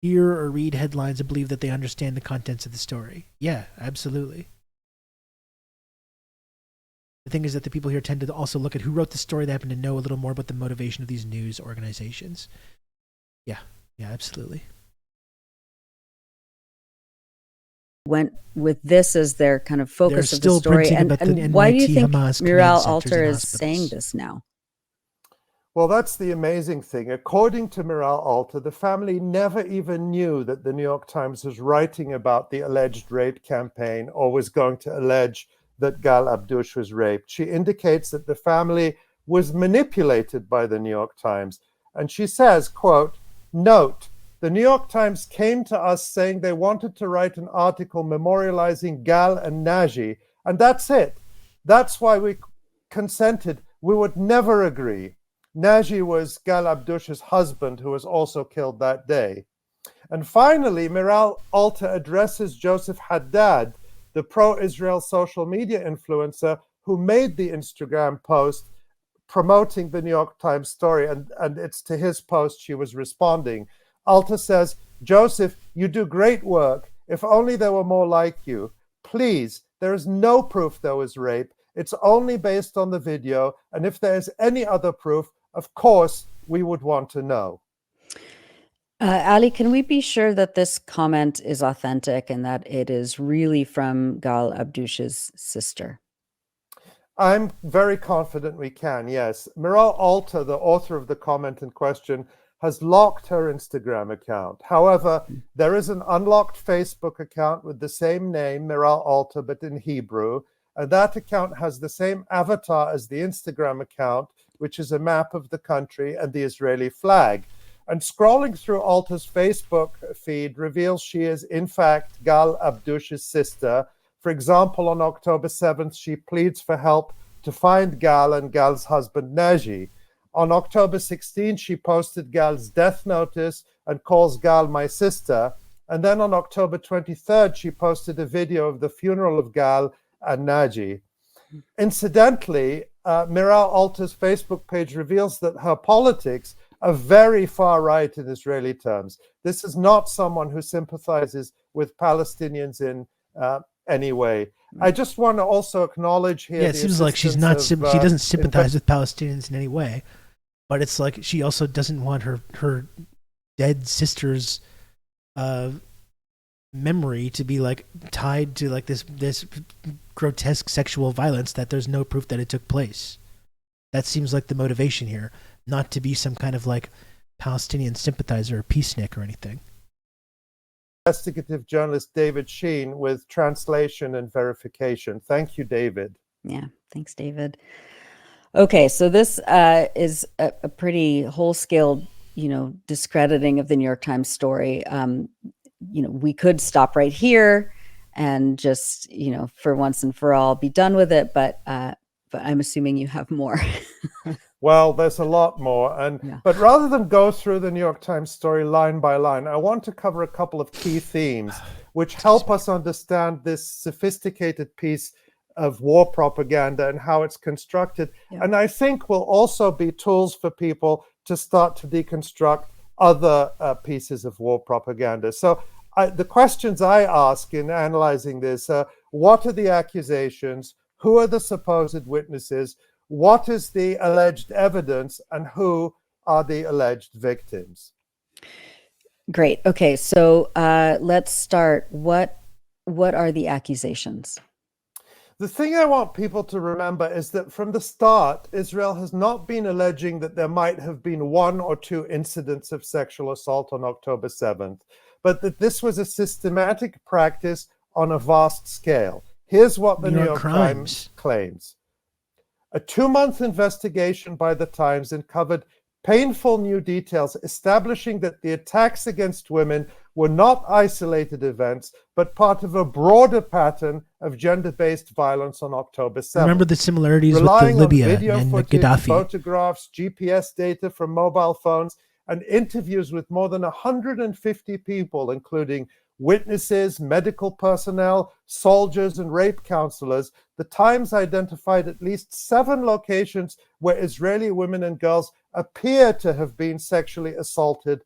B: hear or read headlines and believe that they understand the contents of the story. Yeah, absolutely. The thing is that the people here tend to also look at who wrote the story. They happen to know a little more about the motivation of these news organizations. Yeah, absolutely.
G: Went with this as their kind of focus of the story. And why do you think Miral Alter is saying this now?
H: Well, that's the amazing thing. According to Miral Alter, the family never even knew that the New York Times was writing about the alleged rape campaign or was going to allege that Gal Abdush was raped. She indicates that the family was manipulated by the New York Times. And she says, quote, "Note, The New York Times came to us saying they wanted to write an article memorializing Gal and Naji, and that's it. That's why we consented. We would never agree. Naji was Gal Abdush's husband, who was also killed that day. And finally, Miral Alta addresses Joseph Haddad, the pro-Israel social media influencer who made the Instagram post promoting the New York Times story, and it's to his post she was responding. Alta says, Joseph, you do great work. If only there were more like you. Please, there is no proof there was rape. It's only based on the video, and if there is any other proof, of course, we would want to know.
G: Ali, can we be sure that this comment is authentic and that it is really from Gal Abdush's sister?
H: I'm very confident we can, yes. Miral Alta, the author of the comment in question, has locked her Instagram account. However, there is an unlocked Facebook account with the same name, Miral Alta, but in Hebrew, and that account has the same avatar as the Instagram account, which is a map of the country and the Israeli flag. And scrolling through Alta's Facebook feed reveals she is, in fact, Gal Abdush's sister. For example, on October 7th, she pleads for help to find Gal and Gal's husband, Naji. On October 16th, she posted Gal's death notice and calls Gal my sister. And then on October 23rd, she posted a video of the funeral of Gal and Naji. Incidentally, Miral Alta's Facebook page reveals that her politics are very far right in Israeli terms. This is not someone who sympathizes with Palestinians in any way. I just want to also acknowledge here.
B: Yeah, it seems like she's not. She doesn't sympathize with Palestinians in any way, but it's like she also doesn't want her dead sister's memory to be like tied to like this grotesque sexual violence that there's no proof that it took place. That seems like the motivation here, not to be some kind of like Palestinian sympathizer or peacenik or anything.
H: Investigative journalist David Sheen with translation and verification. Thank you, David.
G: Yeah, thanks, David. Okay, so this is a pretty whole-scale, discrediting of the New York Times story. We could stop right here and just, for once and for all, be done with it. But I'm assuming you have more.
H: Well, there's a lot more. But rather than go through the New York Times story line by line, I want to cover a couple of key themes which help us understand this sophisticated piece of war propaganda and how it's constructed. Yeah. And I think will also be tools for people to start to deconstruct other pieces of war propaganda. So the questions I ask in analyzing this, what are the accusations? Who are the supposed witnesses? What is the alleged evidence, and who are the alleged victims?
G: Great. Okay, so let's start. What are the accusations?
H: The thing I want people to remember is that from the start, Israel has not been alleging that there might have been 1 or 2 incidents of sexual assault on October 7th, but that this was a systematic practice on a vast scale. Here's what the New York Times claims. A 2-month investigation by the Times uncovered painful new details establishing that the attacks against women were not isolated events, but part of a broader pattern of gender-based violence on October 7th.
B: Remember the similarities
H: Relying
B: with the Libya
H: on video
B: and
H: footage,
B: Gaddafi.
H: Photographs, GPS data from mobile phones, and interviews with more than 150 people, including witnesses, medical personnel, soldiers, and rape counselors, the Times identified at least 7 locations where Israeli women and girls appear to have been sexually assaulted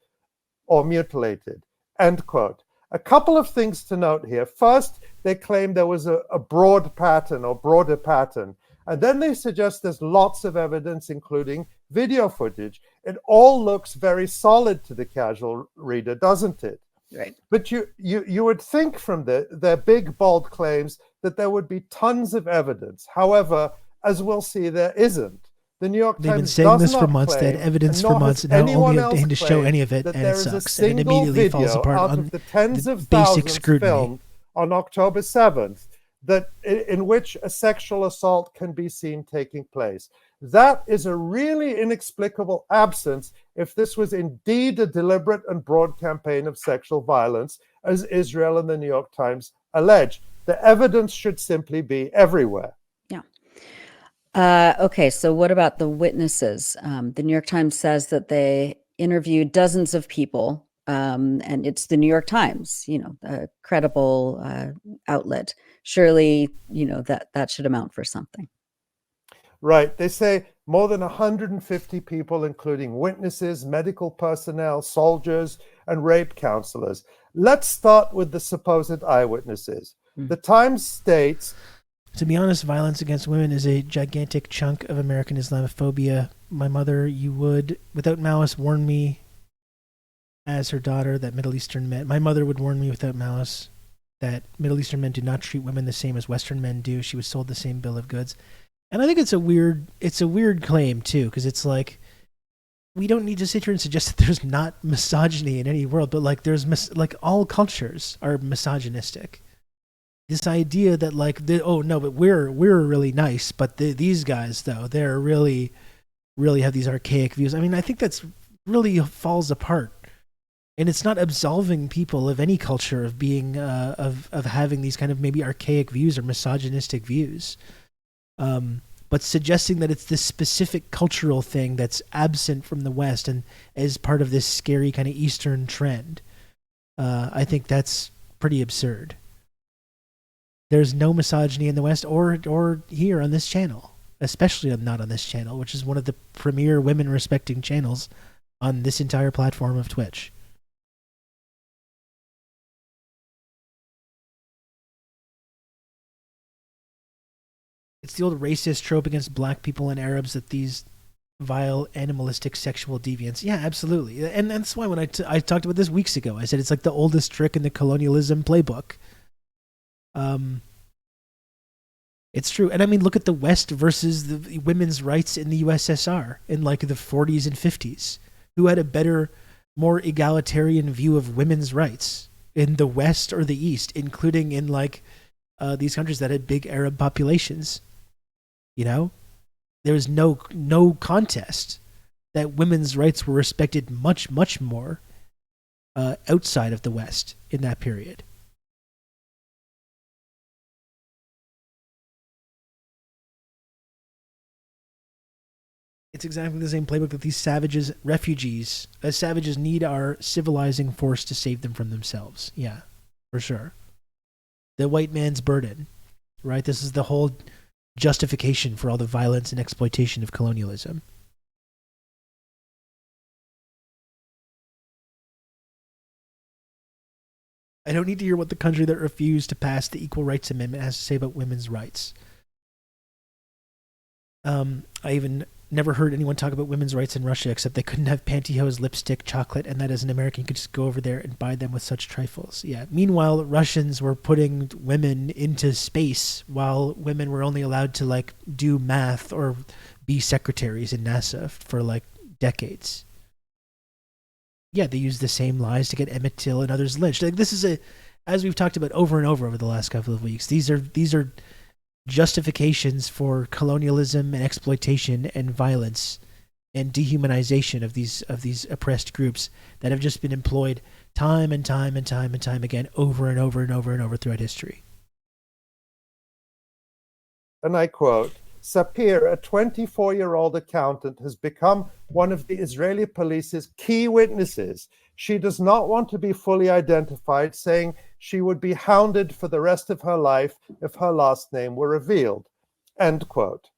H: or mutilated. End quote. A couple of things to note here. First, they claim there was a broad pattern or broader pattern. And then they suggest there's lots of evidence, including video footage. It all looks very solid to the casual reader, doesn't it?
G: Right.
H: But you would think from their big, bold claims that there would be tons of evidence. However, as we'll see, there isn't. The New York Times
B: They've been saying this for months. They had evidence for months, and now all they have to show any of it, and it sucks. And it immediately falls apart on
H: the tens of
B: basic
H: thousands
B: scrutiny.
H: filmed on October 7th, that in which a sexual assault can be seen taking place. That is a really inexplicable absence if this was indeed a deliberate and broad campaign of sexual violence, as Israel and the New York Times allege. The evidence should simply be everywhere.
G: Yeah. Okay, so what about the witnesses? The New York Times says that they interviewed dozens of people, and it's the New York Times, a credible outlet. Surely, that should amount for something.
H: Right. They say more than 150 people, including witnesses, medical personnel, soldiers, and rape counselors. Let's start with the supposed eyewitnesses. The Times states,
B: to be honest, violence against women is a gigantic chunk of American Islamophobia. My mother, you would, without malice, warn me as her daughter that Middle Eastern men... My mother would warn me without malice that Middle Eastern men do not treat women the same as Western men do. She was sold the same bill of goods. And I think it's a weird claim, too, because it's like, we don't need to sit here and suggest that there's not misogyny in any world, but like all cultures are misogynistic. This idea that but we're really nice, but these guys though, they're really have these archaic views. I mean, I think that's really falls apart, and it's not absolving people of any culture of being of having these kind of maybe archaic views or misogynistic views. But suggesting that it's this specific cultural thing that's absent from the West and is part of this scary kind of Eastern trend, I think that's pretty absurd. There's no misogyny in the West or here on this channel, especially not on this channel, which is one of the premier women-respecting channels on this entire platform of Twitch. It's the old racist trope against black people and Arabs that these vile, animalistic, sexual deviants. Yeah, absolutely. And that's why when I talked about this weeks ago, I said it's like the oldest trick in the colonialism playbook. It's true. And I mean, look at the West versus the women's rights in the USSR in like the 40s and 50s. Who had a better, more egalitarian view of women's rights in the West or the East, including in like these countries that had big Arab populations? There was no contest that women's rights were respected much, much more outside of the West in that period. It's exactly the same playbook that these savages need our civilizing force to save them from themselves. Yeah, for sure. The white man's burden, right? This is the whole justification for all the violence and exploitation of colonialism. I don't need to hear what the country that refused to pass the Equal Rights Amendment has to say about women's rights. I even never heard anyone talk about women's rights in Russia, except they couldn't have pantyhose, lipstick, chocolate, and that as an American you could just go over there and buy them with such trifles. Yeah. Meanwhile, Russians were putting women into space while women were only allowed to like do math or be secretaries in NASA for like decades. Yeah, they used the same lies to get Emmett Till and others lynched. Like this is as we've talked about over and over the last couple of weeks. These are justifications for colonialism and exploitation and violence and dehumanization of these oppressed groups that have just been employed time and time again over and over throughout history.
H: And I quote, Sapir, a 24-year-old accountant, has become one of the Israeli police's key witnesses. She does not want to be fully identified, saying she would be hounded for the rest of her life if her last name were revealed. End quote.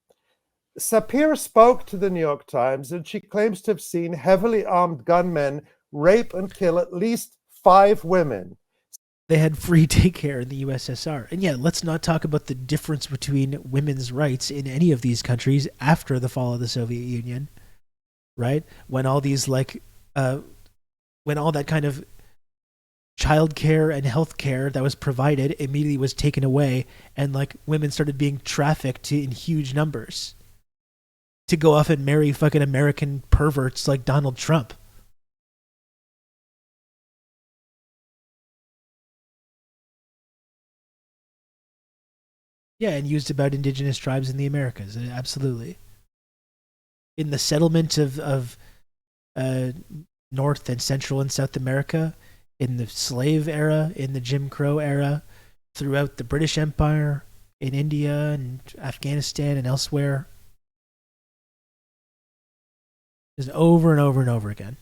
H: Sapir spoke to the New York Times, and she claims to have seen heavily armed gunmen rape and kill at least 5 women.
B: They had free daycare in the USSR. And yeah, let's not talk about the difference between women's rights in any of these countries after the fall of the Soviet Union, right? When all these when all that kind of childcare and healthcare that was provided immediately was taken away, and like women started being trafficked in huge numbers to go off and marry fucking American perverts like Donald Trump. Yeah, and used about indigenous tribes in the Americas. Absolutely. in the settlement of North and Central and South America, in the slave era, in the Jim Crow era, throughout the British Empire, in India and Afghanistan and elsewhere. Just over and over and over again.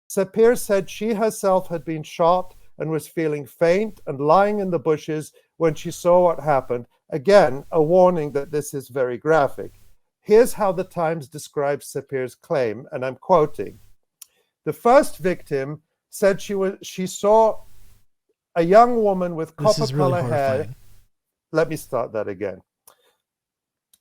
H: Sapir said she herself had been shot and was feeling faint and lying in the bushes when she saw what happened. Again, a warning that this is very graphic. Here's how the Times describes Sapir's claim, and I'm quoting. The first victim said she saw a young woman with copper-color hair. Let me start that again.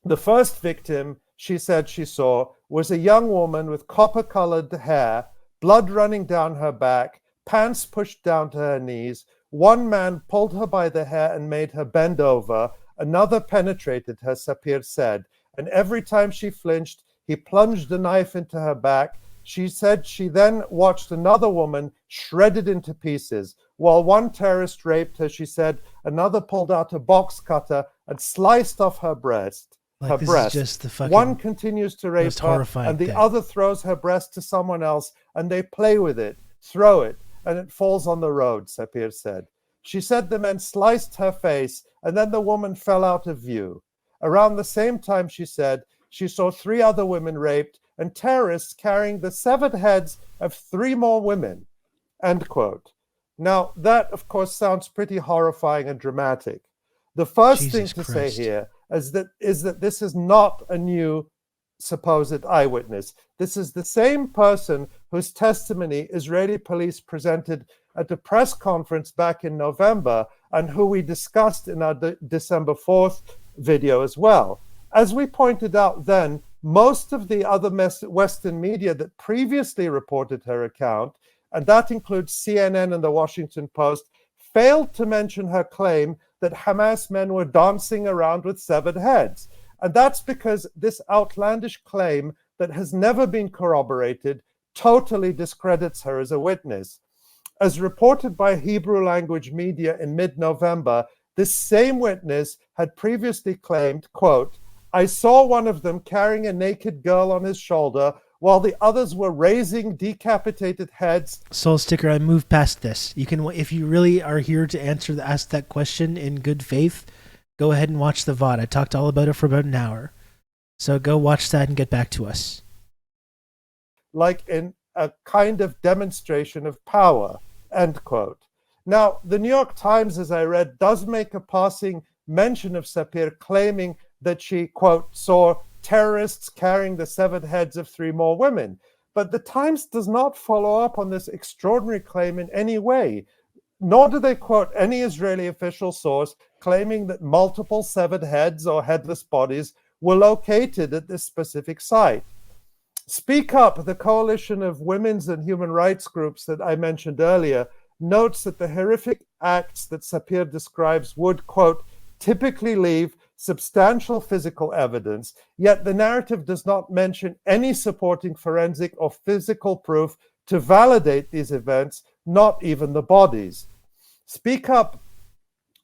H: The first victim she said she saw was a young woman with copper-colored hair, blood running down her back, pants pushed down to her knees. One man pulled her by the hair and made her bend over. Another penetrated her, Sapir said, and every time she flinched, he plunged a knife into her back. She said she then watched another woman shredded into pieces. While one terrorist raped her, she said another pulled out a box cutter and sliced off her breast.
B: Like, this is just the fucking
H: one continues to rape her, and the other throws her breast to someone else, and they play with it, throw it, and it falls on the road, Sapir said. She said the men sliced her face, and then the woman fell out of view. Around the same time, she said, she saw 3 other women raped and terrorists carrying the severed heads of 3 more women, end quote. Now, that, of course, sounds pretty horrifying and dramatic. The first thing to say here is that this is not a new supposed eyewitness. This is the same person whose testimony Israeli police presented at a press conference back in November and who we discussed in our December 4th video as well. As we pointed out then, most of the other Western media that previously reported her account, and that includes CNN and the Washington Post, failed to mention her claim that Hamas men were dancing around with severed heads. And that's because this outlandish claim that has never been corroborated totally discredits her as a witness. As reported by Hebrew language media in mid-November, this same witness had previously claimed, quote, I saw one of them carrying a naked girl on his shoulder while the others were raising decapitated heads.
B: Soul Sticker, I moved past this. You can, if you really are here to ask that question in good faith, go ahead and watch the VOD. I talked all about it for about an hour. So go watch that and get back to us.
H: Like in a kind of demonstration of power, end quote. Now, the New York Times, as I read, does make a passing mention of Sapir claiming that she, quote, saw terrorists carrying the severed heads of 3 more women. But the Times does not follow up on this extraordinary claim in any way, nor do they quote any Israeli official source claiming that multiple severed heads or headless bodies were located at this specific site. Speak Up, the coalition of women's and human rights groups that I mentioned earlier, notes that the horrific acts that Sapir describes would, quote, typically leave substantial physical evidence, yet the narrative does not mention any supporting forensic or physical proof to validate these events, not even the bodies. Speak Up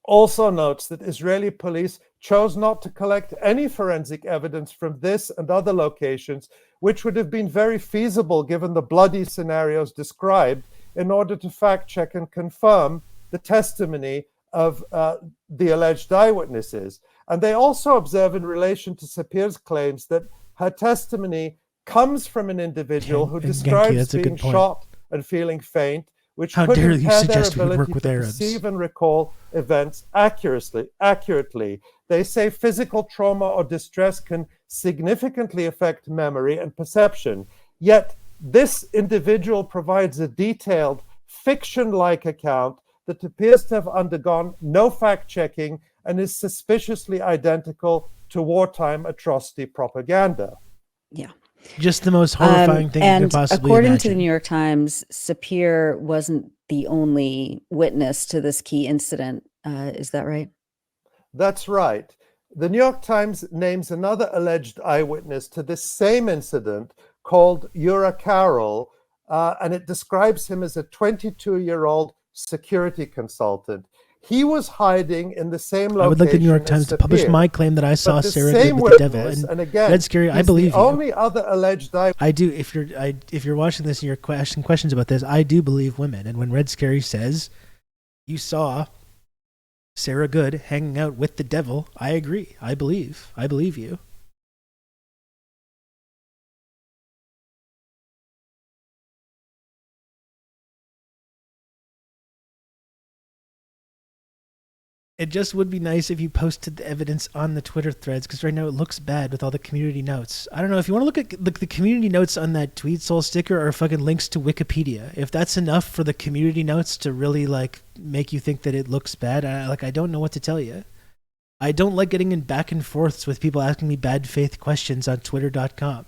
H: also notes that Israeli police chose not to collect any forensic evidence from this and other locations, which would have been very feasible given the bloody scenarios described, in order to fact-check and confirm the testimony of the alleged eyewitnesses. And they also observe in relation to Sapir's claims that her testimony comes from an individual who describes being shot and feeling faint, which could impair their ability to perceive and recall events accurately. They say physical trauma or distress can significantly affect memory and perception. Yet this individual provides a detailed, fiction-like account that appears to have undergone no fact-checking and is suspiciously identical to wartime atrocity propaganda.
G: Yeah.
B: Just the most horrifying thing you could possibly
G: according
B: imagine.
G: to the New York Times, Sapir wasn't the only witness to this key incident. Is that right?
H: That's right. The New York Times names another alleged eyewitness to this same incident called Ura Carroll, and it describes him as a 22-year-old security consultant. He was hiding in the same location.
B: I would like the New York Times to publish my claim that I saw Sarah good with the devil. And
H: again,
B: Red Scary, I believe
H: the
B: you.
H: only other alleged
B: I do. If you're watching this and you're asking questions about this, I do believe women. And when Red Scary says you saw Sarah Good hanging out with the devil, I agree. I believe you. It just would be nice if you posted the evidence on the Twitter threads, because right now it looks bad with all the community notes. I don't know if you want to look at the community notes on that tweet soul sticker or fucking links to Wikipedia. If that's enough for the community notes to really like make you think that it looks bad, I don't know what to tell you. I don't like getting in back and forths with people asking me bad faith questions on Twitter.com.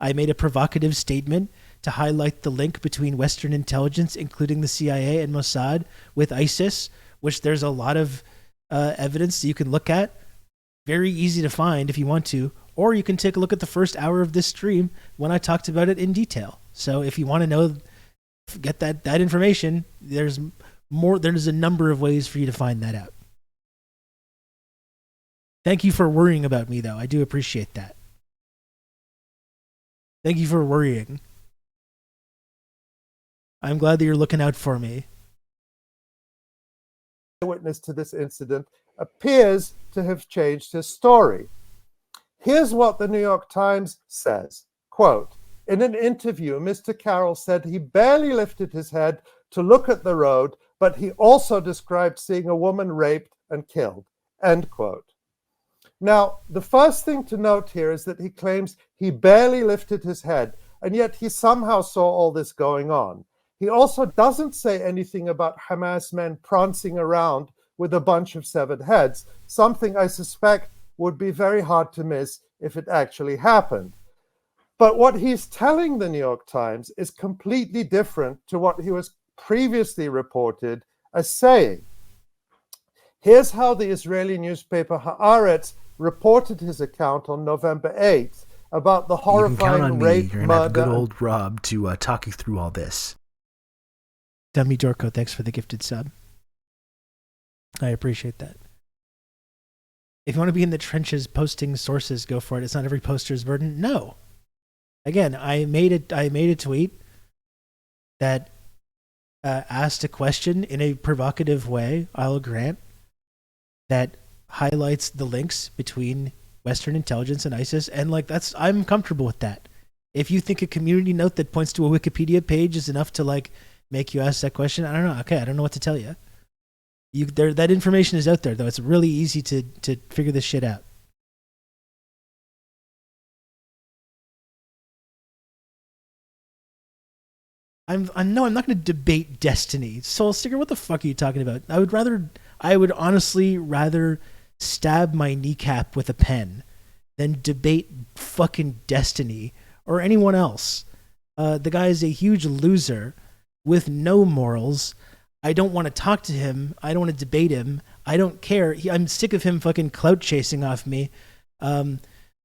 B: I made a provocative statement to highlight the link between Western intelligence, including the CIA and Mossad, with ISIS, which there's a lot of evidence that you can look at. Very easy to find if you want to. Or you can take a look at the first hour of this stream when I talked about it in detail. So if you want to know, get that information, there's a number of ways for you to find that out. Thank you for worrying about me, though. I do appreciate that. Thank you for worrying. I'm glad that you're looking out for me.
H: Witness to this incident appears to have changed his story. Here's what the New York Times says, quote, in an interview, Mr. Carroll said he barely lifted his head to look at the road, but he also described seeing a woman raped and killed, end quote. Now, the first thing to note here is that he claims he barely lifted his head, and yet he somehow saw all this going on. He also doesn't say anything about Hamas men prancing around with a bunch of severed heads, something I suspect would be very hard to miss if it actually happened. But what he's telling the New York Times is completely different to what he was previously reported as saying. Here's how the Israeli newspaper Haaretz reported his account on November 8th about the horrifying rape,
C: You're gonna have good old Rob to talk you through all this.
B: Dummy Dorko, thanks for the gifted sub. I appreciate that. If you want to be in the trenches posting sources, go for it. It's not every poster's burden. No. Again, I made a tweet that asked a question in a provocative way, I'll grant, that highlights the links between Western intelligence and ISIS, and I'm comfortable with that. If you think a community note that points to a Wikipedia page is enough to make you ask that question, I don't know. Okay, I don't know what to tell you. That information is out there, though. It's really easy to figure this shit out. I'm not going to debate destiny. Soul Sticker, what the fuck are you talking about? I would honestly rather stab my kneecap with a pen than debate fucking destiny or anyone else. The guy is a huge loser with no morals. I don't want to talk to him. I don't want to debate him. I don't care. I'm sick of him fucking clout chasing off me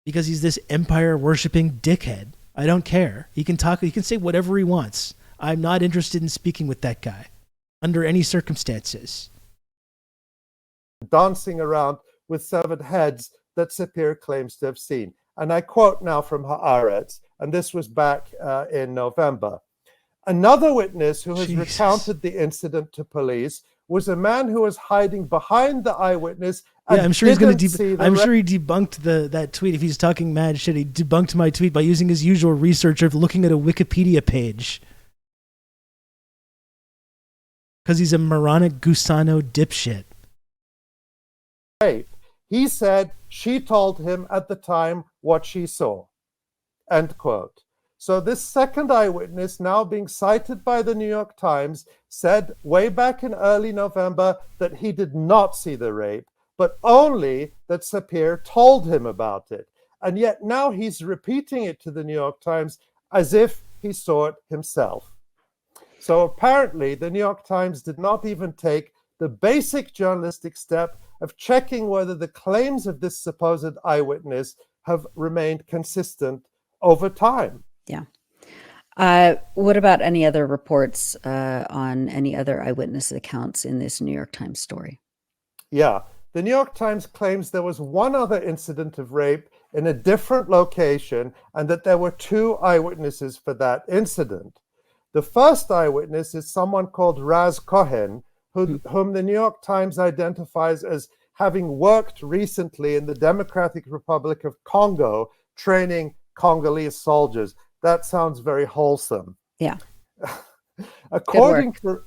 B: because he's this empire worshipping dickhead. I don't care. He can talk. He can say whatever he wants. I'm not interested in speaking with that guy under any circumstances.
H: Dancing around with severed heads that Sapir claims to have seen. And I quote now from Haaretz, and this was back in November. Another witness who has recounted the incident to police was a man who was hiding behind the eyewitness. And
B: I'm sure he's going to. I'm sure he debunked that tweet. If he's talking mad shit, he debunked my tweet by using his usual research of looking at a Wikipedia page. Because he's a moronic Gusano dipshit.
H: He said she told him at the time what she saw. End quote. So this second eyewitness, now being cited by the New York Times, said way back in early November that he did not see the rape, but only that Sapir told him about it. And yet now he's repeating it to the New York Times as if he saw it himself. So apparently the New York Times did not even take the basic journalistic step of checking whether the claims of this supposed eyewitness have remained consistent over time.
G: Yeah. What about any other reports on any other eyewitness accounts in this New York Times story?
H: Yeah. The New York Times claims there was one other incident of rape in a different location and that there were 2 eyewitnesses for that incident. The first eyewitness is someone called Raz Cohen, whom the New York Times identifies as having worked recently in the Democratic Republic of Congo training Congolese soldiers. That sounds very wholesome.
G: Yeah.
H: According to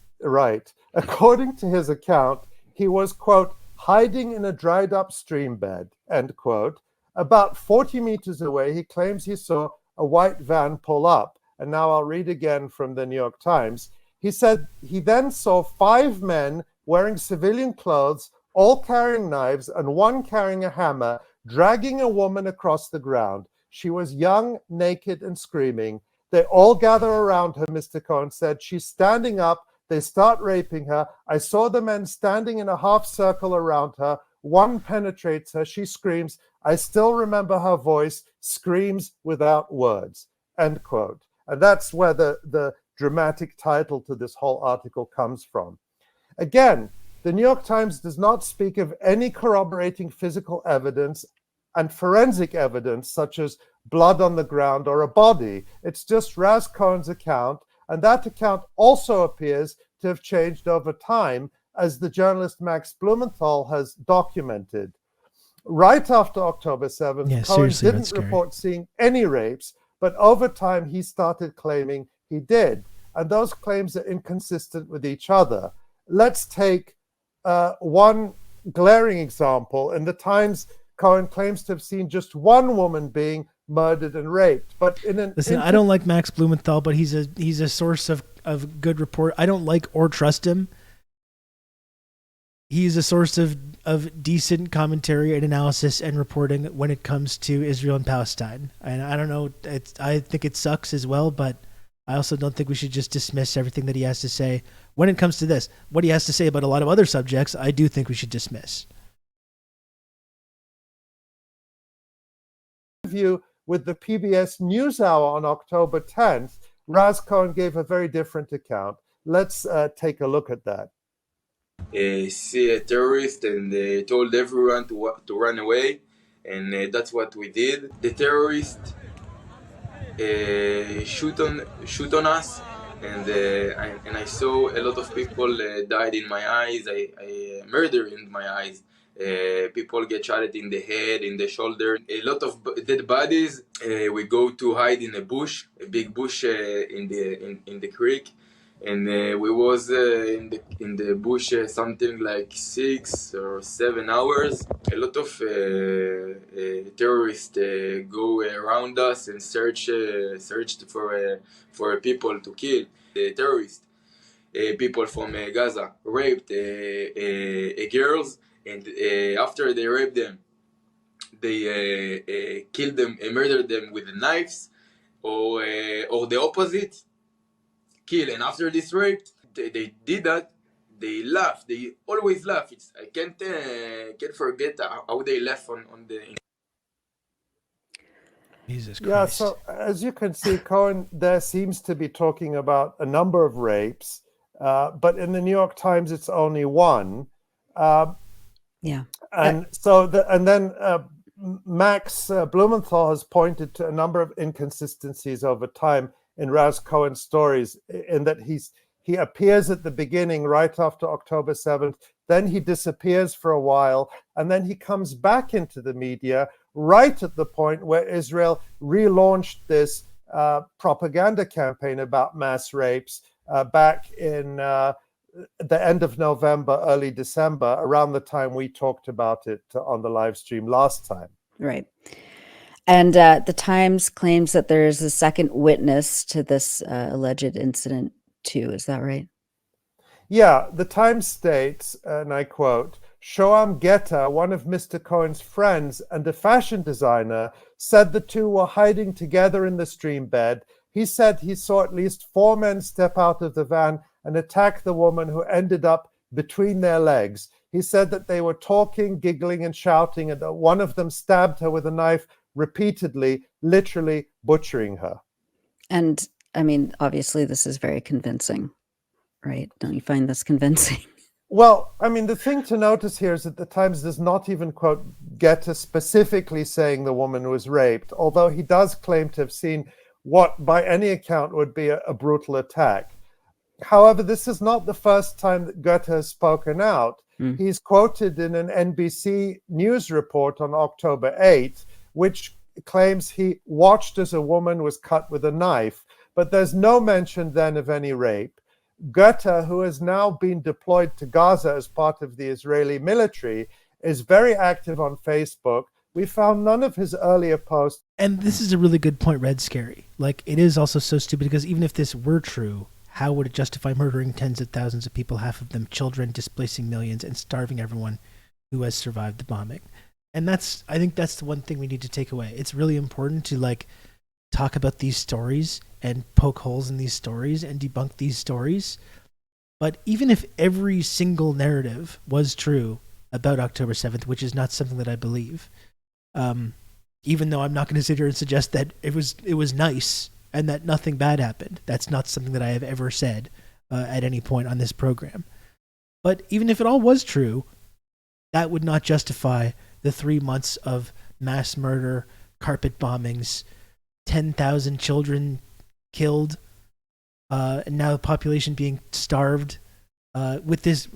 H: his account, he was, quote, hiding in a dried up stream bed, end quote. About 40 meters away, he claims he saw a white van pull up. And now I'll read again from the New York Times. He said he then saw 5 men wearing civilian clothes, all carrying knives and one carrying a hammer, dragging a woman across the ground. She was young, naked, and screaming. They all gather around her, Mr. Cohen said. She's standing up. They start raping her. I saw the men standing in a half circle around her. One penetrates her. She screams. I still remember her voice, screams without words, end quote. And that's where the dramatic title to this whole article comes from. Again, the New York Times does not speak of any corroborating physical evidence and forensic evidence, such as blood on the ground or a body. It's just Raz Cohen's account, and that account also appears to have changed over time, as the journalist Max Blumenthal has documented. Right after October 7th, Cohen didn't report seeing any rapes, but over time he started claiming he did. And those claims are inconsistent with each other. Let's take one glaring example. In the Times, Cohen claims to have seen just one woman being murdered and raped. But
B: listen, I don't like Max Blumenthal, but he's a source of good report. I don't like or trust him. He's a source of decent commentary and analysis and reporting when it comes to Israel and Palestine. And I don't know, I think it sucks as well, but I also don't think we should just dismiss everything that he has to say. When it comes to this, what he has to say about a lot of other subjects, I do think we should dismiss.
H: With the PBS NewsHour on October 10th, Raz Cohen gave a very different account. Let's take a look at that.
I: See a terrorist and told everyone to run away, and that's what we did. The terrorist shoot on us, and I saw a lot of people died in my eyes. I murder in my eyes. People get shot in the head, in the shoulder. A lot of dead bodies. We go to hide in a bush, a big bush in the creek. And we was in the bush something like 6 or 7 hours. A lot of terrorists go around us and searched for people to kill. The terrorists, people from Gaza, raped girls, and after they raped them, they killed them and murdered them with knives, or the opposite. Kill. And after this rape, they did that. They laugh. They always laugh. I can't forget how they laugh on the.
B: Jesus Christ.
H: Yeah. So as you can see, Cohen there seems to be talking about a number of rapes, but in the New York Times it's only one.
G: Yeah.
H: And then Max Blumenthal has pointed to a number of inconsistencies over time in Raz Cohen's stories, in that he appears at the beginning right after October 7th, then he disappears for a while, and then he comes back into the media right at the point where Israel relaunched this propaganda campaign about mass rapes back in the end of November, early December, around the time we talked about it on the live stream last time.
G: Right. And the Times claims that there is a second witness to this alleged incident too. Is that right?
H: Yeah, the Times states, and I quote, Shoam Geta, one of Mr. Cohen's friends and a fashion designer, said the two were hiding together in the stream bed. He said he saw at least 4 men step out of the van and attack the woman, who ended up between their legs. He said that they were talking, giggling, and shouting, and that one of them stabbed her with a knife repeatedly, literally butchering her.
G: And I mean, obviously this is very convincing, right? Don't you find this convincing?
H: Well, I mean, the thing to notice here is that the Times does not even quote Goethe specifically saying the woman was raped, although he does claim to have seen what, by any account, would be a brutal attack. However, this is not the first time that Goethe has spoken out. He's quoted in an NBC News report on October 8th, which claims he watched as a woman was cut with a knife, but there's no mention then of any rape. Goethe, who has now been deployed to Gaza as part of the Israeli military, is very active on Facebook. We found none of his earlier posts.
B: And this is a really good point, Red Scary. Like, it is also so stupid because even if this were true, how would it justify murdering tens of thousands of people, half of them children, displacing millions, and starving everyone who has survived the bombing? And I think that's the one thing we need to take away. It's really important to, like, talk about these stories and poke holes in these stories and debunk these stories. But even if every single narrative was true about October 7th, which is not something that I believe, even though I'm not going to sit here and suggest that it was nice and that nothing bad happened. That's not something that I have ever said at any point on this program. But even if it all was true, that would not justify the 3 months of mass murder, carpet bombings, 10,000 children killed, and now the population being starved, with this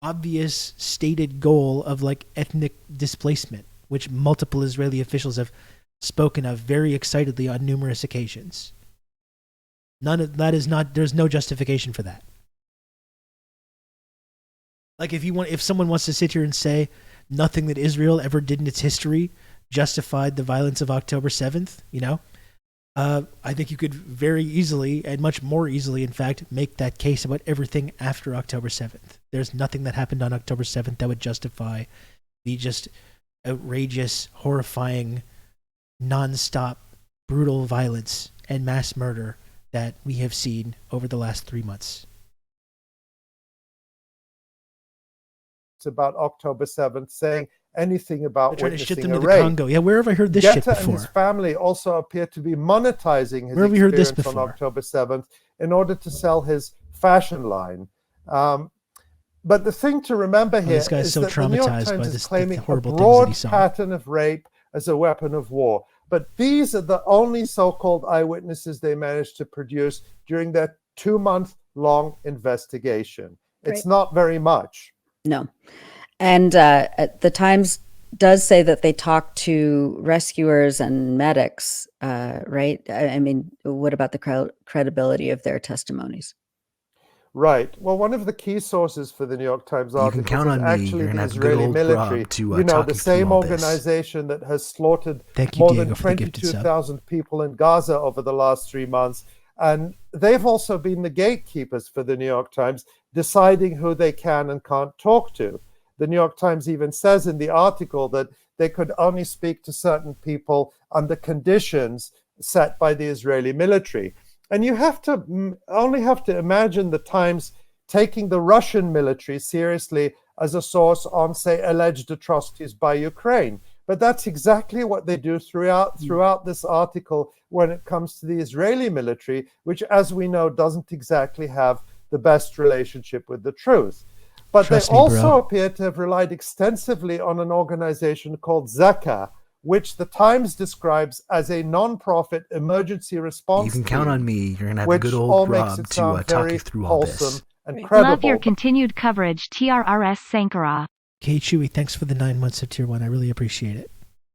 B: obvious stated goal of like ethnic displacement, which multiple Israeli officials have spoken of very excitedly on numerous occasions. None of that is not, there's no justification for that. Like if someone wants to sit here and say nothing that Israel ever did in its history justified the violence of October 7th, I think you could very easily, and much more easily, in fact, make that case about everything after October 7th. There's nothing that happened on October 7th that would justify the just outrageous, horrifying, non-stop, brutal violence and mass murder that we have seen over the last 3 months.
H: It's about October 7th saying anything about
B: trying to ship them
H: witnessing
B: to
H: a
B: the
H: rape.
B: Congo. Yeah, where have I heard this
H: Goethe
B: shit before?
H: and his family also appear to be monetizing his
B: Where have we heard this
H: experience on
B: before?
H: October 7th in order to sell his fashion line. But the thing to remember here
B: this guy's
H: is
B: so
H: that the New York
B: traumatized by
H: Times
B: this,
H: is claiming
B: the
H: a
B: horrible things that he
H: broad
B: saw.
H: pattern of rape as a weapon of war. But these are the only so-called eyewitnesses they managed to produce during their 2-month-long investigation. It's not very much.
G: No. And the Times does say that they talked to rescuers and medics, right? I mean, what about the credibility of their testimonies?
H: Right. Well, one of the key sources for the New York Times article is actually the Israeli military. The same organization that has slaughtered more than 22,000 people in Gaza over the last 3 months. And they've also been the gatekeepers for the New York Times, deciding who they can and can't talk to. The New York Times even says in the article that they could only speak to certain people under conditions set by the Israeli military. And you only have to imagine the Times taking the Russian military seriously as a source on, say, alleged atrocities by Ukraine. But that's exactly what they do throughout this article when it comes to the Israeli military, which, as we know, doesn't exactly have the best relationship with the truth. But they also appear to have relied extensively on an organization called Zaka, which the Times describes as a non-profit emergency response.
C: You can count on me. You're going to have a good old Rob to talk you through all this.
H: And credible.
A: Love your continued coverage, TRRS Sankara.
B: Kate Chewy, thanks for the 9 months of Tier 1. I really appreciate it.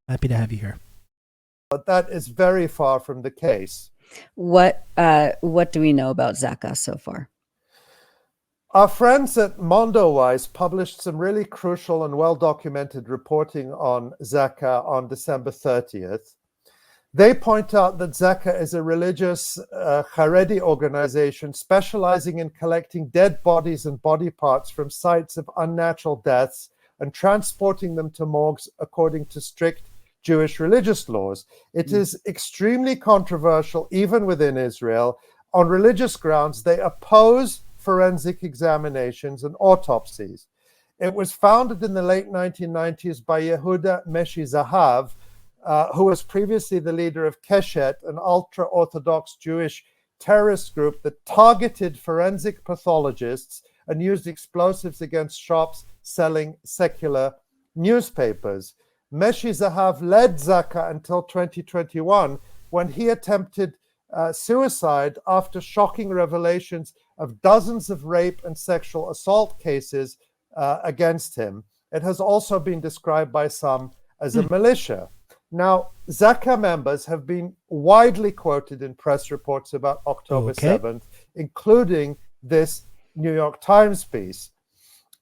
B: Happy to have you here.
H: But that is very far from the case.
G: What do we know about Zaka so far?
H: Our friends at MondoWise published some really crucial and well-documented reporting on Zaka on December 30th. They point out that Zaka is a religious Haredi organization specializing in collecting dead bodies and body parts from sites of unnatural deaths and transporting them to morgues according to strict Jewish religious laws. It is extremely controversial, even within Israel. On religious grounds, they oppose forensic examinations and autopsies. It was founded in the late 1990s by Yehuda Meshi Zahav, who was previously the leader of Keshet, an ultra-Orthodox Jewish terrorist group that targeted forensic pathologists and used explosives against shops selling secular newspapers. Meshi Zahav led Zaka until 2021, when he attempted suicide after shocking revelations of dozens of rape and sexual assault cases against him. It has also been described by some as a militia. Now, Zaka members have been widely quoted in press reports about October 7th, including this New York Times piece.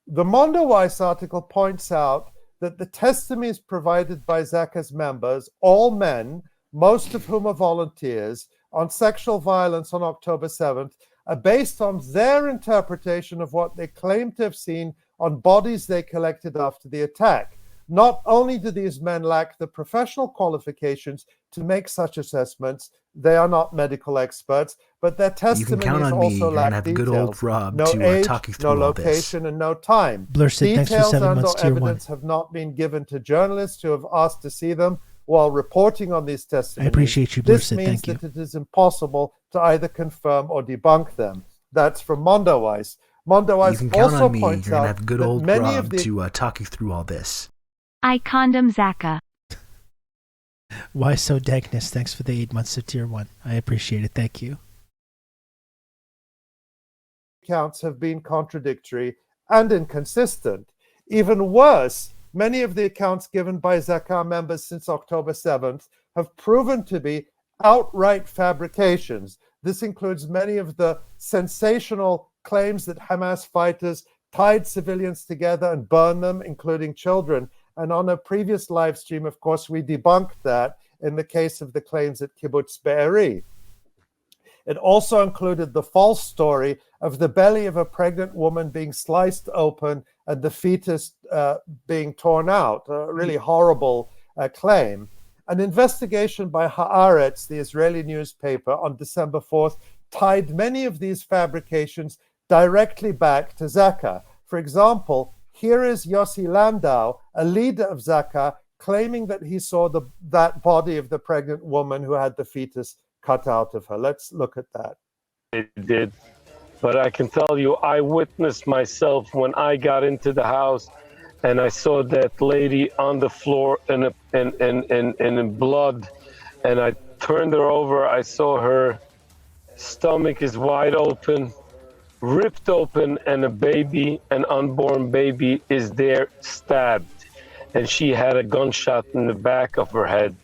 H: The Mondoweiss article points out that the testimonies provided by Zaka's members, all men, most of whom are volunteers, on sexual violence on October 7th, are based on their interpretation of what they claim to have seen on bodies they collected after the attack. Not only do these men lack the professional qualifications to make such assessments, they are not medical experts, but their testimonies also lack details. No age, no location, and no time. Details and/or evidence have not been given to journalists who have asked to see them while reporting on these testimonies.
B: I appreciate you,
H: This means that it is impossible to either confirm or debunk them. That's from Mondoweiss. Mondoweiss also points out that many of the
C: to talk you through all this.
A: I condom Zaka.
B: Why so dankness? Thanks for the 8 months of tier 1. I appreciate it. Thank you.
H: accounts have been contradictory and inconsistent. Even worse, many of the accounts given by Zaka members since October 7th have proven to be outright fabrications. This includes many of the sensational claims that Hamas fighters tied civilians together and burned them, including children. And on a previous live stream, of course, we debunked that in the case of the claims at Kibbutz Be'eri. It also included the false story of the belly of a pregnant woman being sliced open and the fetus being torn out, a really horrible claim. An investigation by Haaretz, the Israeli newspaper, on December 4th tied many of these fabrications directly back to Zaka. For example, here is Yossi Landau, a leader of Zaka, claiming that he saw that body of the pregnant woman who had the fetus cut out of her. Let's look at that.
J: It did. But I can tell you, I witnessed myself when I got into the house and I saw that lady on the floor in blood, and I turned her over. I saw her stomach is wide open, ripped open, and a baby, an unborn baby, is there stabbed. And she had a gunshot in the back of her head.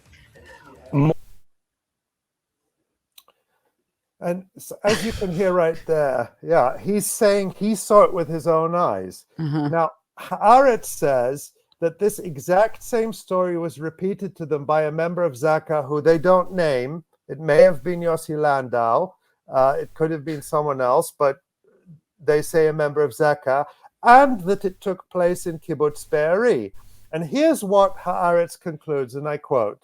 H: And as you can hear right there, yeah, he's saying he saw it with his own eyes. Now, Haaretz says that this exact same story was repeated to them by a member of Zaka who they don't name. It may have been Yossi Landau. It could have been someone else, but they say a member of Zaka, and that it took place in Kibbutz Be'eri. And here's what Haaretz concludes, and I quote,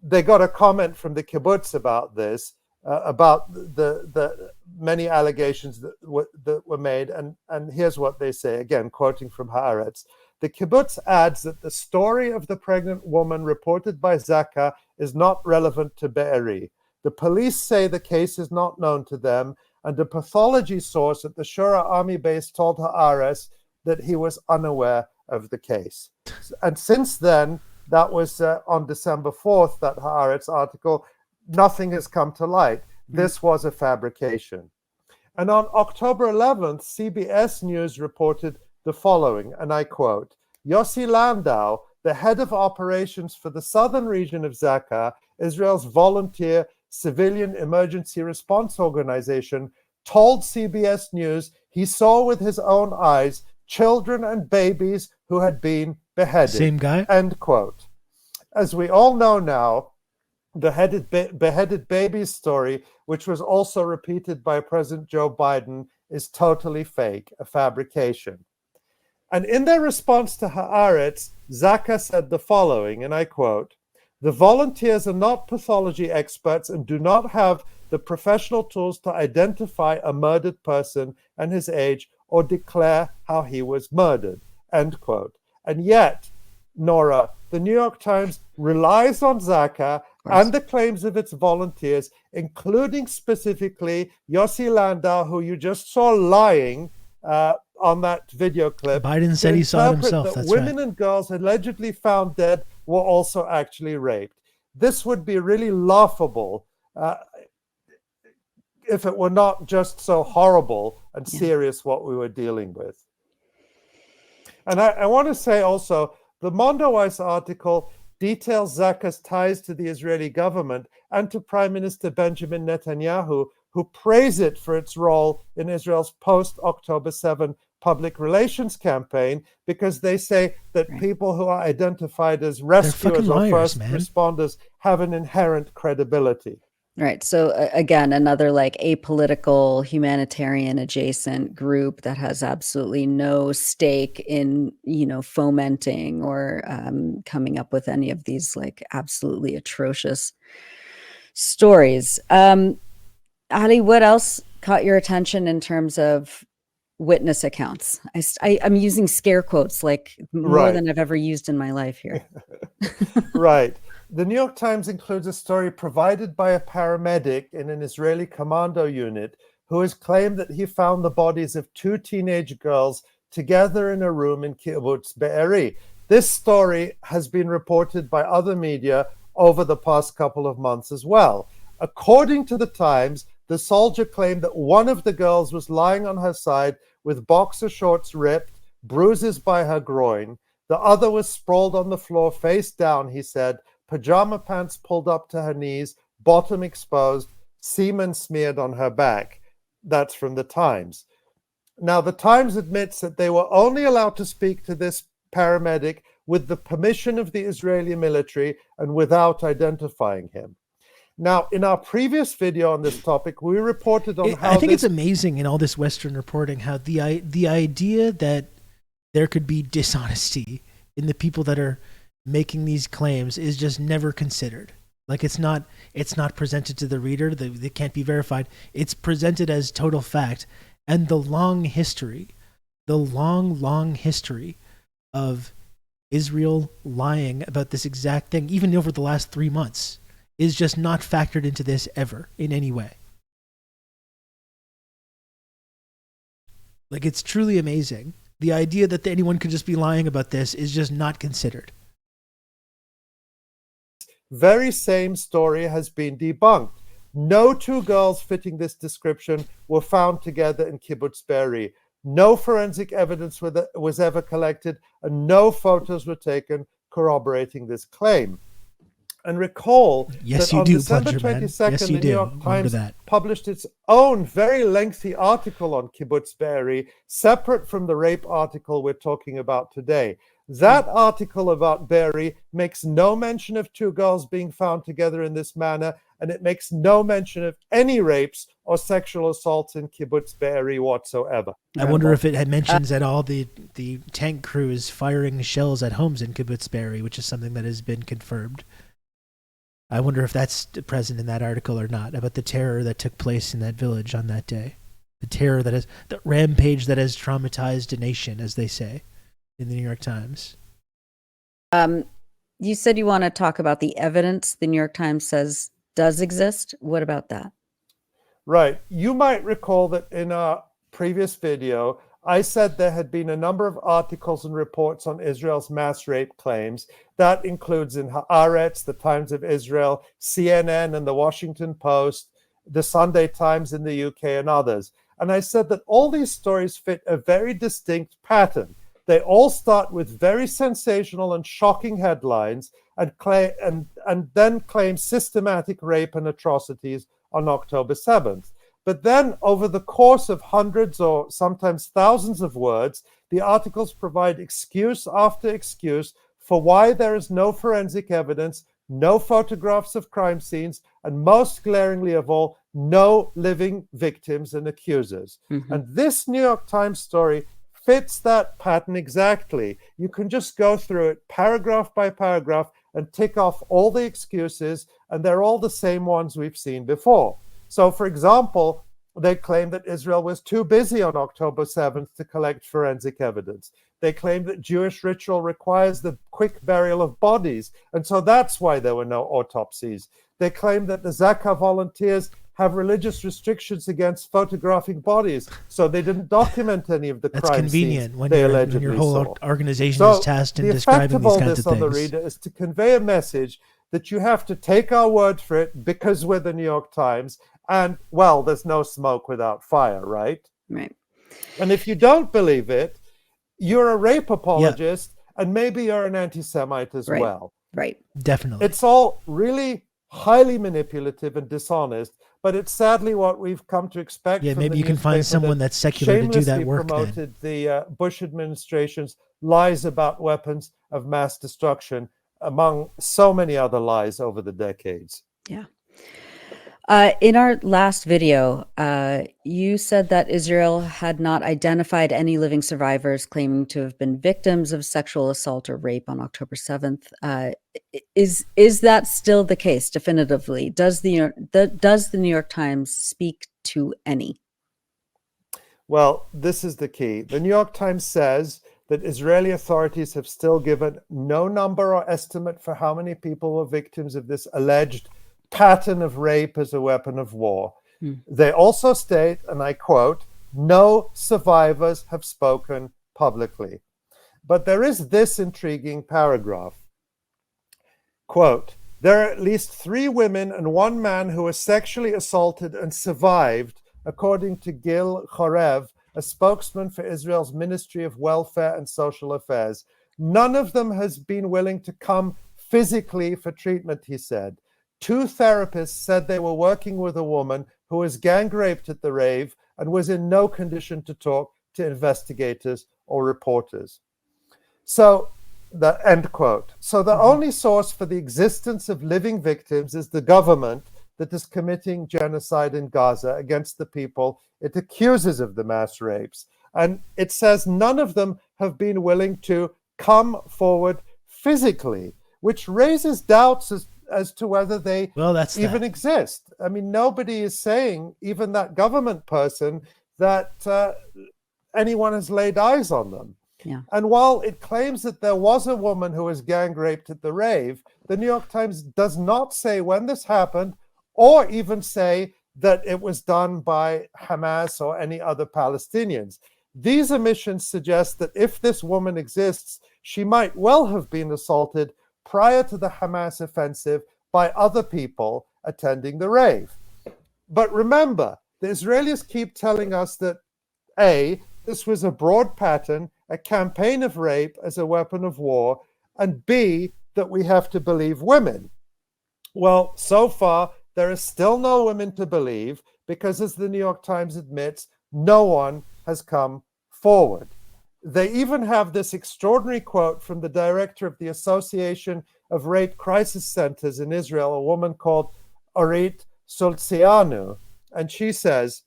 H: they got a comment from the kibbutz about this, about the many allegations that were made, and here's what they say, again, quoting from Haaretz. The kibbutz adds that the story of the pregnant woman reported by Zaka is not relevant to Be'eri. The police say the case is not known to them, and a pathology source at the Shura army base told Haaretz that he was unaware of the case. And since then, that was on December 4th, that Haaretz article, nothing has come to light. This was a fabrication. And on October 11th, CBS News reported the following, and I quote, Yossi Landau, the head of operations for the southern region of Zaka, Israel's volunteer civilian emergency response organization, told CBS News he saw with his own eyes children and babies who had been beheaded.
B: Same guy?
H: End quote. As we all know now, the beheaded babies story, which was also repeated by President Joe Biden, is totally fake, a fabrication. And in their response to Haaretz, Zaka said the following, and I quote, the volunteers are not pathology experts and do not have the professional tools to identify a murdered person and his age or declare how he was murdered, end quote. And yet, Nora, the New York Times relies on Zaka and the claims of its volunteers, including specifically Yossi Landau, who you just saw lying on that video clip.
B: Biden said he saw it himself.
H: That
B: that's
H: women
B: right.
H: and girls allegedly found dead were also actually raped. This would be really laughable if it were not just so horrible and serious what we were dealing with. And I want to say also, the Mondoweiss article details Zaka's ties to the Israeli government and to Prime Minister Benjamin Netanyahu, who praise it for its role in Israel's post-October 7 public relations campaign, because they say that people who are identified as rescuers or first responders have an inherent credibility.
G: Right. So again, another like apolitical humanitarian adjacent group that has absolutely no stake in, fomenting or coming up with any of these like absolutely atrocious stories. Ali, what else caught your attention in terms of witness accounts? I'm using scare quotes like more than I've ever used in my life here.
H: Right. The New York Times includes a story provided by a paramedic in an Israeli commando unit who has claimed that he found the bodies of 2 teenage girls together in a room in Kibbutz Be'eri. This story has been reported by other media over the past couple of months as well. According to the Times, the soldier claimed that one of the girls was lying on her side with boxer shorts ripped, bruises by her groin. The other was sprawled on the floor face down, he said, pajama pants pulled up to her knees, bottom exposed, semen smeared on her back. That's from the Times. Now, the Times admits that they were only allowed to speak to this paramedic with the permission of the Israeli military and without identifying him. Now, in our previous video on this topic, we reported on how
B: I think it's amazing in all this Western reporting how the idea that there could be dishonesty in the people that are making these claims is just never considered. Like it's not presented to the reader. They can't be verified. It's presented as total fact. And the long history of Israel lying about this exact thing, even over the last 3 months, is just not factored into this ever in any way. Like, it's truly amazing. The idea that anyone could just be lying about this is just not considered.
H: Very same story has been debunked. No 2 girls fitting this description were found together in Kibbutz Be'eri. No forensic evidence was ever collected, and no photos were taken corroborating this claim. And recall that on December 22nd, the New York Times published its own very lengthy article on Kibbutz Be'eri, separate from the rape article we're talking about today. That article about Be'eri makes no mention of 2 girls being found together in this manner, and it makes no mention of any rapes or sexual assaults in Kibbutz Be'eri whatsoever.
B: I wonder if it had mentions at all the tank crews firing shells at homes in Kibbutz Be'eri, which is something that has been confirmed. I wonder if that's present in that article or not, about the terror that took place in that village on that day. The rampage that has traumatized a nation, as they say in the New York Times.
G: You said you want to talk about the evidence the New York Times says does exist. What about that?
H: Right. You might recall that in our previous video, I said there had been a number of articles and reports on Israel's mass rape claims. That includes in Haaretz, the Times of Israel, CNN and the Washington Post, the Sunday Times in the UK, and others. And I said that all these stories fit a very distinct pattern. They all start with very sensational and shocking headlines and then claim systematic rape and atrocities on October 7th. But then, over the course of hundreds or sometimes thousands of words, the articles provide excuse after excuse for why there is no forensic evidence, no photographs of crime scenes, and most glaringly of all, no living victims and accusers. Mm-hmm. And this New York Times story fits that pattern exactly. You can just go through it paragraph by paragraph and tick off all the excuses, and they're all the same ones we've seen before. So, for example, They claim that Israel was too busy on October 7th to collect forensic evidence. They claim that Jewish ritual requires the quick burial of bodies, and so that's why there were no autopsies. They claim that the Zaka volunteers have religious restrictions against photographing bodies, so they didn't document any of the crime scenes.
B: That's convenient when,
H: when
B: your whole organization is tasked in describing these kinds of things. The effect of all this on the reader is to convey a message that you have to take our word for it because we're the New York Times, and, well, there's no smoke without fire, right?
G: Right.
H: And if you don't believe it, you're a rape apologist, and maybe you're an anti-Semite as well.
G: Right.
B: Definitely.
H: It's all really highly manipulative and dishonest, but it's sadly what we've come to expect.
B: Yeah,
H: from
B: maybe
H: the
B: you can find someone that's secular to do that work.
H: Promoted the Bush administration's lies about weapons of mass destruction, among so many other lies over the decades.
G: Yeah. In our last video, you said that Israel had not identified any living survivors claiming to have been victims of sexual assault or rape on October 7th. Is that still the case definitively? Does the New York Times speak to any?
H: Well, this is the key. The New York Times says that Israeli authorities have still given no number or estimate for how many people were victims of this alleged pattern of rape as a weapon of war. They also state, and I quote, "No survivors have spoken publicly." But there is this intriguing paragraph. Quote, "There are at least 3 women and 1 man who were sexually assaulted and survived, according to Gil Chorev, a spokesman for Israel's Ministry of Welfare and Social Affairs. None of them has been willing to come physically for treatment," he said. 2 therapists said they were working with a woman who was gang raped at the rave and was in no condition to talk to investigators or reporters. So, the end quote. So the only source for the existence of living victims is the government that is committing genocide in Gaza against the people it accuses of the mass rapes. And it says none of them have been willing to come forward physically, which raises doubts as to whether they even exist. I mean, nobody is saying, even that government person, that anyone has laid eyes on them.
G: Yeah.
H: And while it claims that there was a woman who was gang raped at the rave, the New York Times does not say when this happened or even say that it was done by Hamas or any other Palestinians. These omissions suggest that if this woman exists, she might well have been assaulted prior to the Hamas offensive by other people attending the rave. But remember, the Israelis keep telling us that A, this was a broad pattern, a campaign of rape as a weapon of war, and B, that we have to believe women. Well, so far, there is still no women to believe because, as the New York Times admits, no one has come forward. They even have this extraordinary quote from the director of the Association of Rape Crisis Centers in Israel, a woman called Orit Soltsianu, and she says,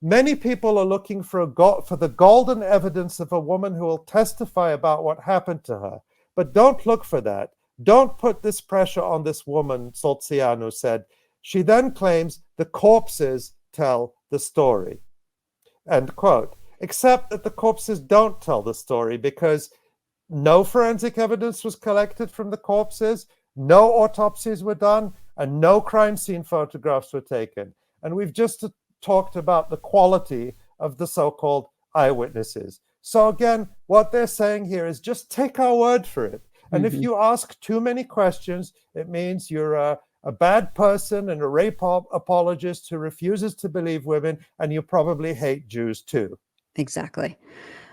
H: "Many people are looking for the golden evidence of a woman who will testify about what happened to her. But don't look for that. Don't put this pressure on this woman," Soltsianu said. She then claims the corpses tell the story. End quote. Except that the corpses don't tell the story because no forensic evidence was collected from the corpses, no autopsies were done, and no crime scene photographs were taken. And we've just talked about the quality of the so-called eyewitnesses. So again, what they're saying here is just take our word for it. And if you ask too many questions, it means you're a bad person and a rape apologist who refuses to believe women, and you probably hate Jews too.
G: Exactly.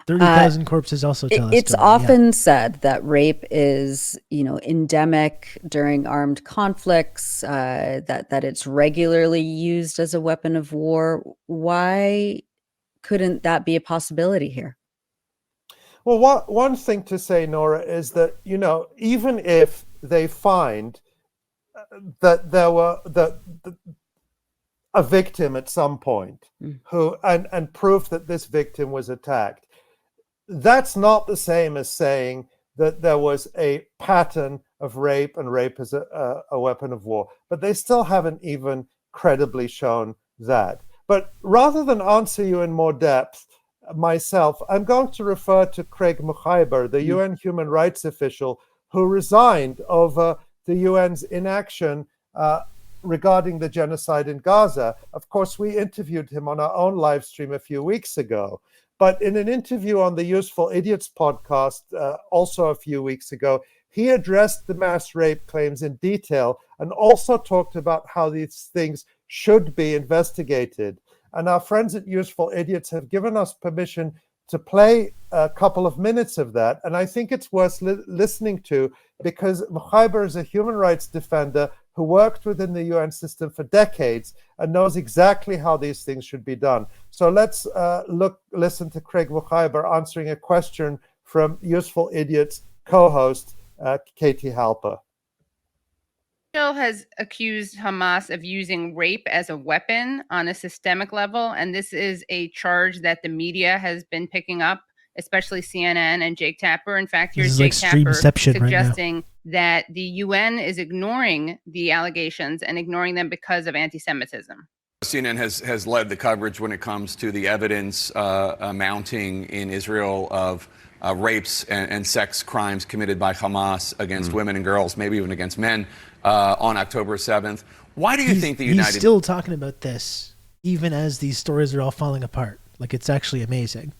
B: 30,000 corpses also tell us.
G: It's often said that rape is, endemic during armed conflicts, that it's regularly used as a weapon of war. Why couldn't that be a possibility here?
H: Well, one thing to say, Nora, is that, even if they find that there were a victim at some point who and proof that this victim was attacked, that's not the same as saying that there was a pattern of rape and rape as a weapon of war. But they still haven't even credibly shown that. But rather than answer you in more depth myself, I'm going to refer to Craig Mukhaiber, the UN human rights official who resigned over the UN's inaction regarding the genocide in Gaza. Of course, we interviewed him on our own live stream a few weeks ago. But in an interview on the Useful Idiots podcast also a few weeks ago, he addressed the mass rape claims in detail and also talked about how these things should be investigated. And our friends at Useful Idiots have given us permission to play a couple of minutes of that. And I think it's worth listening to, because Mukhaiber is a human rights defender who worked within the UN system for decades and knows exactly how these things should be done. So let's listen to Craig Mukhaiber answering a question from Useful Idiots co-host Katie Halper.
K: Israel has accused Hamas of using rape as a weapon on a systemic level, and this is a charge that the media has been picking up, especially CNN and Jake Tapper. In fact, here's Jake Tapper suggesting that the UN is ignoring the allegations and ignoring them because of anti-Semitism.
L: CNN has led the coverage when it comes to the evidence mounting in Israel of rapes and sex crimes committed by Hamas against women and girls, maybe even against men, on October 7th. Why do you think the United...
B: He's still talking about this, even as these stories are all falling apart. Like, it's actually amazing.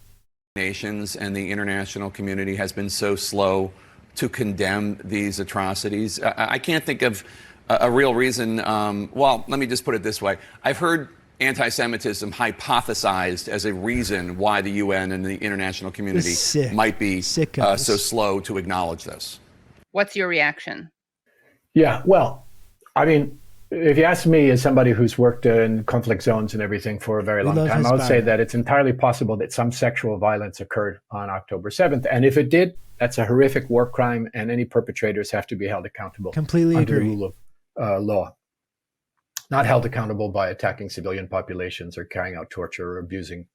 L: Nations and the international community has been so slow to condemn these atrocities? I can't think of a real reason. Well, let me just put it this way. I've heard anti-Semitism hypothesized as a reason why the UN and the international community might be so slow to acknowledge this.
K: What's your reaction?
M: Yeah, well, I mean, if you ask me, as somebody who's worked in conflict zones and everything for a very long time, I would say that it's entirely possible that some sexual violence occurred on October 7th. And if it did, that's a horrific war crime, and any perpetrators have to be held accountable.
B: Completely
M: under
B: agree.
M: the rule of law. Not held accountable by attacking civilian populations or carrying out torture or abusing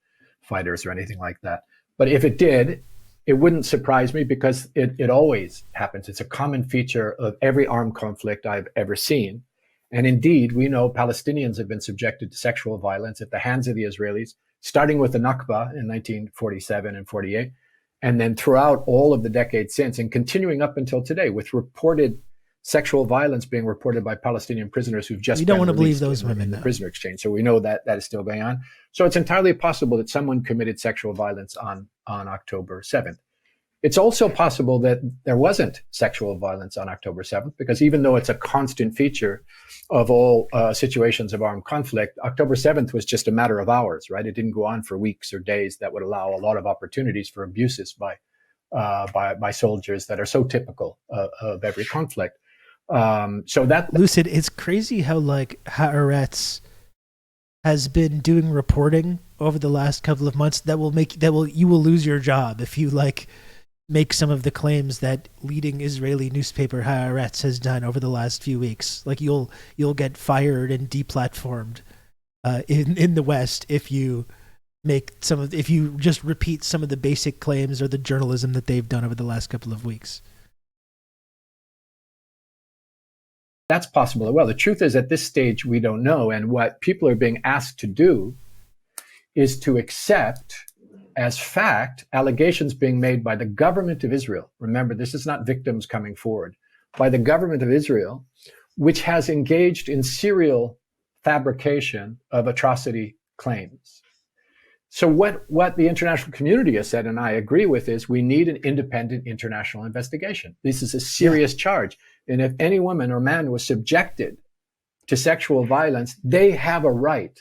M: fighters or anything like that. But if it did, it wouldn't surprise me, because it always happens. It's a common feature of every armed conflict I've ever seen. And indeed, we know Palestinians have been subjected to sexual violence at the hands of the Israelis, starting with the Nakba in 1947 and 48, and then throughout all of the decades since, and continuing up until today, with reported sexual violence being reported by Palestinian prisoners who've just been released in the prisoner exchange. So we know that that is still going on. So it's entirely possible that someone committed sexual violence on October 7th. It's also possible that there wasn't sexual violence on October 7th, because even though it's a constant feature of all situations of armed conflict, October 7th was just a matter of hours, right? It didn't go on for weeks or days. That would allow a lot of opportunities for abuses by soldiers that are so typical of every conflict. So that
B: Lucid, it's crazy how like TRRS has been doing reporting over the last couple of months you will lose your job if you like make some of the claims that leading Israeli newspaper TRRS has done over the last few weeks. Like you'll get fired and deplatformed in the West if you if you just repeat some of the basic claims or the journalism that they've done over the last couple of weeks.
M: That's possible. Well, the truth is, at this stage, we don't know. And what people are being asked to do is to accept as fact allegations being made by the government of Israel. Remember, this is not victims coming forward. By the government of Israel, which has engaged in serial fabrication of atrocity claims. So what the international community has said, and I agree with, is we need an independent international investigation. This is a serious charge. And if any woman or man was subjected to sexual violence, they have a right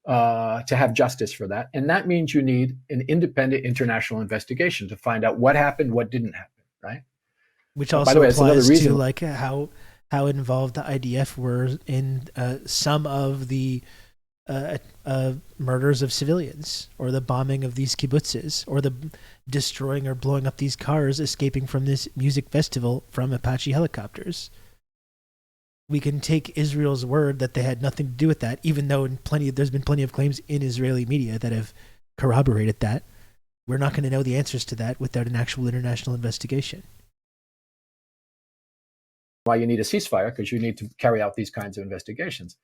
M: to have justice for that. And that means you need an independent international investigation to find out what happened, what didn't happen, right?
B: Which also, by the way, applies to like how involved the IDF were in some of the murders of civilians, or the bombing of these kibbutzes, or the destroying or blowing up these cars escaping from this music festival from Apache helicopters. We can take Israel's word that they had nothing to do with that, even though there's been plenty of claims in Israeli media that have corroborated that. We're not going to know the answers to that without an actual international investigation.
M: Why you need a ceasefire, because you need to carry out these kinds of investigations.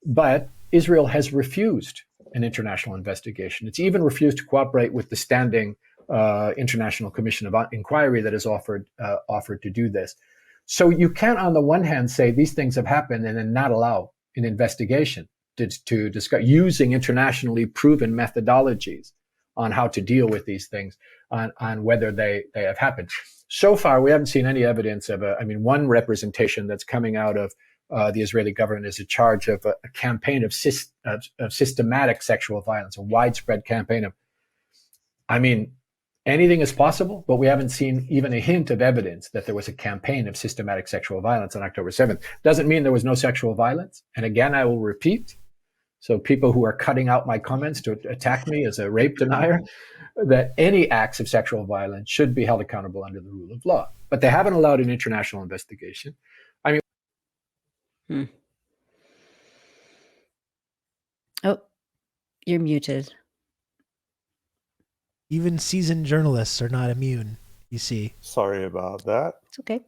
M: But Israel has refused an international investigation. It's even refused to cooperate with the standing International Commission of Inquiry that is offered to do this. So you can't, on the one hand, say these things have happened and then not allow an investigation to discuss using internationally proven methodologies on how to deal with these things, on whether they have happened. So far, we haven't seen any evidence of one representation that's coming out of the Israeli government is a charge of a campaign of systematic sexual violence, a widespread campaign of, anything is possible, but we haven't seen even a hint of evidence that there was a campaign of systematic sexual violence on October 7th. Doesn't mean there was no sexual violence. And again, I will repeat, so people who are cutting out my comments to attack me as a rape denier, that any acts of sexual violence should be held accountable under the rule of law. But they haven't allowed an international investigation.
G: Oh, you're muted.
B: Even seasoned journalists are not immune, you see.
H: Sorry about that.
G: It's okay.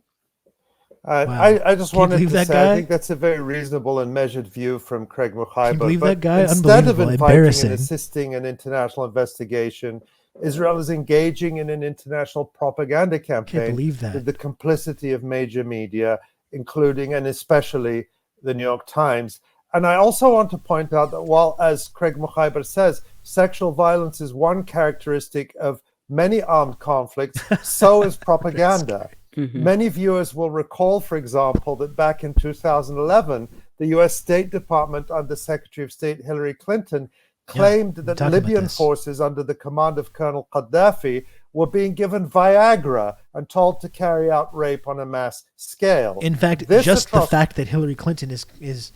H: Wow. I just wanted to say, I think that's a very reasonable and measured view from Craig Mukhaiba.
B: Believe that guy?
H: Instead of inviting and assisting an international investigation, Israel is engaging in an international propaganda campaign with the complicity of major media, including and especially the New York Times. And I also want to point out that while, as Craig Mukhaiba says, sexual violence is one characteristic of many armed conflicts, so is propaganda. Many viewers will recall, for example, that back in 2011, the U.S. State Department under Secretary of State Hillary Clinton claimed that Libyan forces under the command of Colonel Gaddafi were being given Viagra and told to carry out rape on a mass scale.
B: In fact, just the fact that Hillary Clinton is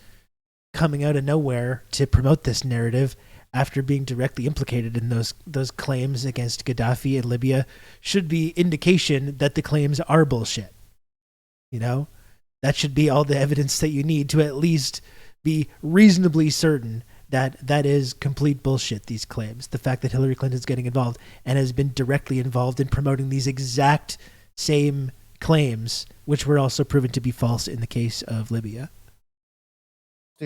B: coming out of nowhere to promote this narrative after being directly implicated in those claims against Gaddafi and Libya should be indication that the claims are bullshit. You know, that should be all the evidence that you need to at least be reasonably certain that that is complete bullshit, these claims. The fact that Hillary Clinton's getting involved and has been directly involved in promoting these exact same claims, which were also proven to be false in the case of Libya.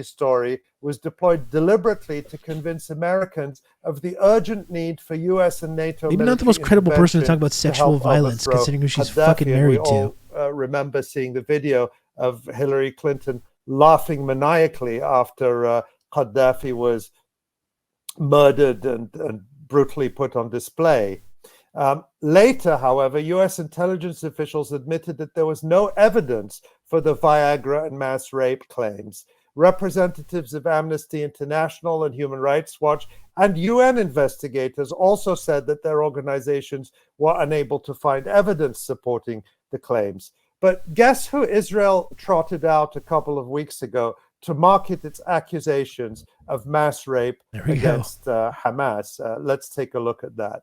H: Story was deployed deliberately to convince Americans of the urgent need for U.S. and NATO.
B: Maybe not the most credible person to talk about sexual violence, considering who she's fucking married to.
H: Remember seeing the video of Hillary Clinton laughing maniacally after Gaddafi was murdered and brutally put on display. Later, however, U.S. intelligence officials admitted that there was no evidence for the Viagra and mass rape claims. Representatives of Amnesty International and Human Rights Watch and UN investigators also said that their organizations were unable to find evidence supporting the claims. But guess who Israel trotted out a couple of weeks ago to market its accusations of mass rape against Hamas? Let's take a look at that.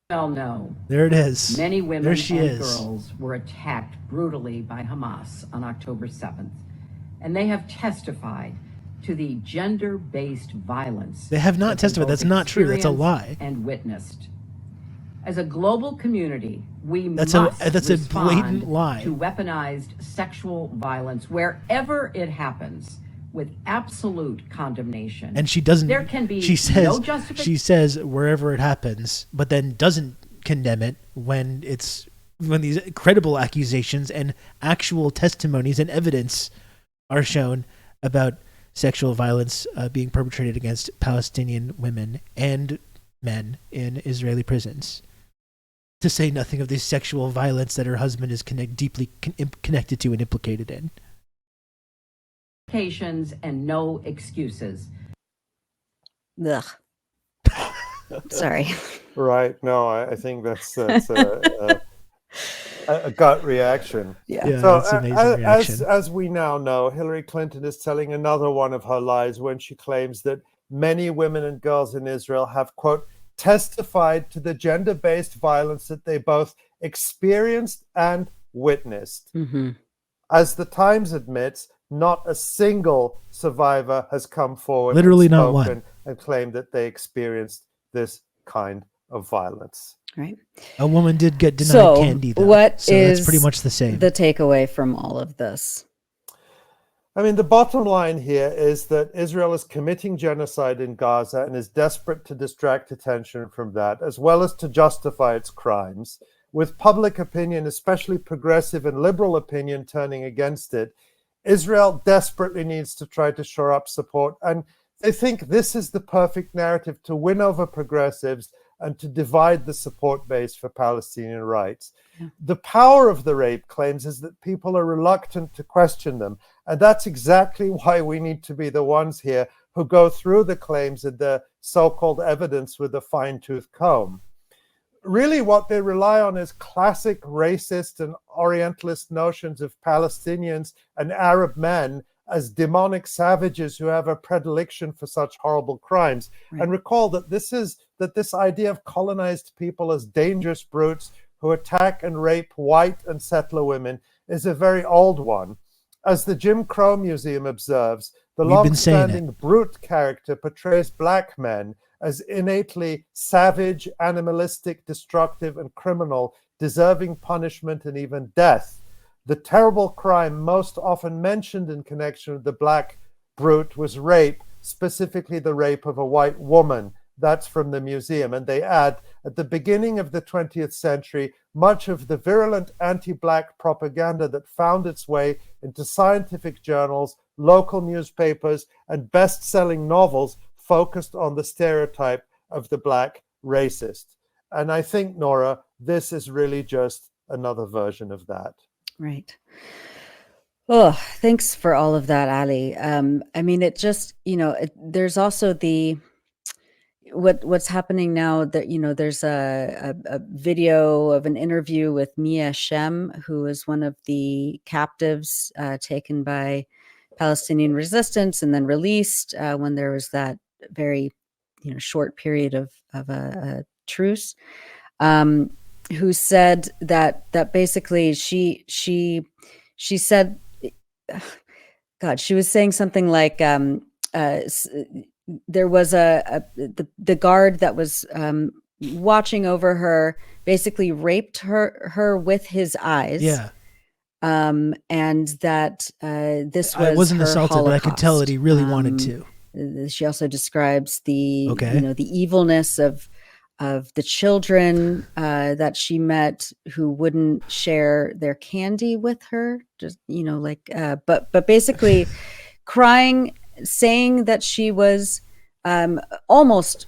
N: Well, no.
B: There it is.
N: Many women
B: there she
N: and
B: is.
N: girls were attacked brutally by Hamas on October 7th. And they have testified to the gender-based violence.
B: They have not testified. That's not true. That's a lie.
N: And witnessed. As a global community, we
B: that's
N: must
B: a blatant lie.
N: To weaponized sexual violence wherever it happens, with absolute condemnation.
B: And she doesn't.
N: There can be
B: she says,
N: no justification.
B: She says wherever it happens, but then doesn't condemn it when these credible accusations and actual testimonies and evidence are shown about sexual violence being perpetrated against Palestinian women and men in Israeli prisons. To say nothing of the sexual violence that her husband is deeply connected to and implicated in.
N: And no excuses.
G: Ugh. Sorry.
H: Right. No, I think that's a gut reaction.
G: Yeah.
H: So
B: that's an amazing reaction.
H: As we now know, Hillary Clinton is telling another one of her lies when she claims that many women and girls in Israel have, quote, testified to the gender-based violence that they both experienced and witnessed.
G: Mm-hmm.
H: As the Times admits, not a single survivor has come forward and claimed that they experienced this kind of violence.
G: Right.
B: A woman did get denied candy, though.
G: What is
B: that's pretty much the same.
G: The takeaway from all of this?
H: I mean, the bottom line here is that Israel is committing genocide in Gaza and is desperate to distract attention from that, as well as to justify its crimes, with public opinion, especially progressive and liberal opinion, turning against it. Israel desperately needs to try to shore up support, and they think this is the perfect narrative to win over progressives and to divide the support base for Palestinian rights. Yeah. The power of the rape claims is that people are reluctant to question them. And that's exactly why we need to be the ones here who go through the claims and the so-called evidence with a fine-tooth comb. Really, what they rely on is classic racist and Orientalist notions of Palestinians and Arab men as demonic savages who have a predilection for such horrible crimes. Right. And recall that this idea of colonized people as dangerous brutes who attack and rape white and settler women is a very old one. As the Jim Crow Museum observes, the long-standing brute character portrays black men as innately savage, animalistic, destructive, and criminal, deserving punishment and even death. The terrible crime most often mentioned in connection with the black brute was rape, specifically the rape of a white woman. That's from the museum. And they add, at the beginning of the 20th century, much of the virulent anti-black propaganda that found its way into scientific journals, local newspapers, and best-selling novels focused on the stereotype of the black racist. And I think, Nora, this is really just another version of that.
G: Right. Oh, thanks for all of that, Ali. I mean, it just, there's also what's happening now that, there's a video of an interview with Mia Shem, who is one of the captives taken by Palestinian resistance and then released when there was that very, short period of a truce. Who said that basically she said, God, she was saying something like there was the guard that was watching over her basically raped her with his eyes.
B: Yeah.
G: And that this was
B: I wasn't
G: her
B: assaulted,
G: Holocaust.
B: but I could tell that he really wanted to.
G: She also describes the the evilness of the children that she met who wouldn't share their candy with her, just but basically crying, saying that she was almost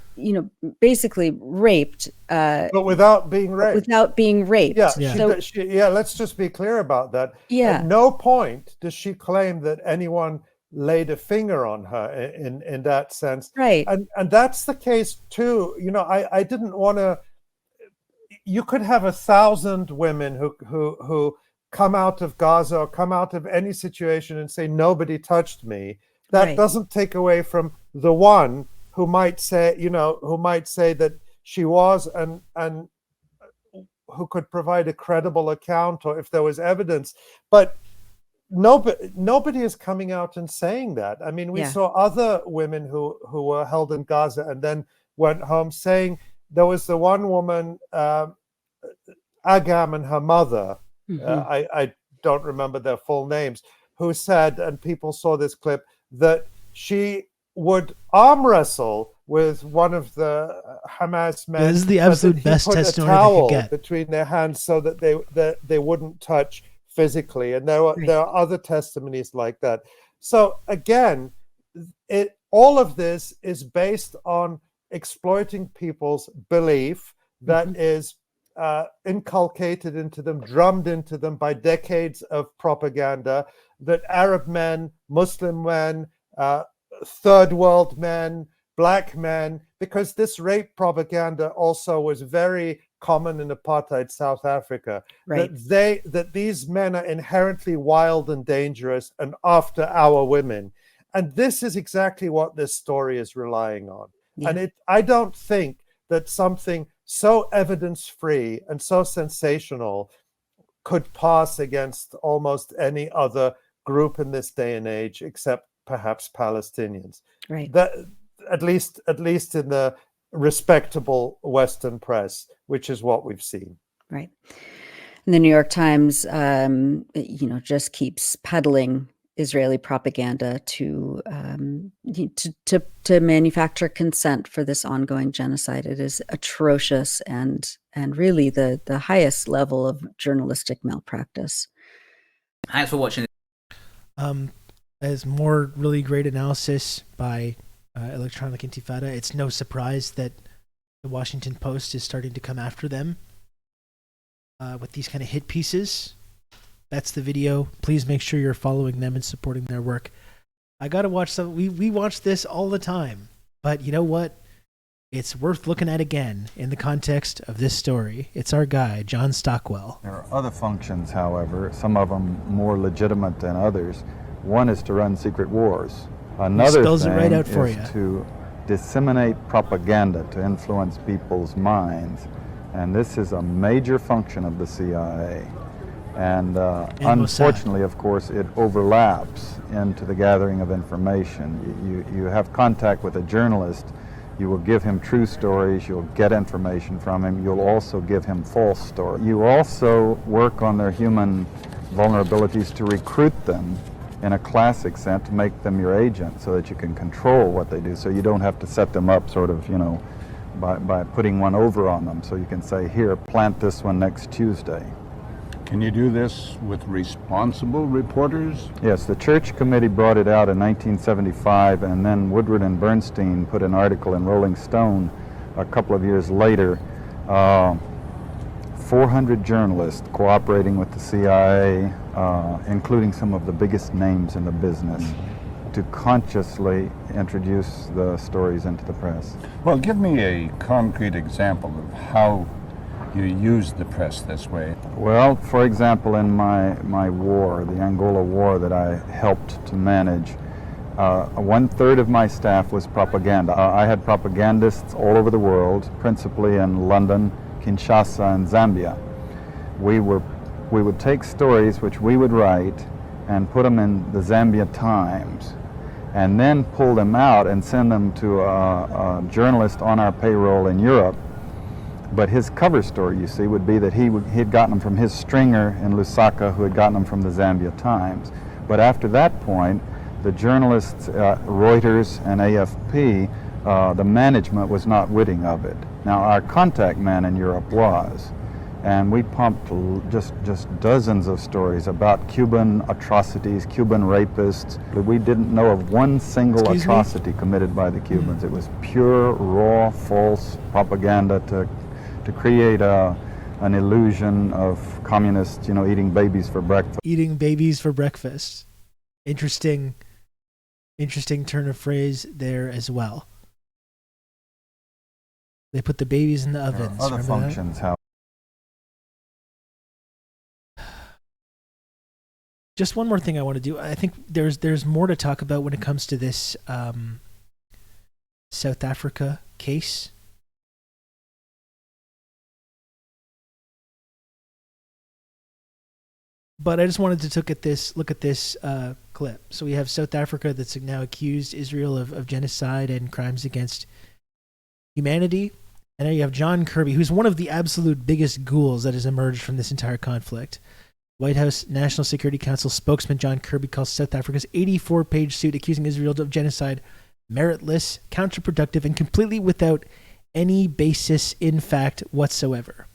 G: basically raped,
H: but without being raped.
G: Yeah,
H: let's just be clear about that.
G: Yeah,
H: at no point does she claim that anyone laid a finger on her in that sense,
G: right?
H: And that's the case too. I didn't want to. You could have 1,000 women who come out of Gaza or come out of any situation and say nobody touched me. That doesn't take away from the one who might say, that she was and who could provide a credible account or if there was evidence, but. Nobody is coming out and saying that. I mean, we saw other women who were held in Gaza and then went home saying there was the one woman, Agam and her mother, I don't remember their full names, who said, and people saw this clip, that she would arm wrestle with one of the Hamas men.
B: This is the absolute best testimony
H: they
B: could get.
H: Between their hands so that they wouldn't touch physically, and there are other testimonies like that. So again, all of this is based on exploiting people's belief that is inculcated into them, drummed into them by decades of propaganda, that Arab men, Muslim men, third world men, black men, because this rape propaganda also was very common in apartheid South Africa, that these men are inherently wild and dangerous and after our women. And this is exactly what this story is relying on. Yeah. And I don't think that something so evidence-free and so sensational could pass against almost any other group in this day and age, except perhaps Palestinians.
G: Right.
H: That, at least in the respectable Western press, which is what we've seen.
G: Right. And the New York Times, just keeps peddling Israeli propaganda to manufacture consent for this ongoing genocide. It is atrocious and really the highest level of journalistic malpractice.
O: Thanks for watching.
B: As more really great analysis by Electronic Intifada, it's no surprise that the Washington Post is starting to come after them with these kind of hit pieces. That's the video. Please make sure you're following them and supporting their work. I gotta watch some. We watch this all the time, but you know what? It's worth looking at again in the context of this story. It's our guy, John Stockwell.
P: There are other functions, however, some of them more legitimate than others. One is to run secret wars. Another thing is to disseminate propaganda to influence people's minds. And this is a major function of the CIA. And unfortunately, of course, it overlaps into the gathering of information. You have contact with a journalist, you will give him true stories, you'll get information from him, you'll also give him false stories. You also work on their human vulnerabilities to recruit them in a classic sense, to make them your agent so that you can control what they do, so you don't have to set them up sort of, you know, by putting one over on them. So you can say, here, plant this one next Tuesday.
Q: Can you do this with responsible reporters?
P: Yes, the Church Committee brought it out in 1975, and then Woodward and Bernstein put an article in Rolling Stone a couple of years later. 400 journalists cooperating with the CIA, including some of the biggest names in the business, to consciously introduce the stories into the press.
Q: Well, give me a concrete example of how you use the press this way.
P: Well, for example, in my war, the Angola War that I helped to manage, 1/3 of my staff was propaganda. I had propagandists all over the world, principally in London, Kinshasa, and Zambia. We would take stories which we would write and put them in the Zambia Times, and then pull them out and send them to a journalist on our payroll in Europe. But his cover story, you see, would be that he had gotten them from his stringer in Lusaka, who had gotten them from the Zambia Times. But after that point, the journalists, Reuters and AFP, the management was not witting of it. Now, our contact man in Europe was, and we pumped just dozens of stories about Cuban atrocities, Cuban rapists. We didn't know of one single atrocity committed by the Cubans. It was pure, raw, false propaganda to create an illusion of communists, you know, eating babies for breakfast.
B: Eating babies for breakfast. Interesting turn of phrase there as well. They put the babies in the ovens.
P: Other functions, how?
B: Just one more thing I want to do. I think there's more to talk about when it comes to this South Africa case. But I just wanted to look at this clip. So we have South Africa that's now accused Israel of genocide and crimes against humanity. And now you have John Kirby, who's one of the absolute biggest ghouls that has emerged from this entire conflict. White House National Security Council spokesman John Kirby calls South Africa's 84-page suit accusing Israel of genocide meritless, counterproductive, and completely without any basis in fact whatsoever.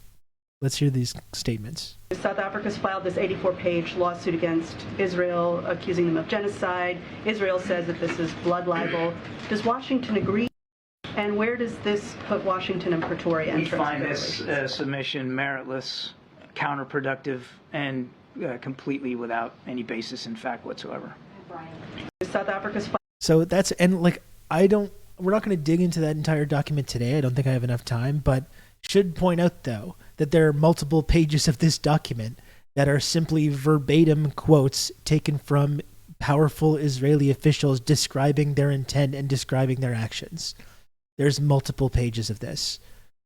B: Let's hear these statements.
R: South Africa's filed this 84-page lawsuit against Israel, accusing them of genocide. Israel says that this is blood libel. Does Washington agree? And where does this put Washington and Pretoria in terms of
S: find this submission meritless, counterproductive, and completely without any basis in fact whatsoever.
R: South Africa's
B: so that's, and like, we're not going to dig into that entire document today. I don't think I have enough time, but should point out though that there are multiple pages of this document that are simply verbatim quotes taken from powerful Israeli officials describing their intent and describing their actions. There's multiple pages of this.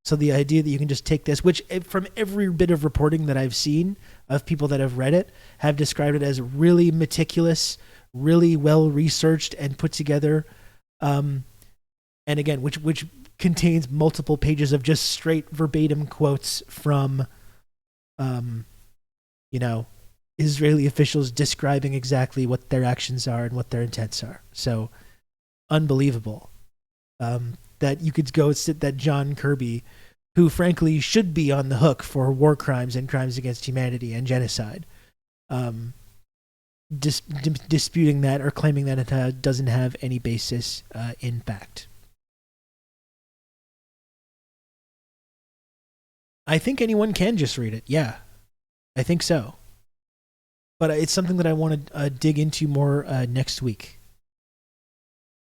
B: So the idea that you can just take this, which from every bit of reporting that I've seen of people that have read it, have described it as really meticulous, really well researched and put together, and again, which contains multiple pages of just straight verbatim quotes from, Israeli officials describing exactly what their actions are and what their intents are. So unbelievable that you could go sit that John Kirby, who frankly should be on the hook for war crimes and crimes against humanity and genocide, disputing that or claiming that it doesn't have any basis in fact. I think anyone can just read it. Yeah, I think so. But it's something that I want to dig into more next week.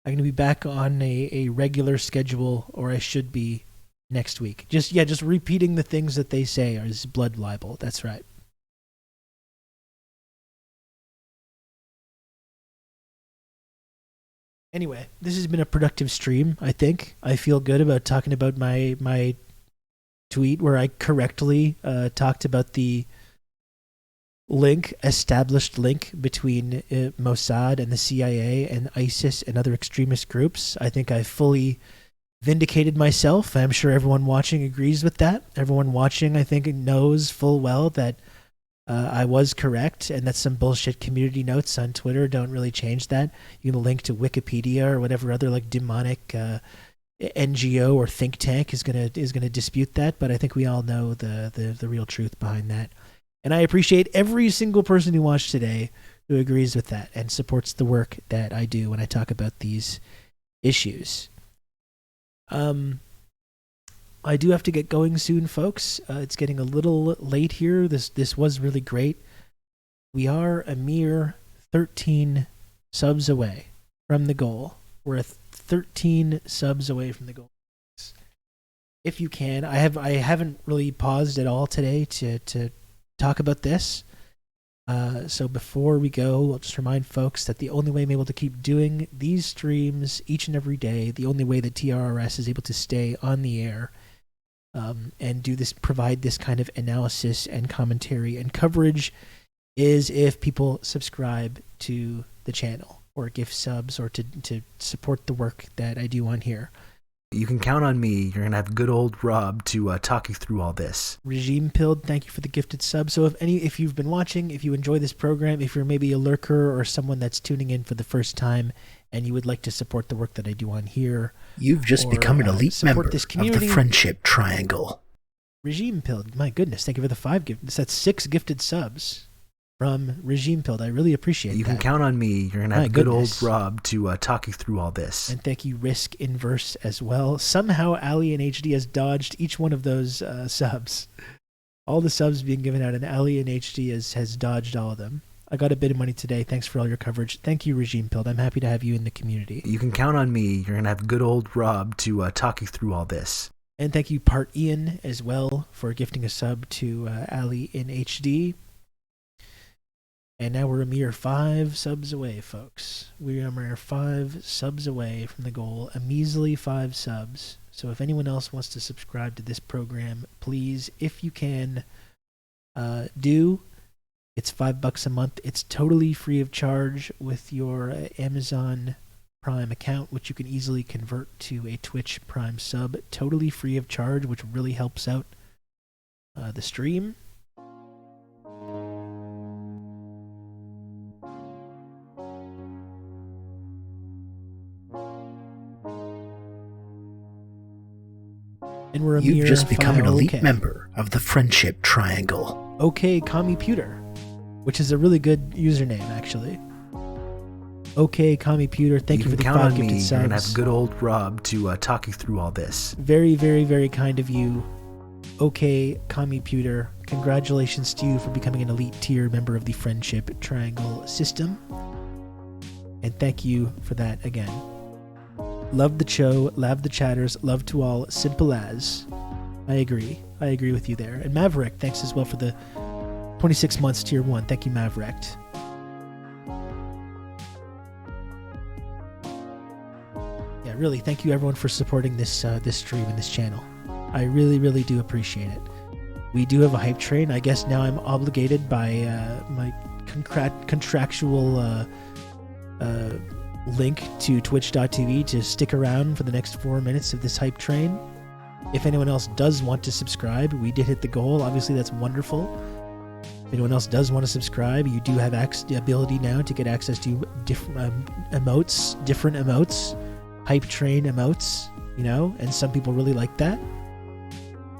B: I'm going to be back on a regular schedule, or I should be next week. Just repeating the things that they say is blood libel. That's right. Anyway, this has been a productive stream, I think. I feel good about talking about my tweet where I correctly talked about the established link between Mossad and the CIA and ISIS and other extremist groups. I think I fully vindicated myself. I'm sure everyone watching agrees with that. Everyone watching, I think, knows full well that I was correct, and that some bullshit community notes on Twitter don't really change that. You can link to Wikipedia or whatever other like demonic NGO or think tank is gonna dispute that. But I think we all know the real truth behind that. And I appreciate every single person who watched today who agrees with that and supports the work that I do when I talk about these issues. I do have to get going soon, folks. It's getting a little late here. This was really great. We are a mere 13 subs away from the goal. We're 13 subs away from the goal. If you can, I haven't really paused at all today to talk about this. So before we go, I'll just remind folks that the only way I'm able to keep doing these streams each and every day, the only way that TRRS is able to stay on the air and provide this kind of analysis and commentary and coverage, is if people subscribe to the channel or give subs or to support the work that I do on here.
C: You can count on me. You're going to have good old Rob to talk you through all this.
B: Regime Pilled, thank you for the gifted sub. So if you've been watching, if you enjoy this program, if you're maybe a lurker or someone that's tuning in for the first time and you would like to support the work that I do on here,
C: you've just become an elite member of the Friendship Triangle.
B: Regime Pilled, my goodness, thank you for the 5 gifts. That's 6 gifted subs from Regime Pilled. I really appreciate that.
C: You can count on me. You're going to have good old Rob to talk you through all this.
B: And thank you, Risk Inverse, as well. Somehow, Ali in HD has dodged each one of those subs. All the subs being given out, and Ali in HD has dodged all of them. I got a bit of money today. Thanks for all your coverage. Thank you, Regime Pilled. I'm happy to have you in the community.
C: You can count on me. You're going to have good old Rob to talk you through all this.
B: And thank you, Part Ian, as well, for gifting a sub to Ali in HD. And now we're a mere 5 subs away, folks. We are a mere 5 subs away from the goal. A measly 5 subs. So if anyone else wants to subscribe to this program, please, if you can, do. It's $5 a month. It's totally free of charge with your Amazon Prime account, which you can easily convert to a Twitch Prime sub. Totally free of charge, which really helps out the stream. And we're a
C: You've
B: mere
C: just become an elite
B: okay.
C: member of the Friendship Triangle.
B: Okay, Computer, which is a really good username, actually. Okay, Computer, thank you for the 5 gifted subs.
C: You're going to have good old Rob to talk you through all this.
B: Very, very, very kind of you. Okay, Computer, congratulations to you for becoming an elite tier member of the Friendship Triangle system. And thank you for that again. Love the show, love the chatters, love to all, simple as. I agree with you there. And Maverick, thanks as well for the 26 months tier 1. Thank you, Maverick. Yeah, really, thank you everyone for supporting this this stream and this channel. I really, really do appreciate it. We do have a hype train. I guess now I'm obligated by my contractual link to twitch.tv to stick around for the next 4 minutes of this hype train. If anyone else does want to subscribe, we did hit the goal. Obviously, that's wonderful. If anyone else does want to subscribe, you do have the ability now to get access to different emotes, hype train emotes, and some people really like that.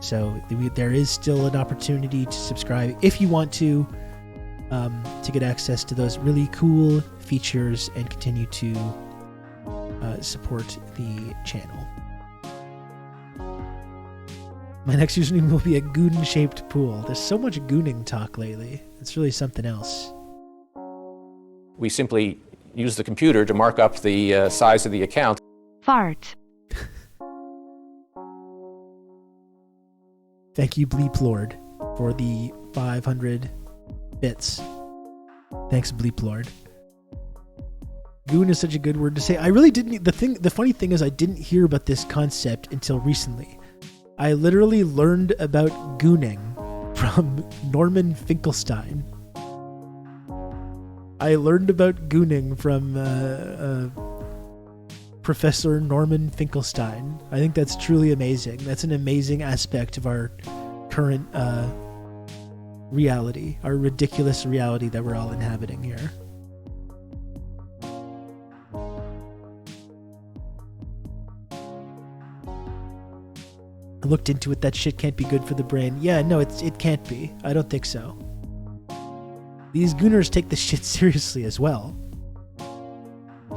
B: So there is still an opportunity to subscribe if you want to get access to those really cool features and continue to support the channel. My next username will be a goon-shaped pool. There's so much gooning talk lately. It's really something else.
T: We simply use the computer to mark up the size of the account.
A: Fart.
B: Thank you, Bleep Lord, for the 500 bits. Thanks, Bleep Lord. Goon is such a good word to say. I really didn't. The funny thing is, I didn't hear about this concept until recently. I literally learned about gooning from Norman Finkelstein. I learned about gooning from Professor Norman Finkelstein. I think that's truly amazing. That's an amazing aspect of our current reality, our ridiculous reality that we're all inhabiting here. I looked into it. That shit can't be good for the brain. Yeah, no, it can't be. I don't think so. These gooners take this shit seriously as well.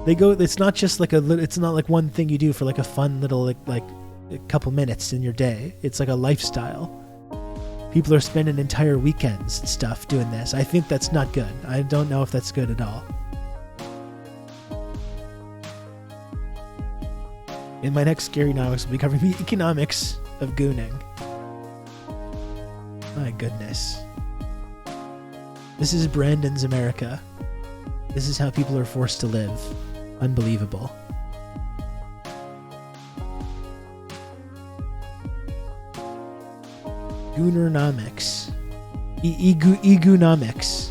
B: They go. It's not just like it's not like one thing you do for like a fun little like a couple minutes in your day. It's like a lifestyle. People are spending entire weekends and stuff doing this. I think that's not good. I don't know if that's good at all. In my next Scarynomics, we'll be covering the economics of gooning. My goodness. This is Brandon's America. This is how people are forced to live. Unbelievable. Goonernomics. Egoonomics.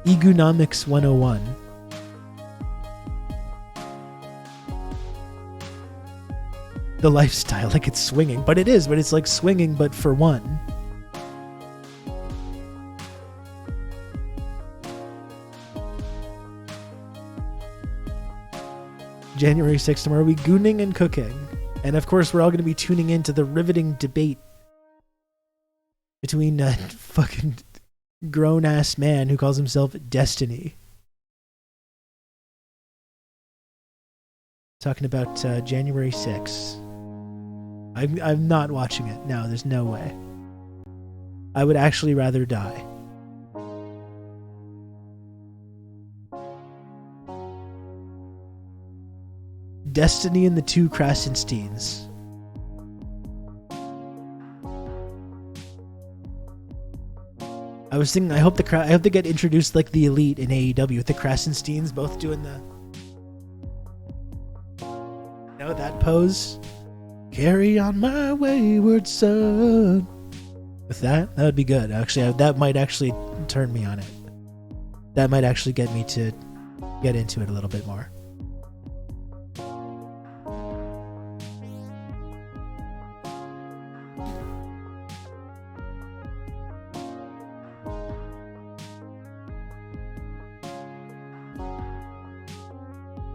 B: Egoonomics 101. The lifestyle, like it's swinging, but it's like swinging, but for one. January 6th, tomorrow we gooning and cooking. And of course, we're all going to be tuning into the riveting debate between a fucking grown-ass man who calls himself Destiny. Talking about January 6th. I'm not watching it. No, there's no way. I would actually rather die. Destiny and the Two Krasensteins. I was thinking, I hope they get introduced like the Elite in AEW with the Krasensteins both doing the that pose. Carry on my wayward son. With that would be good. Actually, that might actually turn me on it. That might actually get me to get into it a little bit more.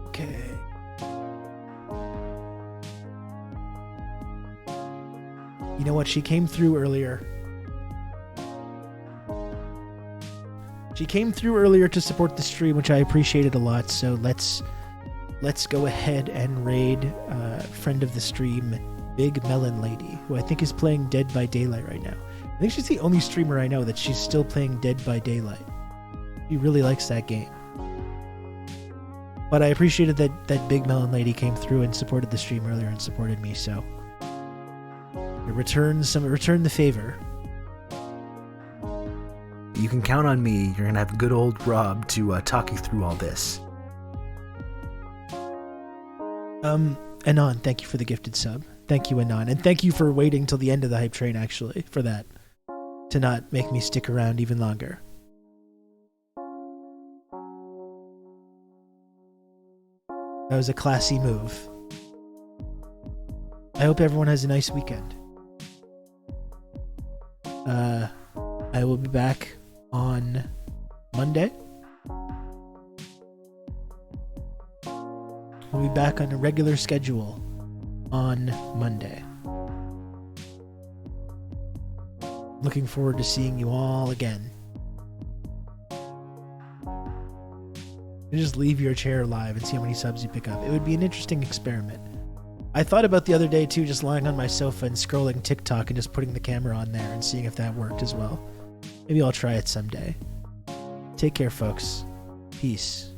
B: Okay. You know what? She came through earlier. She came through earlier to support the stream, which I appreciated a lot. So let's go ahead and raid friend of the stream, Big Melon Lady, who I think is playing Dead by Daylight right now. I think she's the only streamer I know that she's still playing Dead by Daylight. She really likes that game. But I appreciated that Big Melon Lady came through and supported the stream earlier and supported me, so return the favor.
C: You can count on me. You're going to have good old Rob to talk you through all this.
B: Anon, thank you for the gifted sub. Thank you, Anon. And thank you for waiting till the end of the hype train, actually, for that. To not make me stick around even longer. That was a classy move. I hope everyone has a nice weekend. I will be back on Monday. We'll be back on a regular schedule on Monday. Looking forward to seeing you all again. You just leave your chair live and see how many subs you pick up. It would be an interesting experiment. I thought about the other day too, just lying on my sofa and scrolling TikTok and just putting the camera on there and seeing if that worked as well. Maybe I'll try it someday. Take care, folks. Peace.